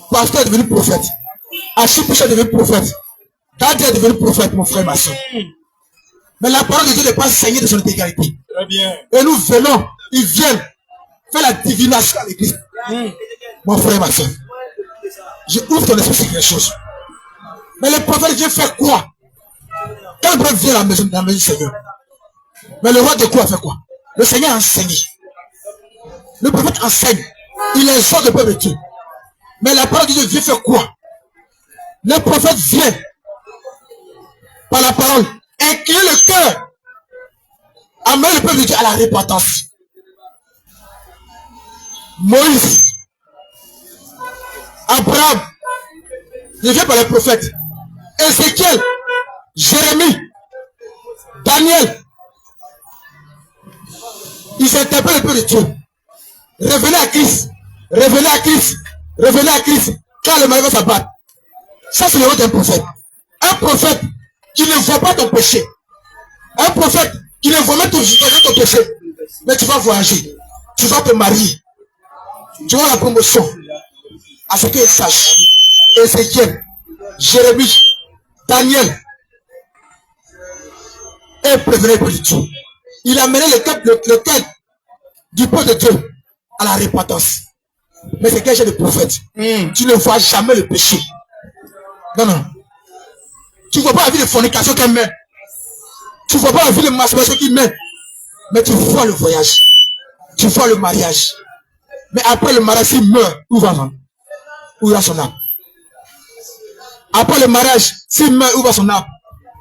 Pasteur est devenu prophète. Archibishop est devenu prophète. Tati est devenu prophète, mon frère, ma soeur. Mais la parole de Dieu n'est pas enseignée de son intégralité. Très bien. Et nous venons, ils viennent faire la divination à l'église. Mon frère, ma soeur. Je ouvre ton esprit sur quelque chose. Mais le prophète vient faire quoi? Quand le prophète vient à la maison du Seigneur. Mais le roi de quoi fait quoi? Le Seigneur a enseigné. Le prophète enseigne. Il exhorte le peuple de Dieu. Mais la parole de Dieu vient faire quoi? Le prophète vient par la parole incliner le cœur, amener le peuple de Dieu à la repentance. Moïse, Abraham, il vient par les prophètes. Ézéchiel, Jérémie, Daniel, ils interpellent le peuple de Dieu. Revenez à Christ, revenez à Christ, revenez à Christ, car le mal va s'abattre. Ça, c'est le rôle d'un prophète. Un prophète qui ne voit pas ton péché. Un prophète qui ne voit pas ton péché. Mais tu vas voyager. Tu vas te marier. Tu vas la promotion. À ce qu'il sache. Ézéchiel, Jérémie, Daniel. Et prévenez le Dieu. Il a mené le cœur du peuple de Dieu à la repentance. Mais c'est quel genre de prophète? Tu ne vois jamais le péché. Non, non. Tu ne vois pas la vie de fornication qu'elle met. Tu ne vois pas la vie de masturbation qu'il met. Mais tu vois le voyage. Tu vois le mariage. Mais après le mariage, s'il meurt, où va son âme? Où va son âme? Après le mariage, s'il meurt, où va son âme?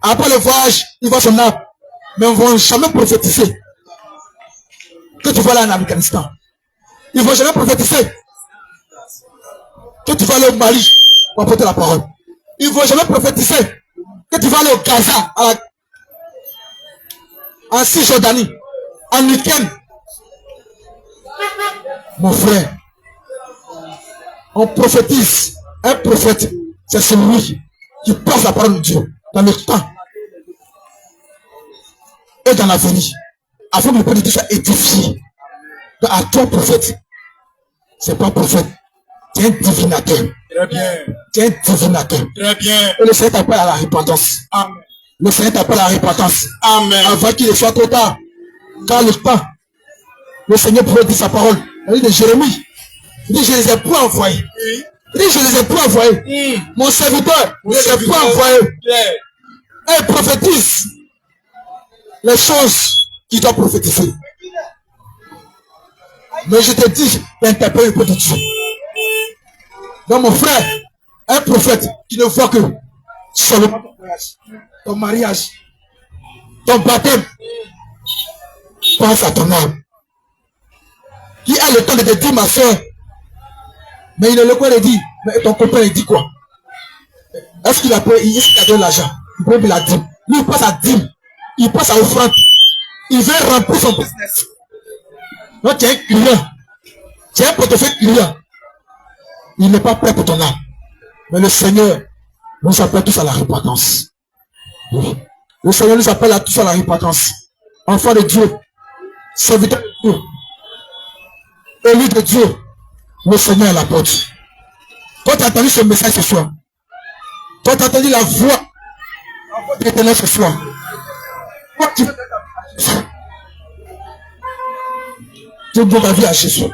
Après le voyage, où va son âme? Mais on ne va jamais prophétiser que tu vas là en Afghanistan. Ils ne vont jamais prophétiser que tu vas aller au Mali pour apporter la parole. Ils ne vont jamais prophétiser que tu vas aller au Gaza, en Cisjordanie, en Ukraine. Mon frère, on prophétise. Un prophète, c'est celui qui porte la parole de Dieu dans le temps et dans l'avenir, afin que le peuple de Dieu soit édifié. Donc, à toi, prophète, c'est pas prophète, tu es un divinateur. Très bien. Tu es un divinateur. Très bien. Et le Seigneur t'appelle à la repentance. Amen. Le Seigneur t'appelle à la repentance. Amen. Avant qu'il ne soit trop tard. Car le temps, le Seigneur pouvait dire sa parole. Il dit de Jérémie, il dit, je ne les ai pas envoyés. Il dit, je ne les ai pas envoyés. Mon serviteur, je ne les ai pas envoyés. Et il prophétise les choses qu'il doit prophétiser. Mais je te dis, interpelle le peuple de Dieu. Donc mon frère, un prophète qui ne voit que seulement ton mariage, ton baptême, pense à ton âme. Qui a le temps de te dire ma soeur, mais il est le quoi de dire, mais ton copain il dit quoi? Est-ce qu'il a donné l'argent? Il prend de la dîme. Lui il passe à dîme, il passe à offrande, il veut remplir son business. Donc tu es un client, tu es un portefeuille client. Il n'est pas prêt pour ton âme. Mais le Seigneur nous appelle tous à la repentance. Oui. Le Seigneur nous appelle à tous à la repentance. Enfants de Dieu, serviteurs de Dieu, élus de Dieu, le Seigneur est à la porte. Toi tu as entendu ce message ce soir. Toi tu as entendu la voix de l'Éternel ce soir. Toi tu donnes ta vie à Jésus.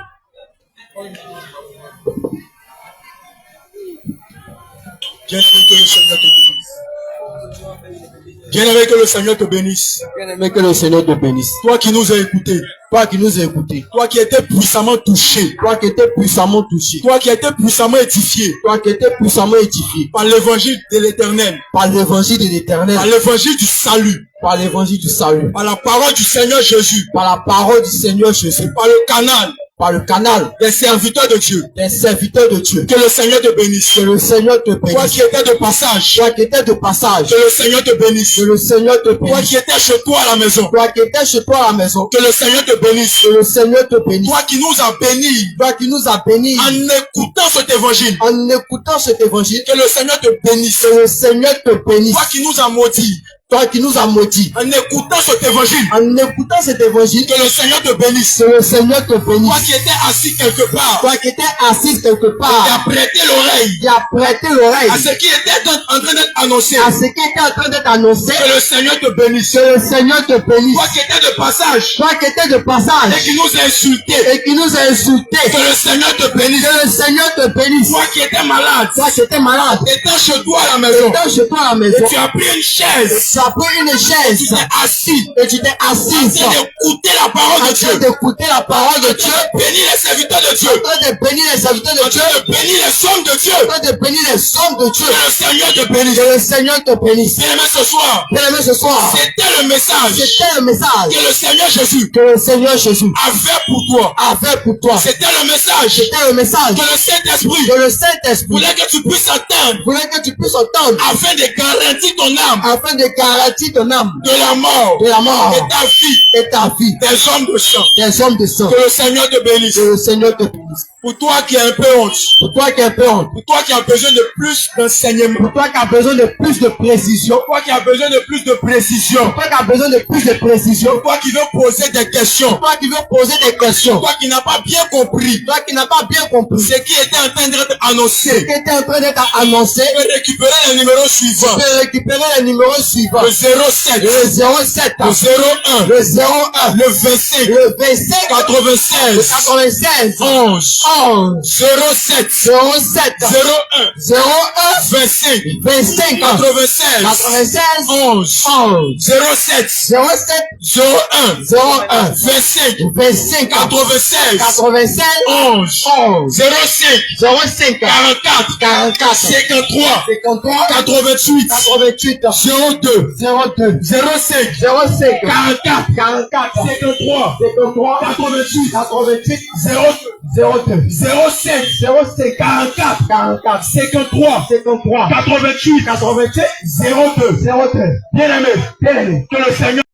Bien-aimé, que le Seigneur te bénisse. Bien-aimé, que le Seigneur te bénisse. Toi qui nous as écoutés. Toi qui nous as écoutés. Toi qui étais puissamment touché. Toi qui étais puissamment touché. Toi qui étais puissamment édifié. Toi qui étais puissamment édifié. Par l'évangile de l'Éternel. Par l'évangile de l'Éternel. Par l'évangile du salut. Par l'évangile du salut. Par la parole du Seigneur Jésus. Par la parole du Seigneur Jésus. Par le canal. Par le canal des serviteurs de Dieu. Des serviteurs de Dieu. Que le Seigneur te bénisse. Que le Seigneur te bénisse. Toi qui étais de passage. Toi qui étais de passage. Que le Seigneur te bénisse. Que le Seigneur te bénisse. Toi qui étais chez toi à la maison. Toi qui étais chez toi à la maison. Que le Seigneur te bénisse. Que le Seigneur te bénisse. Toi qui nous as bénis. Toi qui nous as bénis. En écoutant cet évangile. En écoutant cet évangile. Que le Seigneur te bénisse. Que le Seigneur te bénisse. Toi qui nous as maudits. Toi qui nous as maudits. En écoutant cet évangile. En écoutant cet évangile. Que le Seigneur te bénisse. Que le Seigneur te bénisse. Toi qui étais assis quelque part. Toi qui étais assis quelque part. Qui a prêté l'oreille. Qui a prêté l'oreille. À ce qui était en train d'être annoncé. À ce qui était en train d'être annoncé. Que le Seigneur te bénisse. Que le Seigneur te bénisse. Toi qui étais de passage. Toi qui étais de passage. Et qui nous a insultés. Et qui nous a insultés. Que le Seigneur te bénisse. Que le Seigneur te bénisse. Toi qui étais malade. Toi qui étais malade. Étant chez toi à la maison. Étant chez toi à la maison. Et tu as pris une chaise. Tu as pris une chaise. Et tu t'es assis. Et tu t'es assis. En train d'écouter la parole de Dieu. En train d'écouter la parole de Dieu. Bénis les serviteurs de Dieu. En train de bénir les serviteurs de Dieu. De bénir les hommes de Dieu. En train de bénir les hommes de Dieu. Que le Seigneur te bénisse. Que le Seigneur te bénisse. Bien-aimé ce soir. Bien-aimé ce soir. C'était le message. C'était le message. Que le Seigneur Jésus. Que le Seigneur Jésus. Avait pour toi. Avait pour toi. C'était le message. C'était le message. Que le Saint-Esprit. Que le Saint-Esprit. Voulait que tu puisses entendre. Voulait que tu puisses entendre. Afin de garantir ton âme. Afin de garantir ton âme. De la mort. De la mort. Et ta vie. Et ta vie. Des hommes de sang. Des hommes de sang. Que le Seigneur te bénisse. Que le Seigneur te bénisse. Pour toi qui as un peu honte. Pour toi qui as un peu honte. Pour toi qui as besoin de plus d'enseignement. Pour toi qui as besoin de plus de précision. Pour toi qui as besoin de plus de précision. Pour toi qui as besoin de plus de précision. Pour toi qui veux poser des questions. Pour toi qui veux poser des questions. Pour toi qui n'as pas bien compris. Toi qui n'as pas bien compris. Ce qui était en train d'être annoncé. Ce qui était en train d'être annoncé. Tu peux récupérer le numéro suivant. Tu peux récupérer le numéro suivant. suivant. Le 07. Le 07. Le 01. Le 01. Le 25. Le 25. 96. Le 96. 11. 11. 07. 07. 01. 01. 25. 25. 96. 96. 11. 11. 07. 07. 01. 01. 25. 25. 96. 96. 11. 11. 05. 05. 44. 44. 53. 53. 88. 88. 02. 02. 05. 05. 44. 44. 53. 53. 88. 88. 02. 02. 05. 05. 44. 44. 53. 53. 88. 88. 02. 02. Bien aimé, que le Seigneur